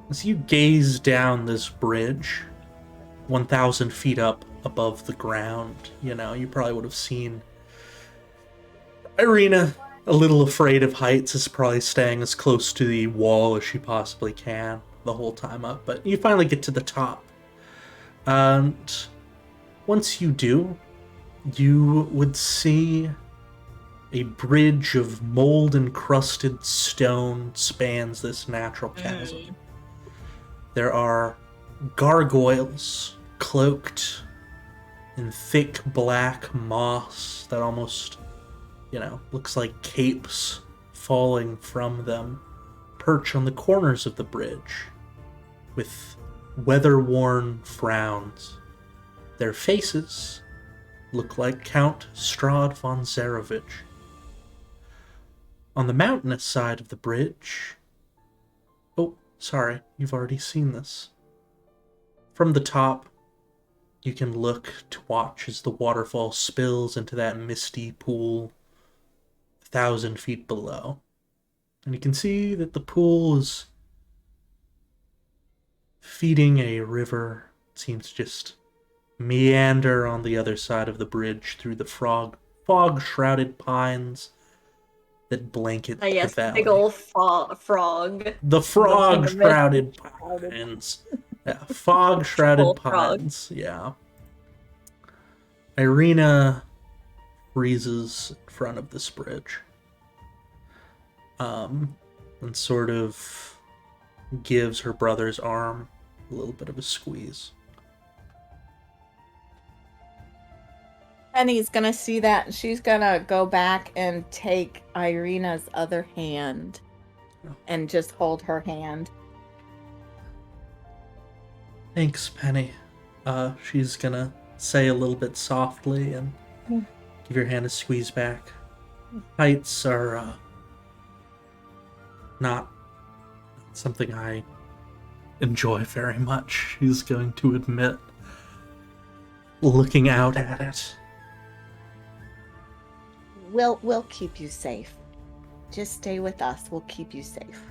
Speaker 1: As you gaze down this bridge, 1,000 feet up above the ground, you probably would have seen Irina, a little afraid of heights, is probably staying as close to the wall as she possibly can the whole time up, but you finally get to the top. And once you do, you would see a bridge of mold-encrusted stone spans this natural chasm. There are gargoyles cloaked in thick black moss that almost, looks like capes falling from them, perch on the corners of the bridge with weather-worn frowns. Their faces look like Count Strahd von Zarevich. On the mountainous side of the bridge... Oh, sorry, you've already seen this. From the top, you can look to watch as the waterfall spills into that misty pool 1,000 feet below. And you can see that the pool is feeding a river. It seems to just meander on the other side of the bridge through the fog-shrouded pines that blanket
Speaker 2: Yes,
Speaker 1: the valley.
Speaker 2: big old frog.
Speaker 1: The fog-shrouded
Speaker 2: Shrouded.
Speaker 1: pines. Yeah, fog-shrouded
Speaker 2: Full frog.
Speaker 1: pines. Yeah. Irina freezes in front of this bridge. And sort of gives her brother's arm a little bit of a squeeze.
Speaker 6: Penny's gonna see that and she's gonna go back and take Irina's other hand and just hold her hand.
Speaker 1: Thanks, Penny. She's gonna say a little bit softly and give your hand a squeeze back. Heights are, not something I enjoy very much, she's going to admit, looking out at it.
Speaker 6: We'll keep you safe. Just stay with us. We'll keep you safe.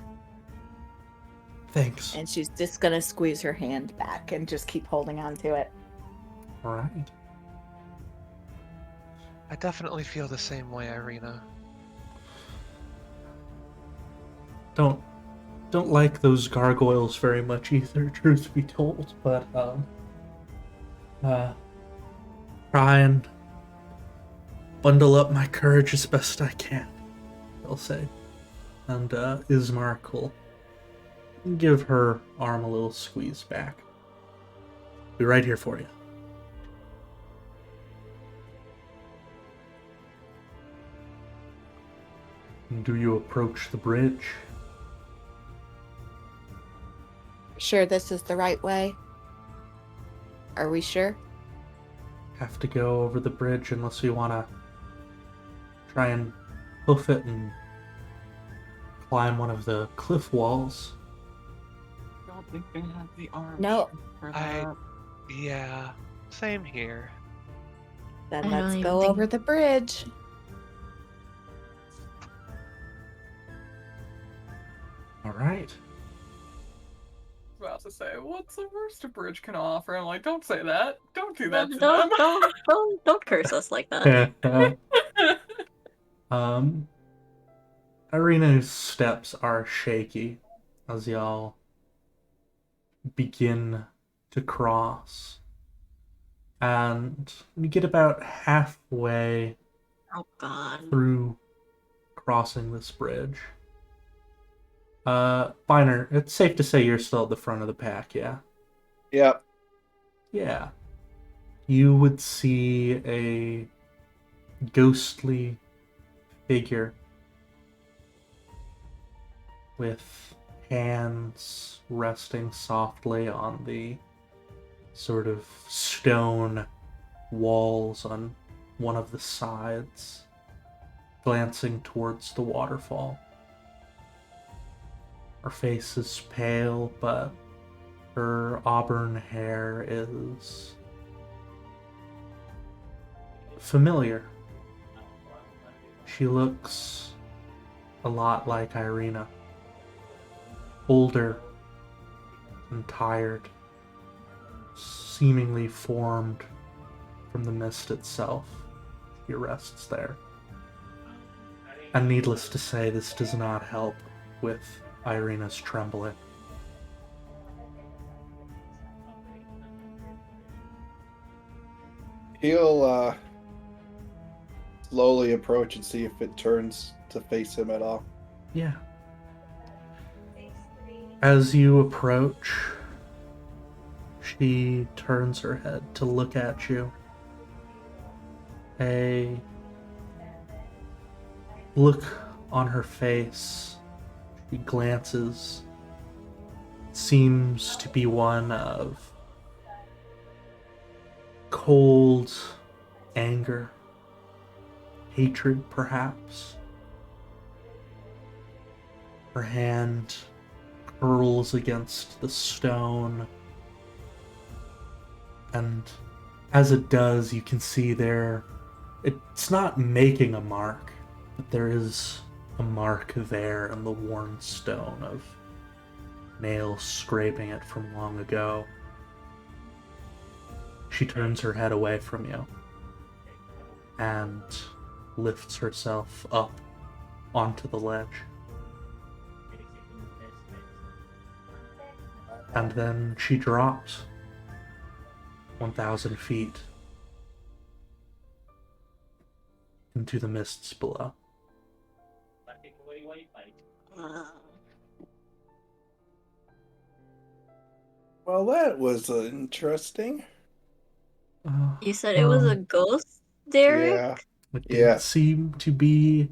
Speaker 1: Thanks.
Speaker 6: And she's just gonna squeeze her hand back and just keep holding on to it.
Speaker 1: All right.
Speaker 5: I definitely feel the same way, Irina.
Speaker 1: Don't don't like those gargoyles very much either, truth be told, but try and bundle up my courage as best I can, I'll say. And Ismark will give her arm a little squeeze back. Be right here for you. Do you approach the bridge?
Speaker 8: Sure this is the right way? Are we sure?
Speaker 1: Have to go over the bridge unless we want to try and hoof it and climb one of the cliff walls.
Speaker 4: I don't think they have the arm
Speaker 8: No.
Speaker 4: for
Speaker 5: I-
Speaker 4: that.
Speaker 5: Yeah, same here.
Speaker 8: Then
Speaker 2: I don't
Speaker 8: let's
Speaker 2: even
Speaker 8: go
Speaker 2: think-
Speaker 8: over the bridge.
Speaker 1: All right.
Speaker 4: I was about to say, what's the worst a bridge can offer? I'm like, don't say that. Don't do that to
Speaker 2: Don't curse us like that.
Speaker 4: them.
Speaker 1: Irina's steps are shaky as y'all begin to cross. And when you get about halfway
Speaker 2: Oh god.
Speaker 1: through crossing this bridge, Biner, it's safe to say you're still at the front of the pack, yeah?
Speaker 3: Yep.
Speaker 1: Yeah. You would see a ghostly figure with hands resting softly on the sort of stone walls on one of the sides, glancing towards the waterfall. Her face is pale, but her auburn hair is familiar. She looks a lot like Irina. Older and tired, seemingly formed from the mist itself. She rests there. And needless to say, this does not help with Irina's trembling.
Speaker 3: He'll slowly approach and see if it turns to face him at all.
Speaker 1: Yeah. As you approach, she turns her head to look at you. A look on her face, she glances, seems to be one of cold anger, hatred perhaps. Her hand curls against the stone, and as it does, you can see there, it's not making a mark, but there is a mark there in the worn stone of nails scraping it from long ago. She turns her head away from you and lifts herself up onto the ledge. And then she drops 1,000 feet into the mists below.
Speaker 3: Well, that was interesting.
Speaker 2: You said it was a ghost, Derek?
Speaker 3: Yeah.
Speaker 1: It did
Speaker 3: Yeah.
Speaker 1: seem to be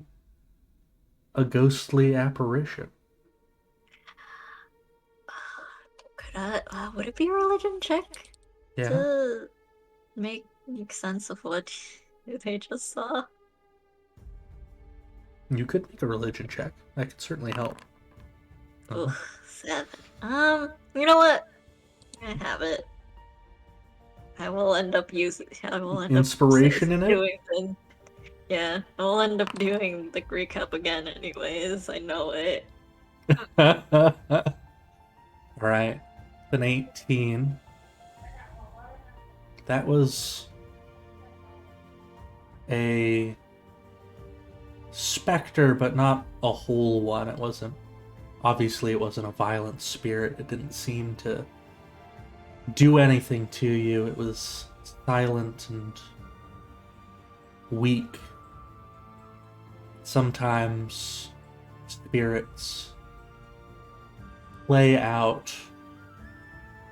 Speaker 1: a ghostly apparition.
Speaker 2: Would it be a religion check
Speaker 1: Yeah.
Speaker 2: to make sense of what they just saw?
Speaker 1: You could make a religion check. That could certainly help.
Speaker 2: Ugh, 7. You know what? I have it. I will end up
Speaker 1: Inspiration in it?
Speaker 2: doing the, yeah, I will end up doing the recap again anyways. I know it.
Speaker 1: Alright. An 18. That was a specter, but not a whole one. It wasn't Obviously, it wasn't a violent spirit. It didn't seem to do anything to you. It was silent and weak. Sometimes spirits play out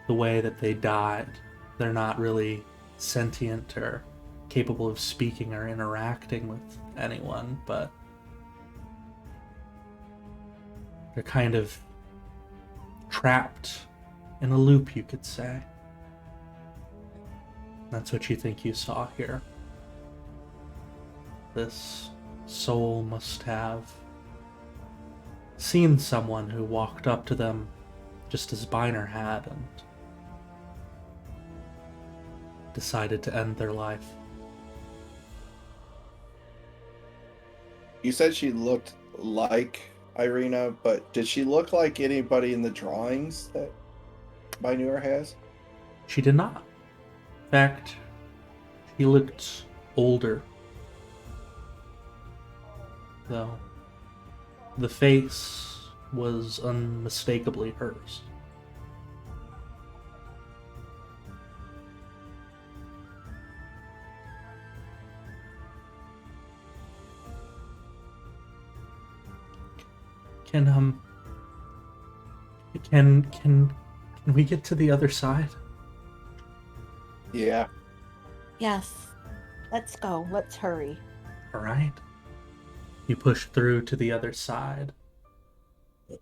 Speaker 1: the way that they died. They're not really sentient or capable of speaking or interacting with anyone, but they're kind of trapped in a loop, you could say. That's what you think you saw here. This soul must have seen someone who walked up to them just as Biner had and decided to end their life.
Speaker 3: You said she looked like Irina, but did she look like anybody in the drawings that Binur has?
Speaker 1: She did not. In fact, she looked older. Though the face was unmistakably hers. Can we get to the other side?
Speaker 3: Yeah.
Speaker 6: Yes. Let's go. Let's hurry.
Speaker 1: All right. You push through to the other side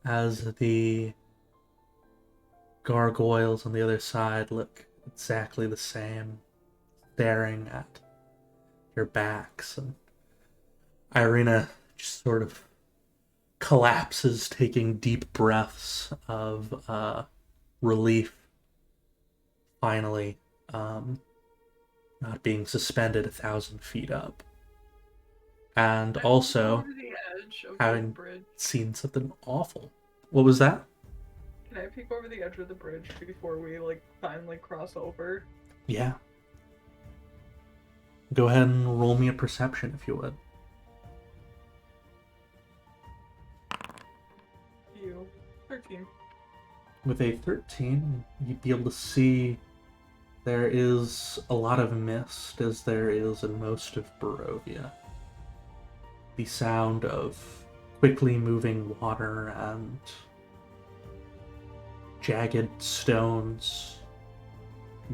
Speaker 1: as the gargoyles on the other side look exactly the same, staring at your backs, and Irina just sort of collapses, taking deep breaths of relief, finally not being suspended 1,000 feet up. And also
Speaker 4: Over the edge of the
Speaker 1: having
Speaker 4: bridge.
Speaker 1: seen something awful. What was that?
Speaker 4: Can I peek over the edge of the bridge before we finally cross over?
Speaker 1: Yeah. Go ahead and roll me a perception if you would.
Speaker 4: You 13.
Speaker 1: With a 13, you'd be able to see there is a lot of mist, as there is in most of Barovia. The sound of quickly moving water and jagged stones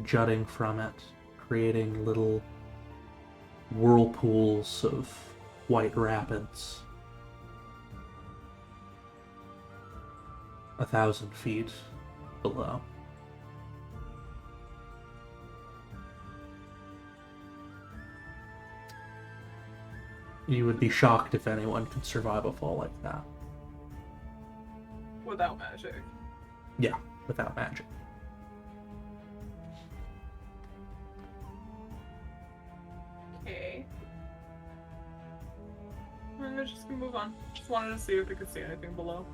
Speaker 1: jutting from it, creating little whirlpools of white rapids. 1,000 feet below. You would be shocked if anyone could survive a fall like that.
Speaker 4: Without magic.
Speaker 1: Yeah, without magic.
Speaker 4: Okay. I'm just gonna move on. Just wanted to see if we could see anything below.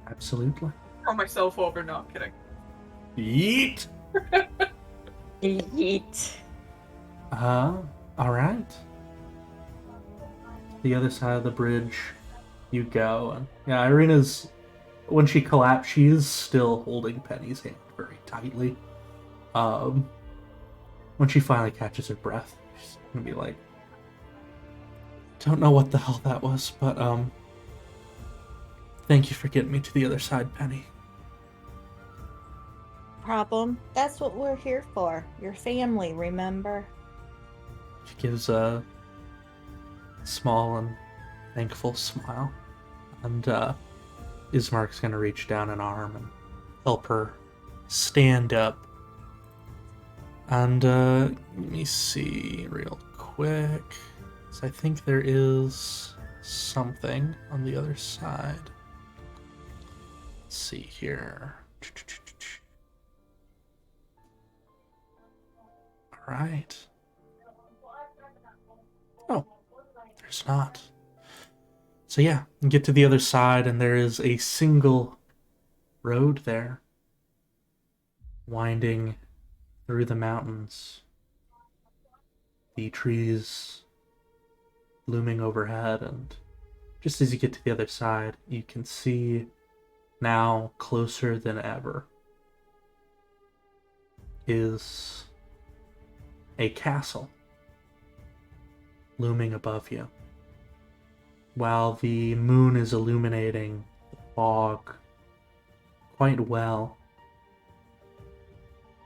Speaker 1: Absolutely.
Speaker 4: Throw myself over, no, I'm kidding.
Speaker 1: Yeet!
Speaker 2: Yeet.
Speaker 1: Alright. The other side of the bridge you go, and yeah, Irina's, when she collapsed, she is still holding Penny's hand very tightly. When she finally catches her breath, she's gonna be like, don't know what the hell that was, but thank you for getting me to the other side, Penny.
Speaker 6: Problem? That's what we're here for. Your family, remember?
Speaker 1: She gives a small and thankful smile. And Ismark's gonna reach down an arm and help her stand up. And let me see real quick. So I think there is something on the other side. Let's see here. Alright. Oh, there's not. So yeah, you get to the other side and there is a single road there, winding through the mountains. The trees looming overhead and just as you get to the other side, you can see now closer than ever is a castle looming above you. While the moon is illuminating the fog quite well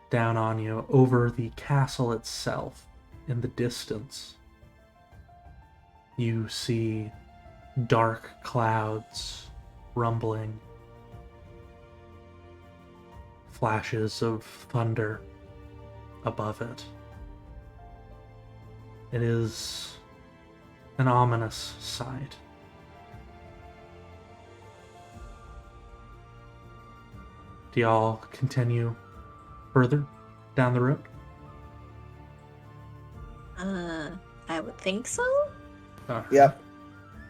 Speaker 1: down on you, over the castle itself, in the distance, you see dark clouds rumbling, flashes of thunder above it. It is an ominous sight. Do y'all continue further down the road?
Speaker 2: I would think so.
Speaker 3: Yep.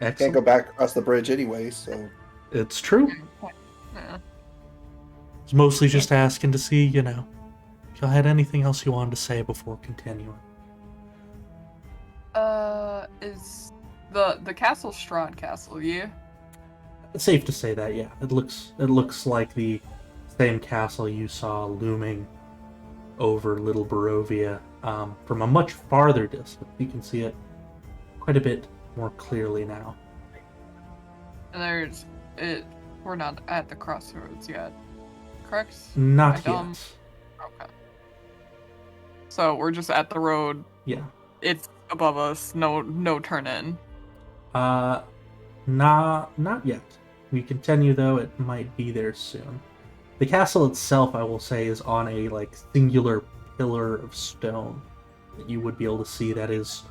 Speaker 1: Excellent.
Speaker 3: Can't go back across the bridge anyway, so.
Speaker 1: It's true.
Speaker 4: Yeah.
Speaker 1: It's mostly just asking to see, if y'all had anything else you wanted to say before continuing.
Speaker 4: Is the castle Strahd Castle, yeah?
Speaker 1: It's safe to say that, yeah. It looks like the same castle you saw looming over Little Barovia from a much farther distance. You can see it quite a bit more clearly now.
Speaker 4: And we're not at the crossroads yet, correct?
Speaker 1: Not
Speaker 4: I don't-
Speaker 1: yet.
Speaker 4: Okay. So we're just at the road.
Speaker 1: Yeah.
Speaker 4: It's above us. No turn in.
Speaker 1: Not yet. We continue though, it might be there soon. The castle itself, I will say, is on a singular pillar of stone that you would be able to see that is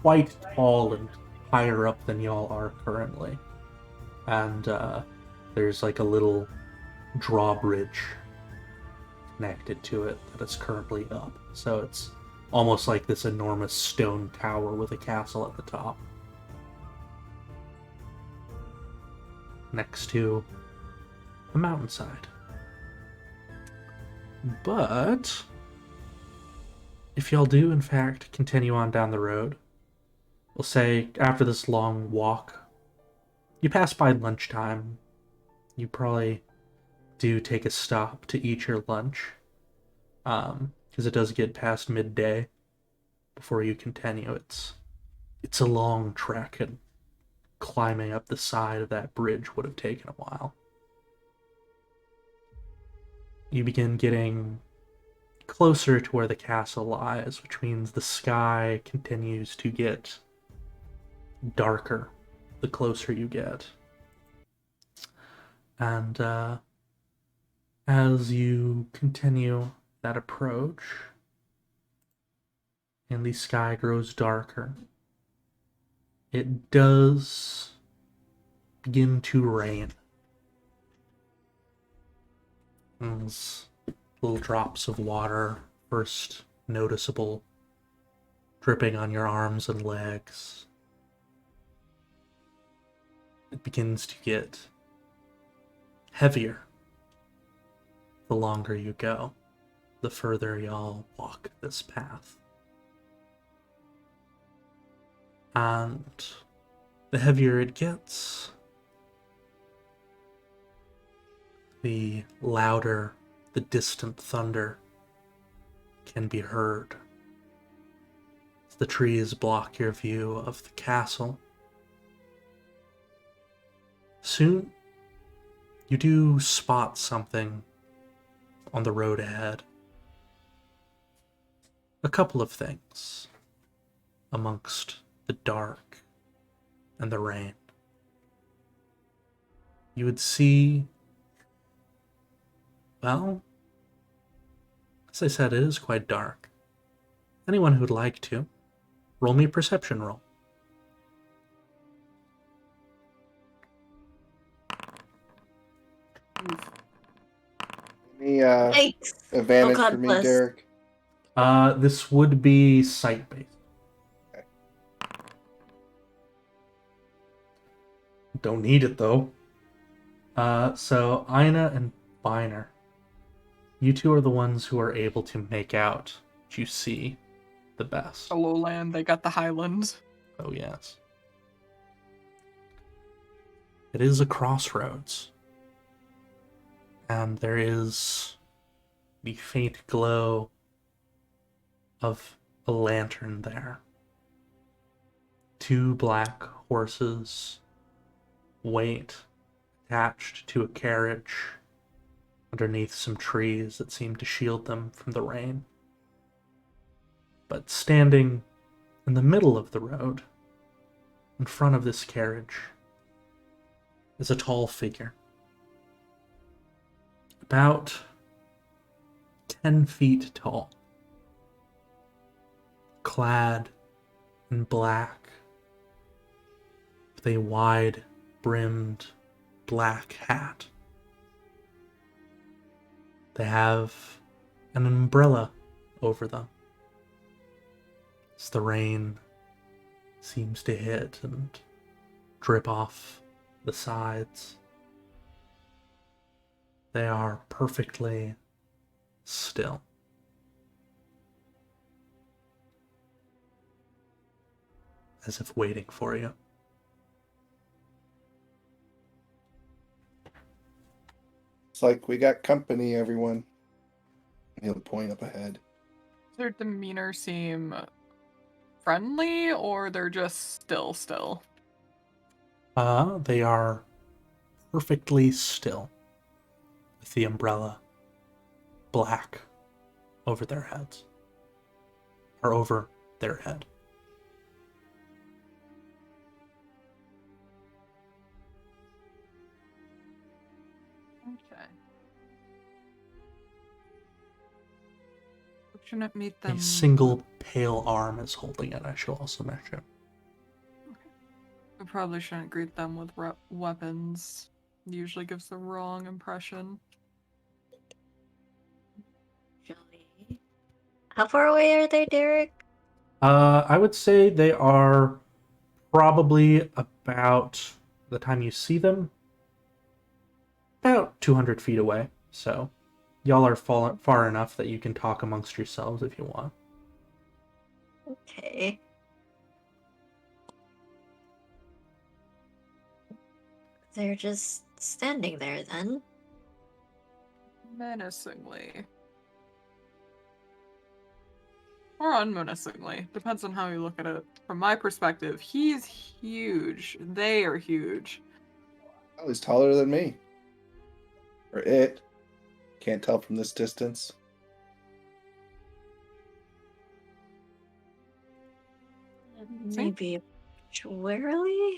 Speaker 1: quite tall and higher up than y'all are currently. And there's a little drawbridge connected to it that is currently up. So it's almost like this enormous stone tower with a castle at the top. Next to a mountainside. But if y'all do, in fact, continue on down the road, we'll say after this long walk, you pass by lunchtime. You probably do take a stop to eat your lunch, because it does get past midday before you continue. It's a long trek, and climbing up the side of that bridge would have taken a while. You begin getting closer to where the castle lies, which means the sky continues to get darker the closer you get. And as you continue that approach, and the sky grows darker, it does begin to rain. As little drops of water, first noticeable, dripping on your arms and legs. It begins to get heavier the longer you go, the further y'all walk this path. And the heavier it gets, the louder the distant thunder can be heard. As the trees block your view of the castle, soon you do spot something on the road ahead. A couple of things amongst the dark and the rain. You would see, well, as I said, it is quite dark. Anyone who would like to, roll me a perception roll.
Speaker 3: Any
Speaker 2: Yikes.
Speaker 3: advantage
Speaker 2: Oh, God
Speaker 3: for me,
Speaker 2: bless.
Speaker 3: Derek?
Speaker 1: This would be sight-based.
Speaker 3: Okay.
Speaker 1: Don't need it, though. So, Ina and Biner, you two are the ones who are able to make out what you see the best.
Speaker 4: The lowland, they got the highlands.
Speaker 1: Oh, yes. It is a crossroads. And there is the faint glow of a lantern there. 2 black horses wait attached to a carriage underneath some trees that seem to shield them from the rain. But standing in the middle of the road, in front of this carriage, is a tall figure. About 10 feet tall. Clad in black, with a wide-brimmed black hat. They have an umbrella over them as the rain seems to hit and drip off the sides. They are perfectly still. As if waiting for you.
Speaker 3: It's like we got company, everyone. He'll point up ahead.
Speaker 4: Does their demeanor seem friendly, or they're just still?
Speaker 1: They are perfectly still, with the umbrella black over their heads. Or over their head.
Speaker 4: Okay. Shouldn't meet them.
Speaker 1: A single pale arm is holding it, I shall also mention.
Speaker 4: We probably shouldn't greet them with weapons. Usually gives the wrong impression.
Speaker 2: How far away are they, Derek?
Speaker 1: I would say they are probably about, the time you see them, about 200 feet away. So, y'all are far enough that you can talk amongst yourselves if you want.
Speaker 2: Okay. They're just standing there then.
Speaker 4: Menacingly. Or unmenacingly. Depends on how you look at it. From my perspective, he's huge. They are huge.
Speaker 3: Oh, he's taller than me. Or it. Can't tell from this distance.
Speaker 2: Maybe swirly?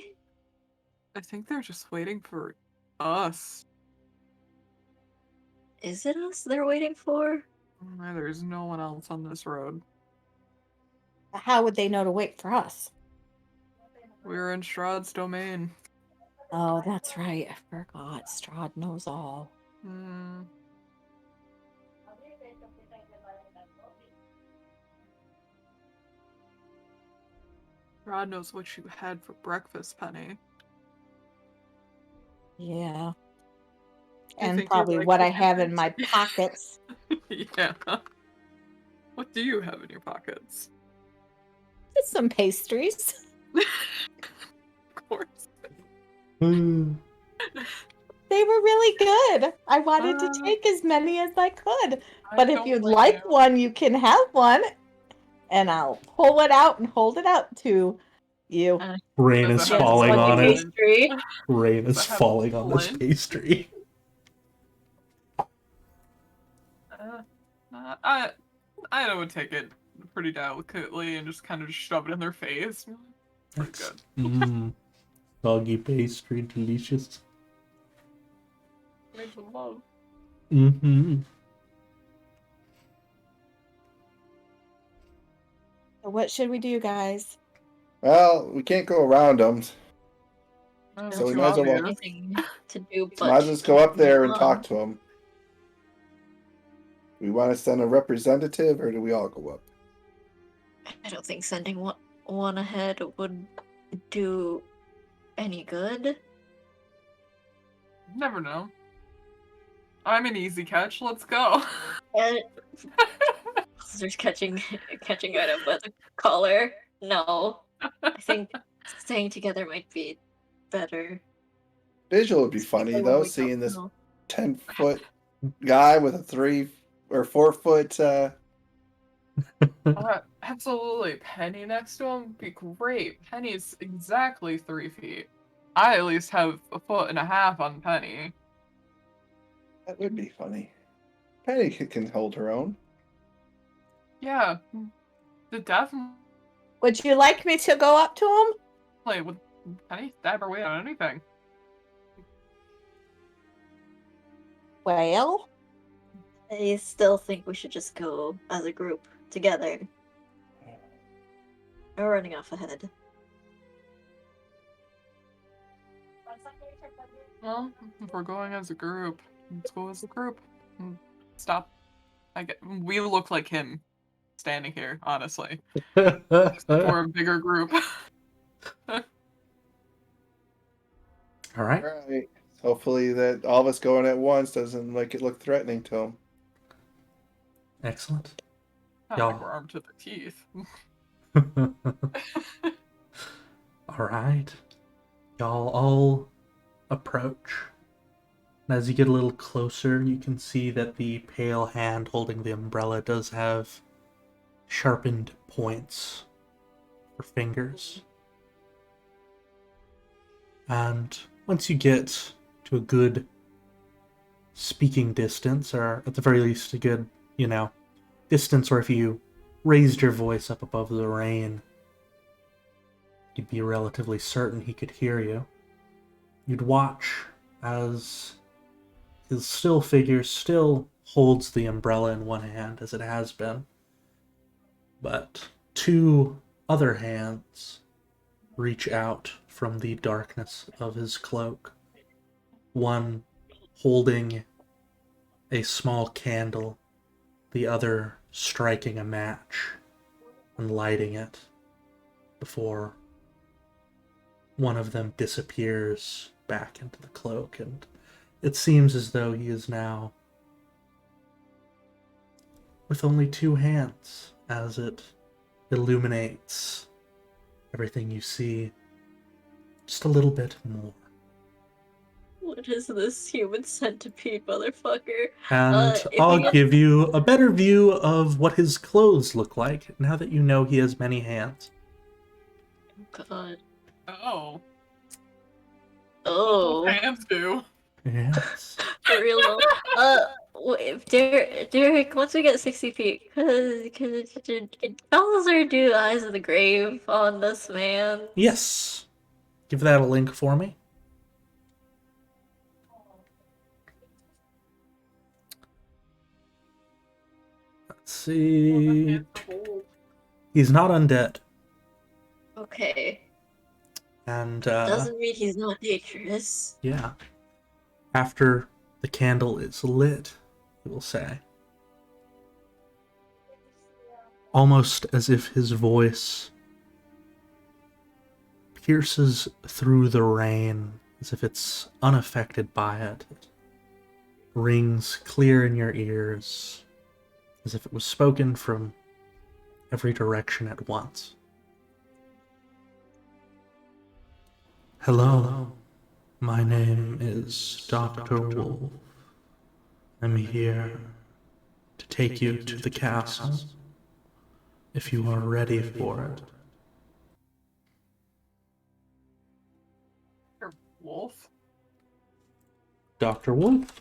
Speaker 4: I think they're just waiting for us.
Speaker 2: Is it us they're waiting for?
Speaker 4: There's no one else on this road.
Speaker 6: How would they know to wait for us?
Speaker 4: We're in Strahd's domain.
Speaker 6: Oh, that's right. I forgot. Strahd knows all.
Speaker 4: Strahd knows what you had for breakfast, Penny.
Speaker 6: Yeah.
Speaker 4: You
Speaker 6: And
Speaker 4: think you
Speaker 6: probably
Speaker 4: like
Speaker 6: what I
Speaker 4: chicken
Speaker 6: have in
Speaker 4: feet?
Speaker 6: my pockets.
Speaker 4: Yeah. What do you have in your pockets?
Speaker 6: Just some pastries.
Speaker 4: Of course.
Speaker 6: They were really good. I wanted to take as many as I could. But if you'd like one, you can have one. And I'll pull it out and hold it out to you.
Speaker 1: Rain
Speaker 4: Does
Speaker 1: is
Speaker 4: it have
Speaker 1: falling
Speaker 2: like a
Speaker 1: on it.
Speaker 2: pastry.
Speaker 1: Rain
Speaker 4: Does
Speaker 1: is
Speaker 4: it have
Speaker 1: falling on this
Speaker 4: flint?
Speaker 1: pastry.
Speaker 4: I would take it pretty delicately and just kind of shove it in their face. Pretty good.
Speaker 1: Soggy pastry, delicious.
Speaker 4: Made with love.
Speaker 6: So what should we do, guys?
Speaker 3: Well, we can't go around them.
Speaker 4: That's
Speaker 3: So we
Speaker 4: too
Speaker 3: might as well-
Speaker 4: obvious.
Speaker 2: Anything to do
Speaker 3: So
Speaker 2: but
Speaker 3: might as well just go up there and
Speaker 2: move
Speaker 3: talk
Speaker 2: on.
Speaker 3: to them. Do we want to send a representative, or do we all go up?
Speaker 2: I don't think sending one ahead would do any good.
Speaker 4: Never know. I'm an easy catch. Let's go.
Speaker 2: Just catching item by the collar. No, I think staying together might be better.
Speaker 3: Visual would be funny though,
Speaker 2: Probably
Speaker 3: seeing this
Speaker 2: no.
Speaker 3: 10-foot guy with a 3 or 4-foot.
Speaker 4: Absolutely. Penny next to him would be great. Penny's exactly 3 feet. I at least have 1.5 foot on Penny.
Speaker 3: That would be funny. Penny can hold her own.
Speaker 4: Yeah, definitely
Speaker 6: Would you like me to go up to him?
Speaker 4: with Penny stab her way on anything.
Speaker 6: Well,
Speaker 2: I still think we should just go as a group together. We're running off ahead.
Speaker 4: Well, if we're going as a group, let's go as a group. Stop. We look like him standing here, honestly. For a bigger group.
Speaker 1: All right.
Speaker 3: Right. Hopefully that all of us going at once doesn't make it look threatening to him.
Speaker 1: Excellent.
Speaker 4: Not
Speaker 1: Y'all.
Speaker 4: like we're armed to the teeth.
Speaker 1: All right. Y'all all approach. And as you get a little closer, you can see that the pale hand holding the umbrella does have sharpened points for fingers. And once you get to a good speaking distance, or at the very least a good, distance where if you raised your voice up above the rain, you'd be relatively certain he could hear you. You'd watch as his still figure still holds the umbrella in one hand, as it has been, but two other hands reach out from the darkness of his cloak, one holding a small candle, the other striking a match and lighting it before one of them disappears back into the cloak, and it seems as though he is now with only two hands as it illuminates everything you see just a little bit more.
Speaker 2: What is this human centipede, motherfucker?
Speaker 1: And
Speaker 2: if
Speaker 1: I'll
Speaker 2: you get-
Speaker 1: give you a better view of what his clothes look like now that you know he has many hands.
Speaker 2: God.
Speaker 4: Oh.
Speaker 2: Oh.
Speaker 4: Hands do.
Speaker 1: Yes.
Speaker 2: For real though. Derek, once we get 60 feet, did Balthazar do Eyes of the Grave on this man?
Speaker 1: Yes. Give that a link for me. Let's see. He's not undead.
Speaker 2: Okay.
Speaker 1: And,
Speaker 2: Doesn't mean he's not dangerous.
Speaker 1: yeah. After the candle is lit, he will say, almost as if his voice pierces through the rain, as if it's unaffected by it. It rings clear in your ears, as if it was spoken from every direction at once. Hello, my name is Dr. Wolf. I'm here to take you to the castle, if you are ready for it.
Speaker 4: Wolf?
Speaker 1: Dr. Wolf?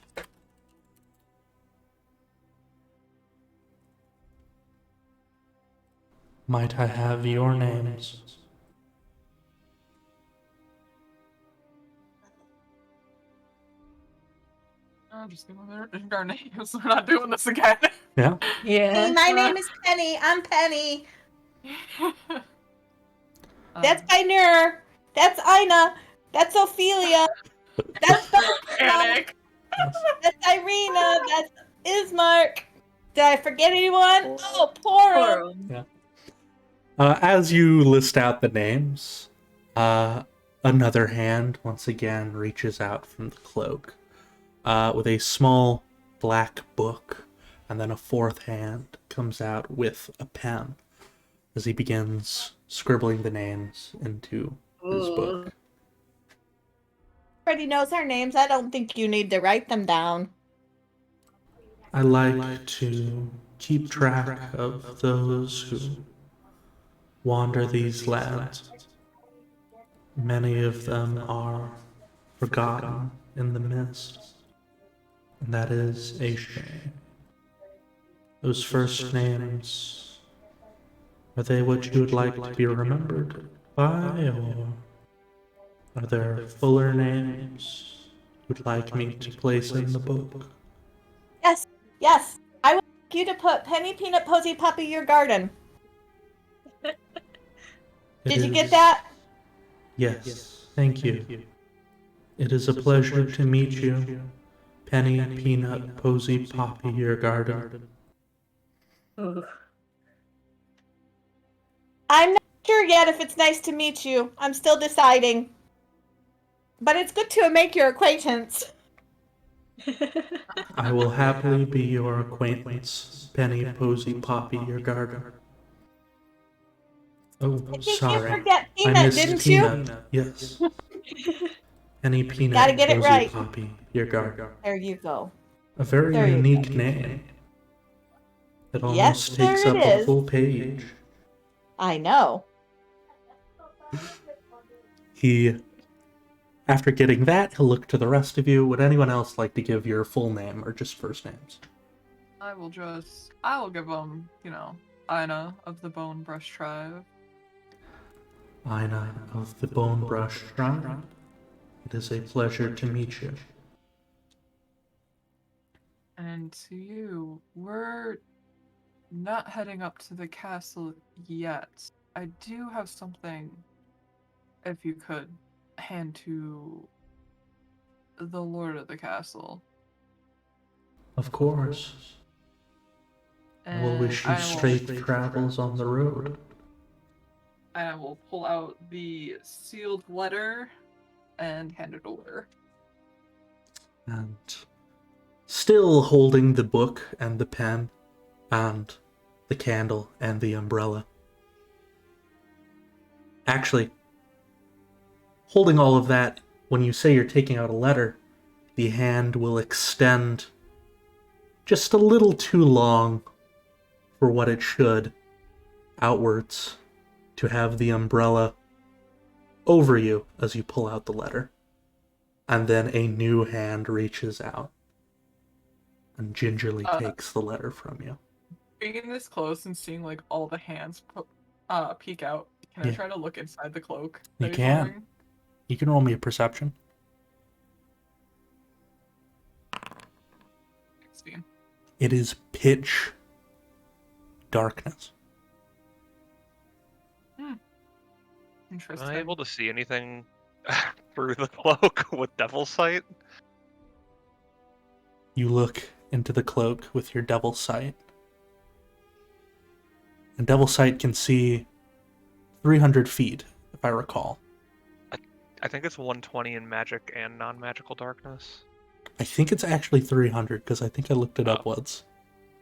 Speaker 1: Might I have your names?
Speaker 4: I'm just gonna learn our names. We're not doing this again.
Speaker 1: Yeah?
Speaker 2: Yeah.
Speaker 6: hey, my name is Penny. I'm Penny. That's Ainur. That's Ina. That's Ophelia. That's Balthazar.
Speaker 4: Panic.
Speaker 6: That's Irina. That's Ismark. Did I forget anyone? Oh, Porum.
Speaker 1: As you list out the names, another hand once again reaches out from the cloak with a small black book, and then a fourth hand comes out with a pen as he begins scribbling the names into his book.
Speaker 6: already knows our names. I don't think you need to write them down.
Speaker 1: I like to keep track of those who wander these lands. Many of them are forgotten in the mist, and that is a shame. Those first names, are they what you would like to be remembered by, or are there fuller names you'd like me to place in the book?
Speaker 6: Yes, yes. I would like you to put Penny Peanut Posy Poppy your garden. Did you get that?
Speaker 1: Yes, thank you. It is a pleasure to meet you, Penny Peanut Posy Poppy your garden.
Speaker 2: Ooh.
Speaker 6: I'm not sure yet if it's nice to meet you. I'm still deciding. But it's good to make your acquaintance.
Speaker 1: I will happily be your acquaintance, Penny Posy Poppy your garden. Oh,
Speaker 6: I think
Speaker 1: sorry.
Speaker 6: you forget
Speaker 1: I
Speaker 6: Peanut,
Speaker 1: missed
Speaker 6: didn't
Speaker 1: Peanut.
Speaker 6: you?
Speaker 1: Yes. Penny Peanut
Speaker 6: Gotta get it
Speaker 1: Posy
Speaker 6: right.
Speaker 1: Poppy your garden.
Speaker 6: There you go.
Speaker 1: A very
Speaker 6: There you
Speaker 1: unique name. It
Speaker 6: Yes,
Speaker 1: almost
Speaker 6: sir,
Speaker 1: takes up
Speaker 6: it
Speaker 1: a
Speaker 6: is.
Speaker 1: full page.
Speaker 6: I know.
Speaker 1: After getting that, he'll look to the rest of you. Would anyone else like to give your full name or just first names?
Speaker 4: I will give them, Ina of the Bone Brush Tribe.
Speaker 1: Ina of the Bone Brush Tribe. It is a pleasure to meet you.
Speaker 4: And to you, we're not heading up to the castle yet. I do have something, if you could, hand to the lord of the castle.
Speaker 1: Of course. I will wish you safe travels on the road.
Speaker 4: I will pull out the sealed letter and hand it over.
Speaker 1: And still holding the book and the pen and the candle and the umbrella. Actually, holding all of that, when you say you're taking out a letter, the hand will extend just a little too long for what it should outwards to have the umbrella over you as you pull out the letter. And then a new hand reaches out and gingerly takes the letter from you.
Speaker 4: Being this close and seeing like all the hands peek out, can I try to look inside the cloak?
Speaker 1: You can.
Speaker 4: Wearing?
Speaker 1: You can roll me a perception.
Speaker 4: 16.
Speaker 1: It is pitch darkness.
Speaker 5: Am
Speaker 4: Interesting.
Speaker 5: I able to see anything through the cloak with Devil's Sight?
Speaker 1: You look into the cloak with your Devil's Sight. And Devil's Sight can see 300 feet, if I recall.
Speaker 5: I think it's 120 in magic and non-magical darkness.
Speaker 1: I think it's actually 300, because I think I looked it up once.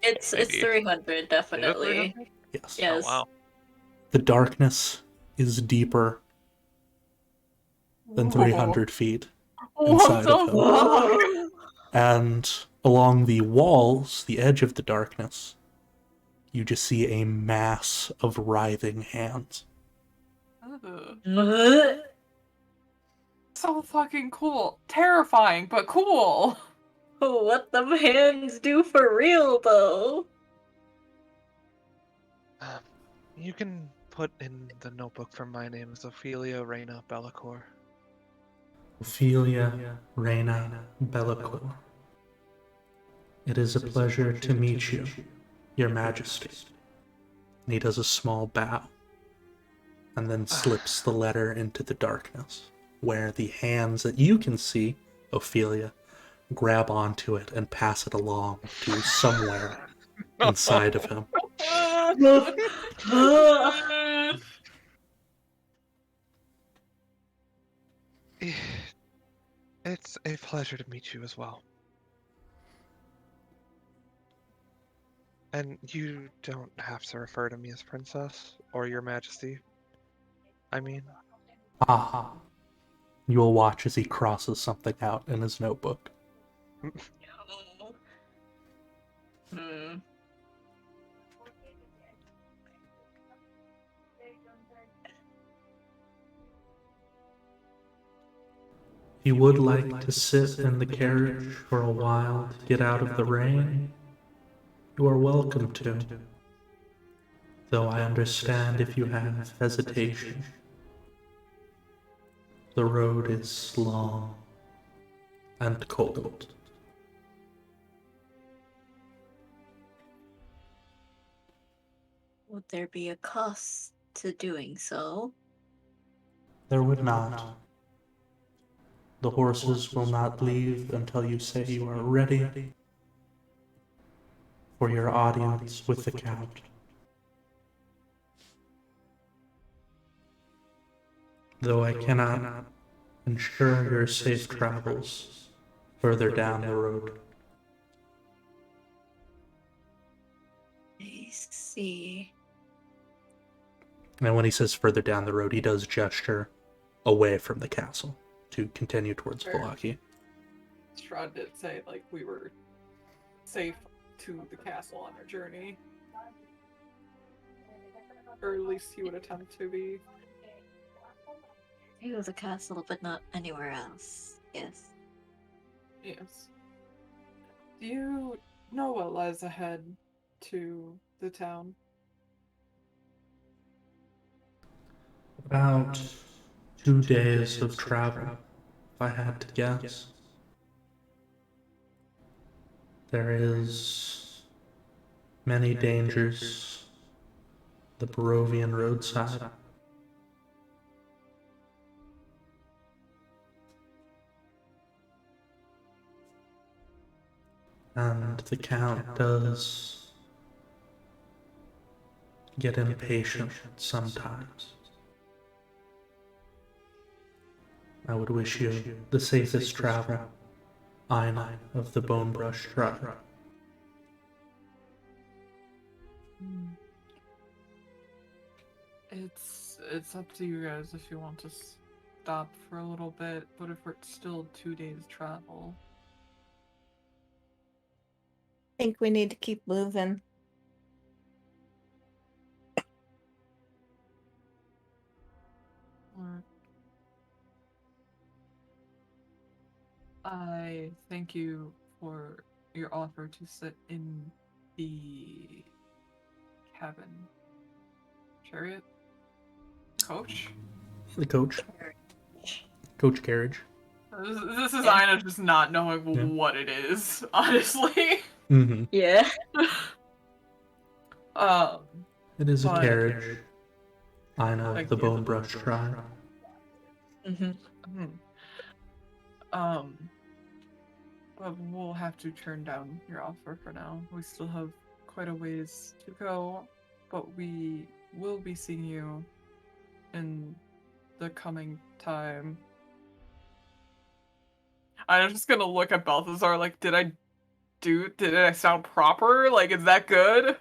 Speaker 2: It's
Speaker 5: Maybe.
Speaker 2: 300, definitely.
Speaker 5: 300?
Speaker 1: Yes.
Speaker 2: Yes.
Speaker 5: Oh, wow.
Speaker 1: The darkness is deeper than 300 feet inside of him.
Speaker 4: Fuck?
Speaker 1: And along the walls, the edge of the darkness, you just see a mass of writhing hands.
Speaker 4: Ugh. So fucking cool. Terrifying, but cool.
Speaker 2: What the hands do for real, though.
Speaker 5: You can put in the notebook for my name as Ophelia Reina Bellacour.
Speaker 1: Ophelia Reina Bellacour. It is a pleasure to meet you, Your Majesty. And he does a small bow, and then slips the letter into the darkness, where the hands that you can see, Ophelia, grab onto it and pass it along to somewhere inside of him.
Speaker 5: It's a pleasure to meet you as well. And you don't have to refer to me as Princess or Your Majesty. I mean...
Speaker 1: Aha. You will watch as he crosses something out in his notebook.
Speaker 2: Hmm.
Speaker 1: If you would like to sit in the carriage for a while to get out of the rain, you are welcome to. Though I understand if you have hesitation. The road is long and cold.
Speaker 2: Would there be a cost to doing so?
Speaker 1: There would not. The horses will not leave until you say you are ready for your audience with the Count. Though I cannot ensure your safe travels further down the road.
Speaker 2: I see.
Speaker 1: And when he says further down the road, he does gesture away from the castle to continue towards
Speaker 4: Sure.
Speaker 1: Valaki.
Speaker 4: Strahd did say, like, we were safe to the castle on our journey. Or at least he would attempt to be.
Speaker 2: It was a castle, but not anywhere else. Yes.
Speaker 4: Yes. Do you know what lies ahead to the town?
Speaker 1: About 2 days of travel, if I had to guess. There is many dangers. The Barovian roadside. And the Count does get impatient sometimes. I would wish you the safest travel, Aina of the Bonebrush tribe.
Speaker 4: It's up to you guys if you want to stop for a little bit, but if we're still 2 days travel.
Speaker 6: I think we need to keep moving.
Speaker 4: Alright. I thank you for your offer to sit in the cabin. Chariot? Coach?
Speaker 1: The coach. Coach carriage.
Speaker 4: This is Aina just not knowing what it is, honestly.
Speaker 1: Mm-hmm.
Speaker 2: Yeah.
Speaker 1: It is a
Speaker 4: But-
Speaker 1: carriage. Aina
Speaker 4: Like
Speaker 1: of the
Speaker 4: the
Speaker 1: Bonebrush tribe.
Speaker 2: Mm-hmm.
Speaker 4: But we'll have to turn down your offer for now. We still have quite a ways to go, but we will be seeing you in the coming time. I'm just gonna look at Balthazar like, did I sound proper? Like, is that good?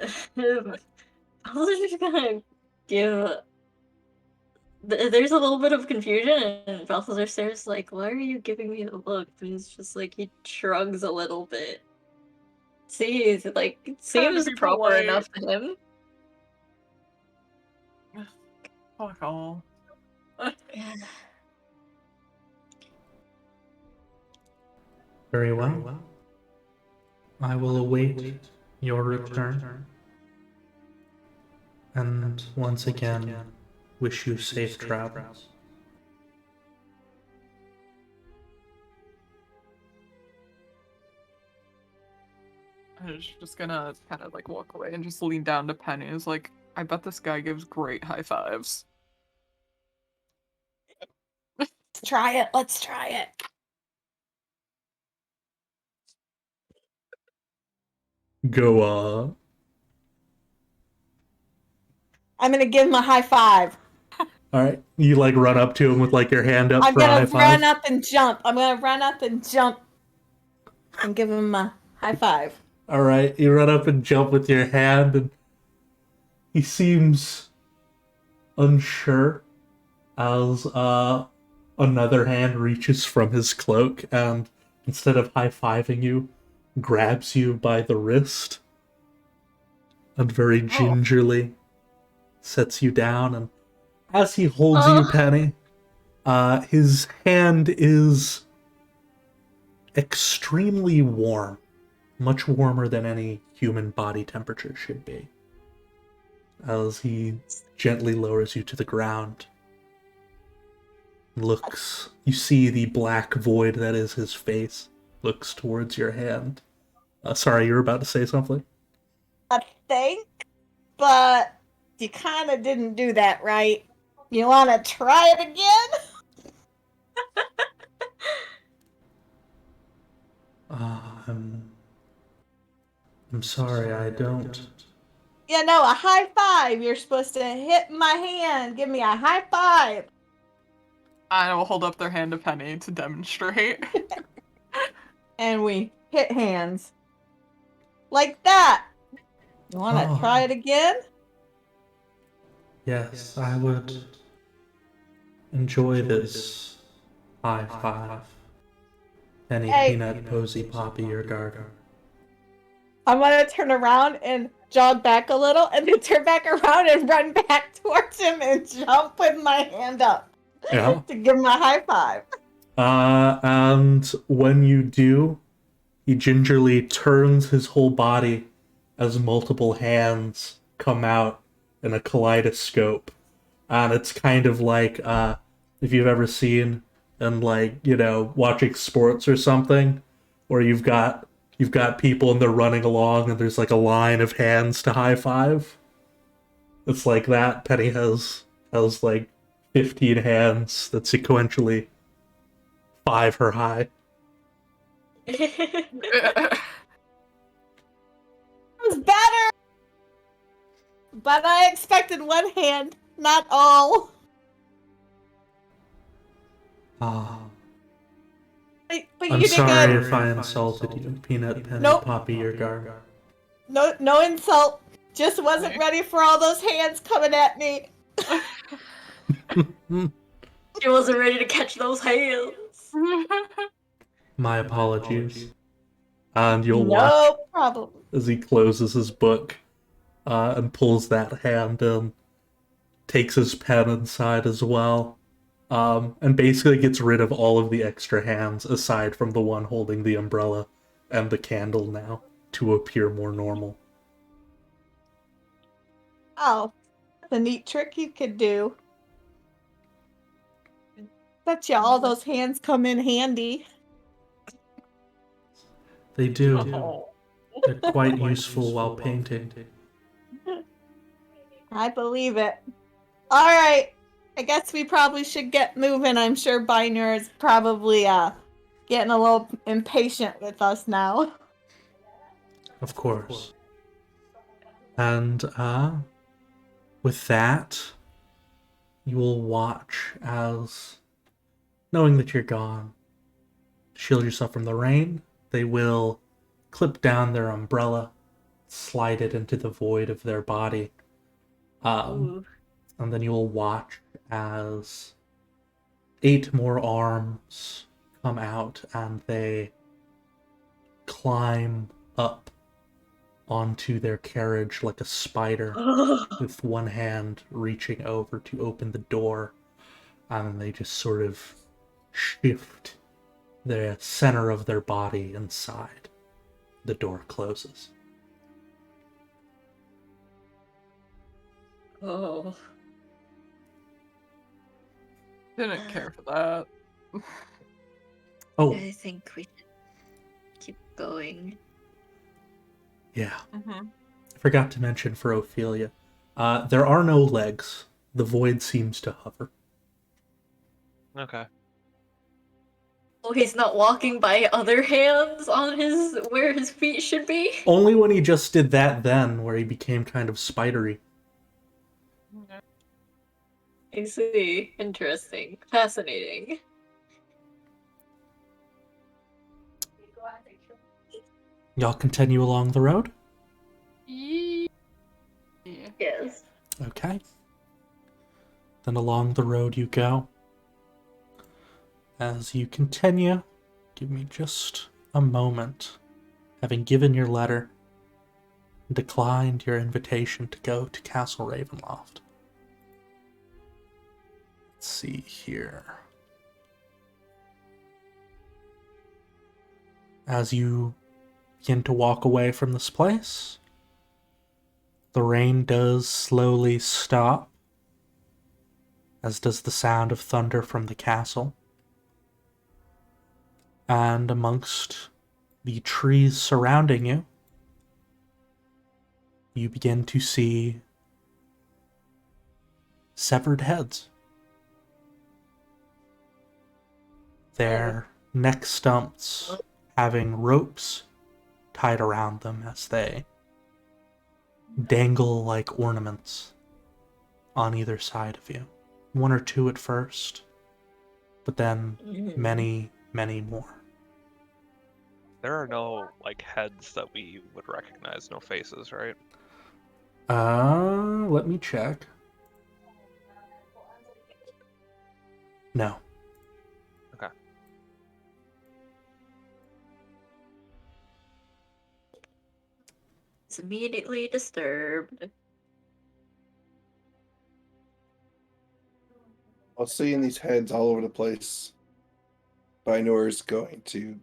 Speaker 2: I was just gonna give. There's a little bit of confusion, and Balthazar stares like, "Why are you giving me the look?" And it's just like he shrugs a little bit. See, it seems
Speaker 4: be
Speaker 2: proper
Speaker 4: polite.
Speaker 2: enough to him.
Speaker 4: Fuck all.
Speaker 1: Very well. I will await your return. And once again, wish you safe travels.
Speaker 4: I was just gonna kind of like walk away and just lean down to Penny. Is like, I bet this guy gives great high fives.
Speaker 6: Let's try it. Let's try it.
Speaker 1: Go on.
Speaker 6: I'm gonna give him a high five.
Speaker 1: Alright, you like run up to him with like your hand up
Speaker 6: I'm
Speaker 1: for a high
Speaker 6: gonna
Speaker 1: five?
Speaker 6: run up and jump. I'm gonna run up and jump and give him a high five.
Speaker 1: Alright, you run up and jump with your hand, and he seems unsure as another hand reaches from his cloak and instead of high-fiving you, grabs you by the wrist and very gingerly sets you down. And as he holds you, Penny, his hand is extremely warm, much warmer than any human body temperature should be. As he gently lowers you to the ground, looks, you see the black void that is his face, looks towards your hand. Sorry, you were about to say something?
Speaker 6: I think, but you kind of didn't do that right. You want to try it again?
Speaker 1: I'm sorry, I don't.
Speaker 6: You know, a high five. You're supposed to hit my hand. Give me a high five.
Speaker 4: I will hold up their hand to Penny to demonstrate.
Speaker 6: And we hit hands. Like that. You want to try it again?
Speaker 1: Yes, I would enjoy this high five. Penny,
Speaker 6: Hey.
Speaker 1: Peanut, Posy, Poppy, your garden.
Speaker 6: I'm going to turn around and jog back a little and then turn back around and run back towards him and jump with my hand up.
Speaker 1: Yeah.
Speaker 6: To give him a high five.
Speaker 1: And when you do, he gingerly turns his whole body as multiple hands come out in a kaleidoscope. And it's kind of like, if you've ever seen in, like, you know, watching sports or something, where you've got people and they're running along and there's like a line of hands to high five. It's like that. Penny has like 15 hands that sequentially five her high.
Speaker 6: It was better! But I expected one hand, not all. But
Speaker 1: I'm
Speaker 6: you did
Speaker 1: sorry
Speaker 6: good.
Speaker 1: if I insulted you, Peanut, Penny,
Speaker 6: Nope.
Speaker 1: Poppy, your garden.
Speaker 6: No insult. Just wasn't ready for all those hands coming at me.
Speaker 2: She wasn't ready to catch those hands.
Speaker 1: My apologies. And you'll watch
Speaker 6: No problem.
Speaker 1: as he closes his book and pulls that hand in, takes his pen inside as well, and basically gets rid of all of the extra hands aside from the one holding the umbrella and the candle now to appear more normal.
Speaker 6: Oh, that's a neat trick you could do. Bet you all those hands come in handy.
Speaker 1: They do. They're quite useful while painting.
Speaker 6: I believe it. Alright. I guess we probably should get moving. I'm sure Biner is probably getting a little impatient with us now.
Speaker 1: Of course. And with that, you will watch as, knowing that you're gone, to shield yourself from the rain, they will clip down their umbrella, slide it into the void of their body, and then you will watch as 8 more arms come out and they climb up onto their carriage like a spider, with one hand reaching over to open the door, and they just sort of shift the center of their body inside. The door closes.
Speaker 2: Oh.
Speaker 4: Didn't care for that.
Speaker 1: Oh,
Speaker 2: I think we should keep going.
Speaker 1: yeah. I forgot to mention for Ophelia, there are no legs. The void seems to hover.
Speaker 5: Okay.
Speaker 2: Oh, he's not walking by other hands on his where his feet should be?
Speaker 1: Only when he just did that then, where he became kind of spidery.
Speaker 2: I see. Interesting. Fascinating.
Speaker 1: Y'all continue along the road?
Speaker 4: Yeah.
Speaker 2: Yes.
Speaker 1: Okay. Then along the road you go. As you continue, give me just a moment. Having given your letter, declined your invitation to go to Castle Ravenloft. Let's see here. As you begin to walk away from this place, the rain does slowly stop, as does the sound of thunder from the castle. And amongst the trees surrounding you, you begin to see severed heads. Their neck stumps having ropes tied around them as they dangle like ornaments on either side of you. One or two at first, but then many, many more.
Speaker 5: There are no, like, heads that we would recognize, no faces, right?
Speaker 1: Let me check. No.
Speaker 5: Okay.
Speaker 2: It's immediately disturbed.
Speaker 3: While seeing these heads all over the place, Binor is going to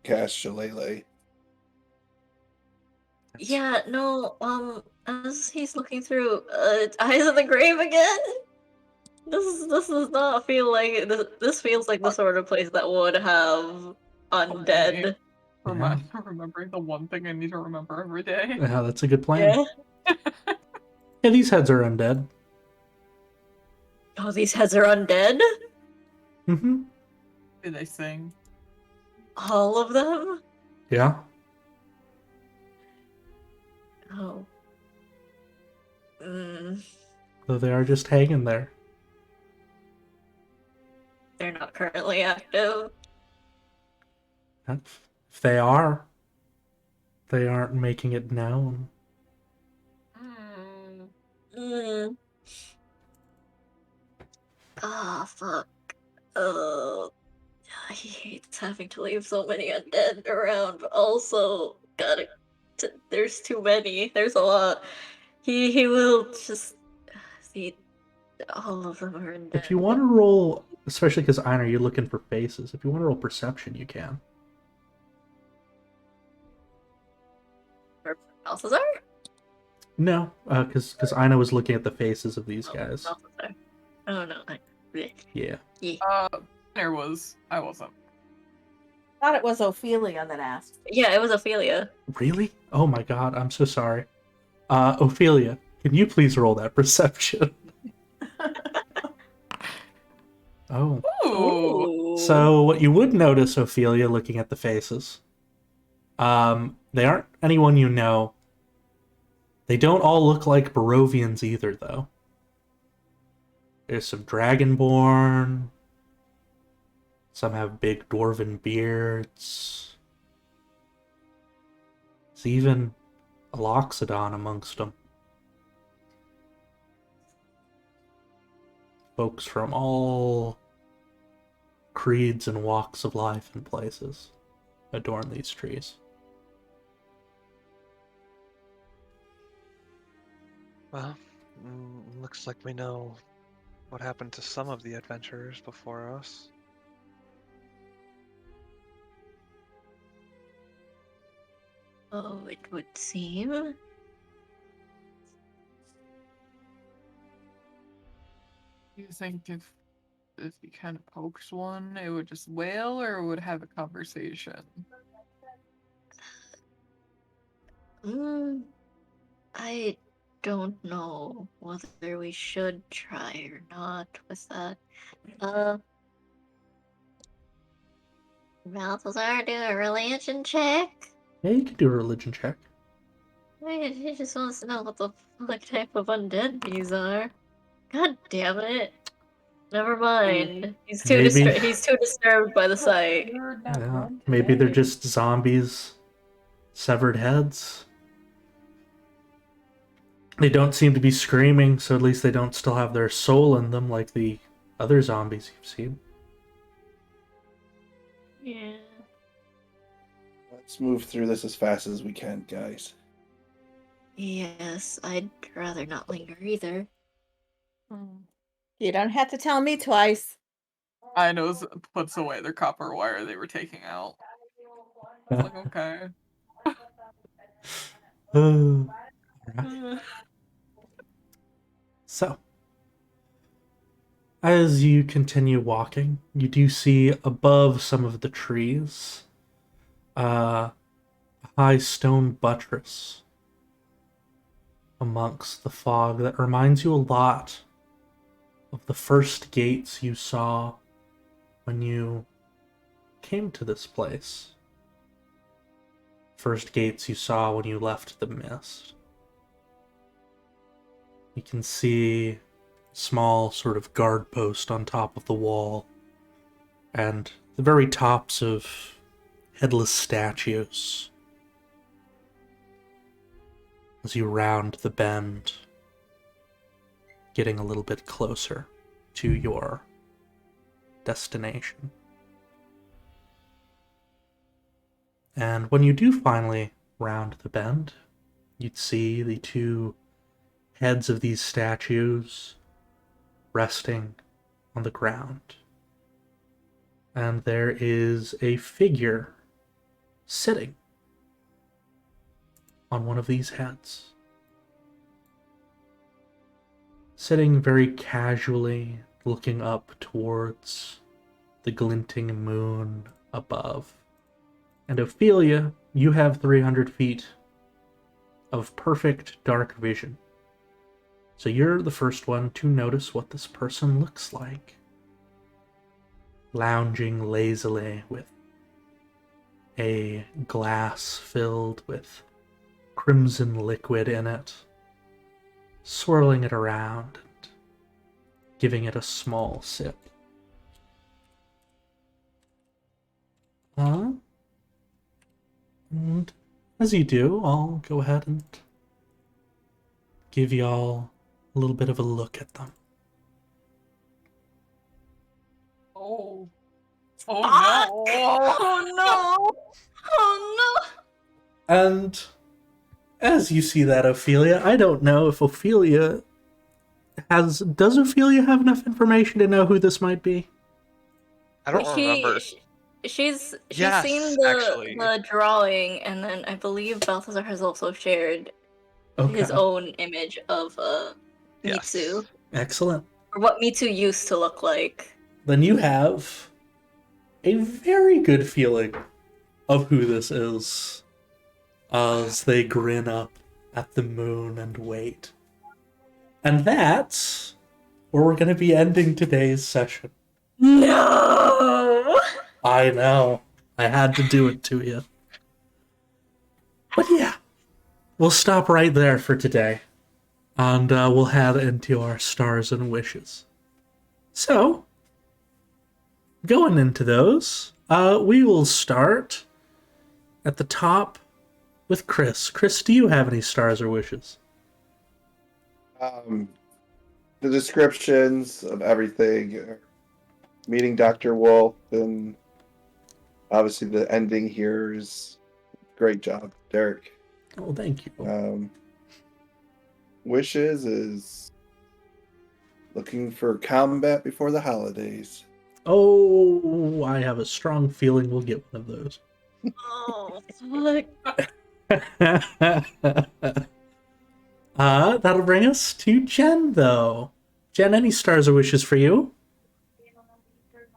Speaker 3: cast Shillelagh.
Speaker 2: Yeah, no, as he's looking through, Eyes of the Grave again? This does not feel like, this feels like the sort of place that would have undead.
Speaker 4: Remembering the one thing I need to remember every day.
Speaker 1: Yeah, that's a good plan.
Speaker 2: Yeah.
Speaker 1: Yeah, these heads are undead.
Speaker 2: Oh, these heads are undead?
Speaker 1: Mm-hmm.
Speaker 4: Do they sing?
Speaker 2: All of them?
Speaker 1: Yeah.
Speaker 2: Oh.
Speaker 1: Though they are just hanging there.
Speaker 2: They're not currently active.
Speaker 1: If they are, they aren't making it known.
Speaker 2: Ah, fuck. He hates having to leave so many undead around, but also, there's too many. There's a lot. He will just see all of them are undead.
Speaker 1: If you want to roll, especially because Einar, you're looking for faces. If you want to roll perception, you can.
Speaker 2: For Balthazar?
Speaker 1: No, because Einar was looking at the faces of these guys.
Speaker 2: Balthazar. Oh no.
Speaker 1: Yeah.
Speaker 4: There was. I wasn't.
Speaker 6: Thought it was Ophelia that asked.
Speaker 2: Yeah, it was Ophelia.
Speaker 1: Really? Oh my god, I'm so sorry. Ophelia, can you please roll that perception? Oh.
Speaker 2: Ooh.
Speaker 1: So what you would notice, Ophelia, looking at the faces, they aren't anyone you know. They don't all look like Barovians either, though. There's some Dragonborn. Some have big dwarven beards. There's even a Loxodon amongst them. Folks from all creeds and walks of life and places adorn these trees.
Speaker 5: Well, looks like we know what happened to some of the adventurers before us.
Speaker 2: Oh, it would seem.
Speaker 4: Do you think if you kind of poked one, it would just wail, or would have a conversation?
Speaker 2: I don't know whether we should try or not with that. Balthazar, do a religion check?
Speaker 1: Yeah, you can do a religion check.
Speaker 2: He just wants to know what the fuck type of undead these are. God damn it. Never mind. He's too disturbed by the sight.
Speaker 1: Yeah, maybe they're just zombies, severed heads. They don't seem to be screaming, so at least they don't still have their soul in them like the other zombies you've seen.
Speaker 2: Yeah.
Speaker 3: Let's move through this as fast as we can, guys.
Speaker 2: Yes, I'd rather not linger either.
Speaker 6: You don't have to tell me twice.
Speaker 4: Inos puts away the copper wire they were taking out. It's like, okay.
Speaker 1: Alright. So, as you continue walking, you do see above some of the trees a high stone buttress amongst the fog that reminds you a lot of the first gates you saw when you came to this place. First gates you saw when you left the mist. You can see a small sort of guard post on top of the wall, and the very tops of headless statues as you round the bend, getting a little bit closer to your destination. And when you do finally round the bend, you'd see the two heads of these statues resting on the ground. And there is a figure sitting on one of these heads. Sitting very casually, looking up towards the glinting moon above. And Ophelia, you have 300 feet of perfect dark vision. So you're the first one to notice what this person looks like. Lounging lazily with a glass filled with crimson liquid in it, swirling it around and giving it a small sip. And as you do, I'll go ahead and give y'all a little bit of a look at them.
Speaker 4: Oh. Oh
Speaker 2: Ah!
Speaker 4: no.
Speaker 2: Oh no! Oh
Speaker 1: And as you see that, Ophelia, I don't know if Ophelia does Ophelia have enough information to know who this might be?
Speaker 5: I don't remember.
Speaker 2: She's
Speaker 5: Yes,
Speaker 2: seen
Speaker 5: actually.
Speaker 2: the drawing, and then I believe Balthazar has also shared his
Speaker 1: Okay,
Speaker 2: own image of
Speaker 5: Yes.
Speaker 2: Mitsu,
Speaker 1: excellent.
Speaker 2: or what Mitsu used to look like.
Speaker 1: Then you have a very good feeling of who this is as they grin up at the moon and wait. And that's where we're going to be ending today's session.
Speaker 2: No!
Speaker 1: I know. I had to do it to you. But yeah, we'll stop right there for today. And we'll head into our stars and wishes. So, going into those, we will start at the top with Chris. Chris, do you have any stars or wishes?
Speaker 3: The descriptions of everything, meeting Dr. Wolf, and obviously the ending here is great job, Derek.
Speaker 1: Oh, thank you.
Speaker 3: Wishes is looking for combat before the holidays.
Speaker 1: Oh, I have a strong feeling we'll get one of those.
Speaker 2: Oh, fuck.
Speaker 1: That'll bring us to Jen, though. Jen, any stars or wishes for you?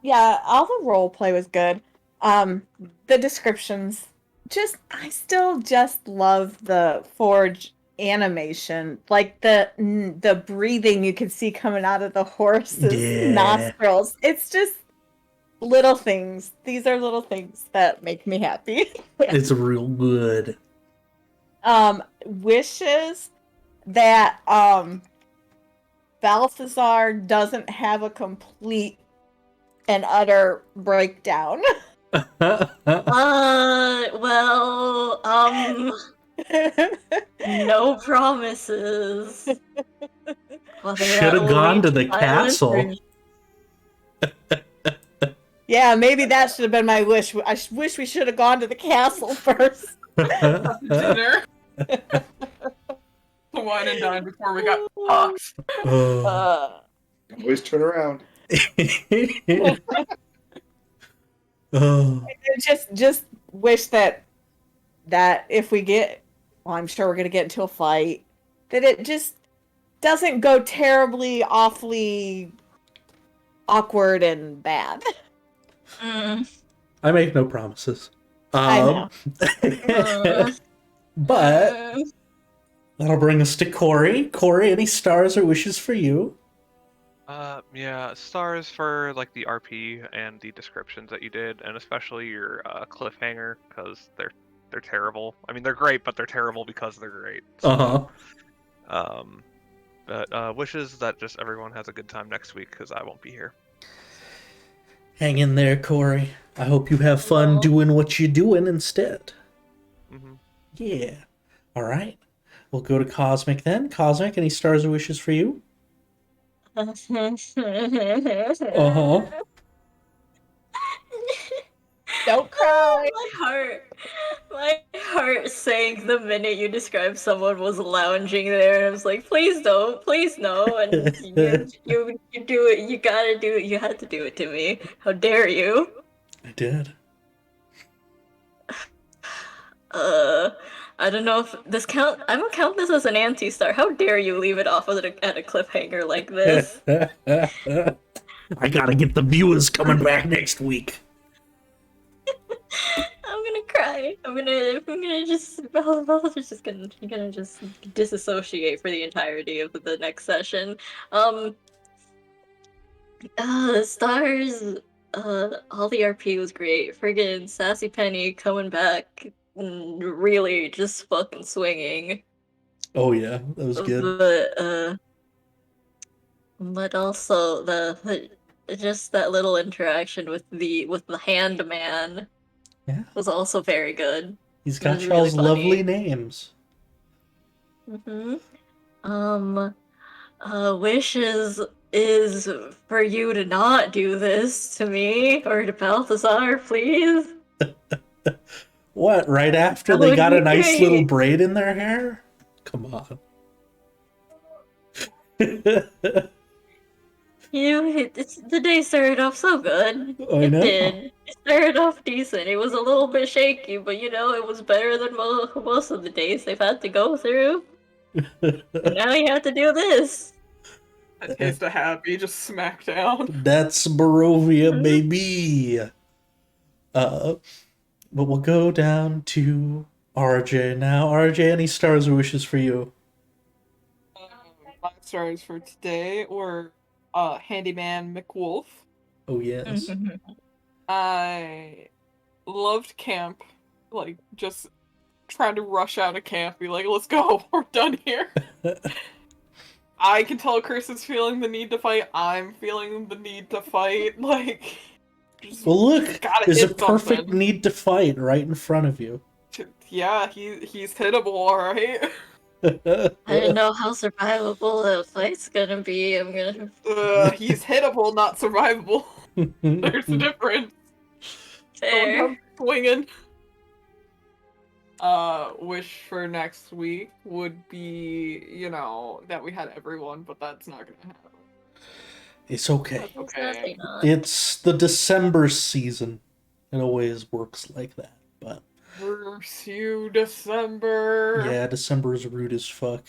Speaker 6: Yeah, all the role play was good. The descriptions, I still just love the forge animation, like the breathing you can see coming out of the horse's nostrils. It's just little things. These are little things that make me happy.
Speaker 1: It's real good.
Speaker 6: Wishes that Balthazar doesn't have a complete and utter breakdown.
Speaker 2: Well, No promises. Whether
Speaker 1: Should
Speaker 2: that
Speaker 1: have
Speaker 2: will
Speaker 1: gone
Speaker 2: lead
Speaker 1: to the
Speaker 2: violence or-
Speaker 1: castle.
Speaker 6: Yeah, maybe that should have been my wish. I wish we should have gone to the castle first.
Speaker 4: Dinner. The wine and dine before we got fucked.
Speaker 1: Oh.
Speaker 3: Always turn around.
Speaker 1: Oh.
Speaker 6: Just wish that if we get, well, I'm sure we're gonna get into a fight, that it just doesn't go terribly, awfully awkward and bad.
Speaker 1: I make no promises.
Speaker 6: I know.
Speaker 1: But that'll bring us to Corey. Corey, any stars or wishes for you?
Speaker 5: Yeah, stars for like the RP and the descriptions that you did, and especially your cliffhanger, because they're terrible. I mean, they're great, but they're terrible because they're great. So, but wishes that just everyone has a good time next week, because I won't be here.
Speaker 1: Hang in there, Corey. I hope you have fun doing what you're doing instead.
Speaker 5: Mm-hmm.
Speaker 1: Yeah. All right. We'll go to Cosmic then. Cosmic, any stars or wishes for you?
Speaker 6: Don't cry.
Speaker 2: My heart sank the minute you described someone was lounging there, and I was like, please don't, please no, and you do it, you gotta do it, you had to do it to me. How dare you?
Speaker 1: I did.
Speaker 2: I don't know if this count. I don't count this as an anti-star. How dare you leave it off at a cliffhanger like this?
Speaker 1: I gotta get the viewers coming back next week.
Speaker 2: I'm gonna cry. I'm gonna just. Balthazar's just gonna just disassociate for the entirety of the next session. Stars. All the RP was great. Friggin' Sassy Penny coming back. Really just fucking swinging.
Speaker 1: Oh yeah, that was good.
Speaker 2: But also just that little interaction with the hand man.
Speaker 1: Yeah,
Speaker 2: was also very good.
Speaker 1: He's got
Speaker 2: really
Speaker 1: y'all's
Speaker 2: funny.
Speaker 1: lovely names.
Speaker 2: Wishes is for you to not do this to me or to Balthazar, please.
Speaker 1: What, right after
Speaker 2: That
Speaker 1: they
Speaker 2: would
Speaker 1: got
Speaker 2: be
Speaker 1: a nice
Speaker 2: great.
Speaker 1: little braid in their hair? Come on.
Speaker 2: The day started off so good.
Speaker 1: I know.
Speaker 2: Did. It started off decent. It was a little bit shaky, but it was better than most of the days they've had to go through. And now you have to do this.
Speaker 4: That taste of happy just smacked down.
Speaker 1: That's Barovia, baby. But we'll go down to RJ now. RJ, any stars or wishes for you?
Speaker 4: My stars for today were Handyman McWolf.
Speaker 1: Oh, yes.
Speaker 4: I loved camp. Like, just trying to rush out of camp, be like, let's go, we're done here. I can tell Chris is feeling the need to fight. I'm feeling the need to fight. Like,
Speaker 1: Well, look, there's a
Speaker 4: hit
Speaker 1: perfect
Speaker 4: something.
Speaker 1: need to fight right in front of you.
Speaker 4: Yeah, he's hittable, alright.
Speaker 2: I don't know how survivable the fight's gonna be. I'm gonna.
Speaker 4: He's hittable, not survivable. There's a difference.
Speaker 2: Fair.
Speaker 4: Don't come swinging. Wish for next week would be, that we had everyone, but that's not gonna happen.
Speaker 1: It's okay.
Speaker 4: Okay.
Speaker 1: It's the December season. It always works like that, but...
Speaker 4: Verse you, December.
Speaker 1: Yeah, December is rude as fuck.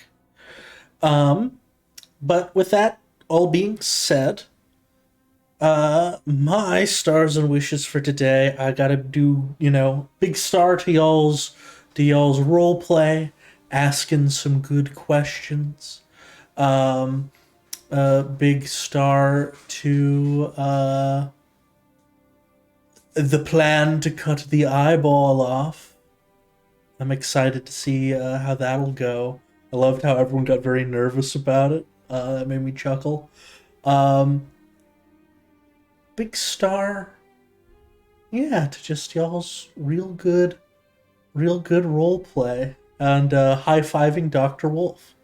Speaker 1: But with that all being said, my stars and wishes for today, I gotta do, big star to y'all's role play, asking some good questions. Big star to the plan to cut the eyeball off. I'm excited to see how that'll go. I loved how everyone got very nervous about it. That made me chuckle. Big star, yeah, to just y'all's real good role play. and high-fiving Dr. Wolf.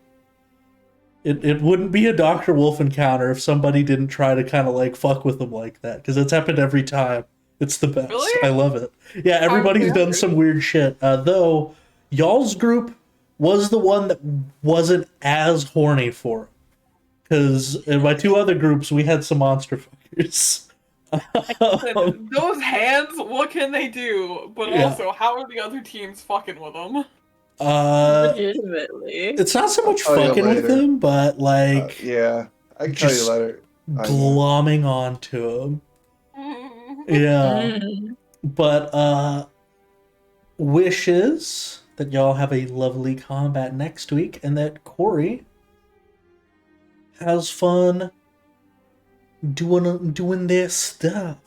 Speaker 1: It wouldn't be a Dr. Wolf encounter if somebody didn't try to kind of like fuck with them like that, because it's happened every time. It's the best.
Speaker 4: Really?
Speaker 1: I love it. Yeah, everybody's done some weird shit. Though y'all's group was the one that wasn't as horny for him. Because in my two other groups, we had some monster fuckers.
Speaker 4: Those hands, what can they do? But
Speaker 1: Yeah.
Speaker 4: also, how are the other teams fucking with them?
Speaker 2: Legitimately.
Speaker 1: It's not so much
Speaker 3: I'll tell you
Speaker 1: fucking with
Speaker 3: later.
Speaker 1: him, but like
Speaker 3: Yeah, I can tell you
Speaker 1: Just-
Speaker 3: later.
Speaker 1: glomming onto him. Yeah.
Speaker 2: Mm.
Speaker 1: But wishes that y'all have a lovely combat next week and that Corey has fun doing their stuff.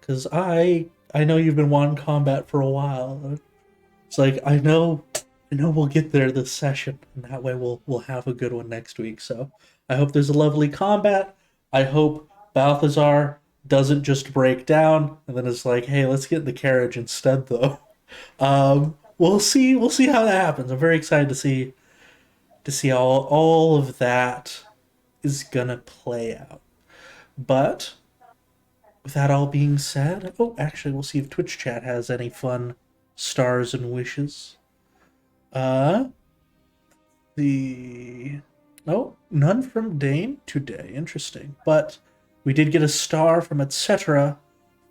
Speaker 1: Cause I know you've been wanting combat for a while. It's like I know we'll get there this session, and that way we'll have a good one next week. So I hope there's a lovely combat. I hope Balthazar doesn't just break down and then it's like, hey, let's get in the carriage instead, though. We'll see how that happens. I'm very excited to see how all of that is gonna play out. But with that all being said, oh, actually, we'll see if Twitch chat has any fun stars and wishes. None from Dane today. Interesting. But we did get a star from etc.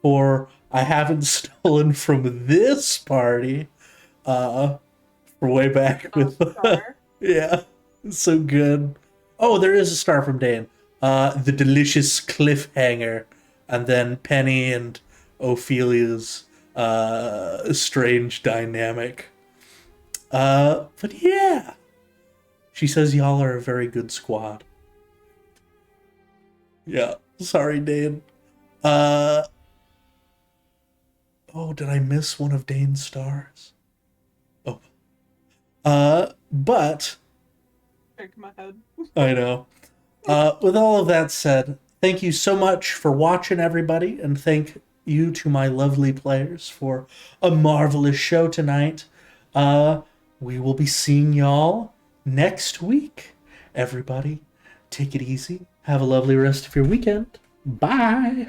Speaker 1: for I haven't stolen from this party. For way back with yeah, it's so good. Oh, there is a star from Dane. The delicious cliffhanger, and then Penny and Ophelia's strange dynamic. But yeah. She says y'all are a very good squad. Yeah, sorry, Dane. Oh, did I miss one of Dane's stars? Oh. But
Speaker 4: Shake my head.
Speaker 1: I know. With all of that said, thank you so much for watching, everybody, and thank you to my lovely players for a marvelous show tonight. We will be seeing y'all next week. Everybody, take it easy. Have a lovely rest of your weekend. Bye.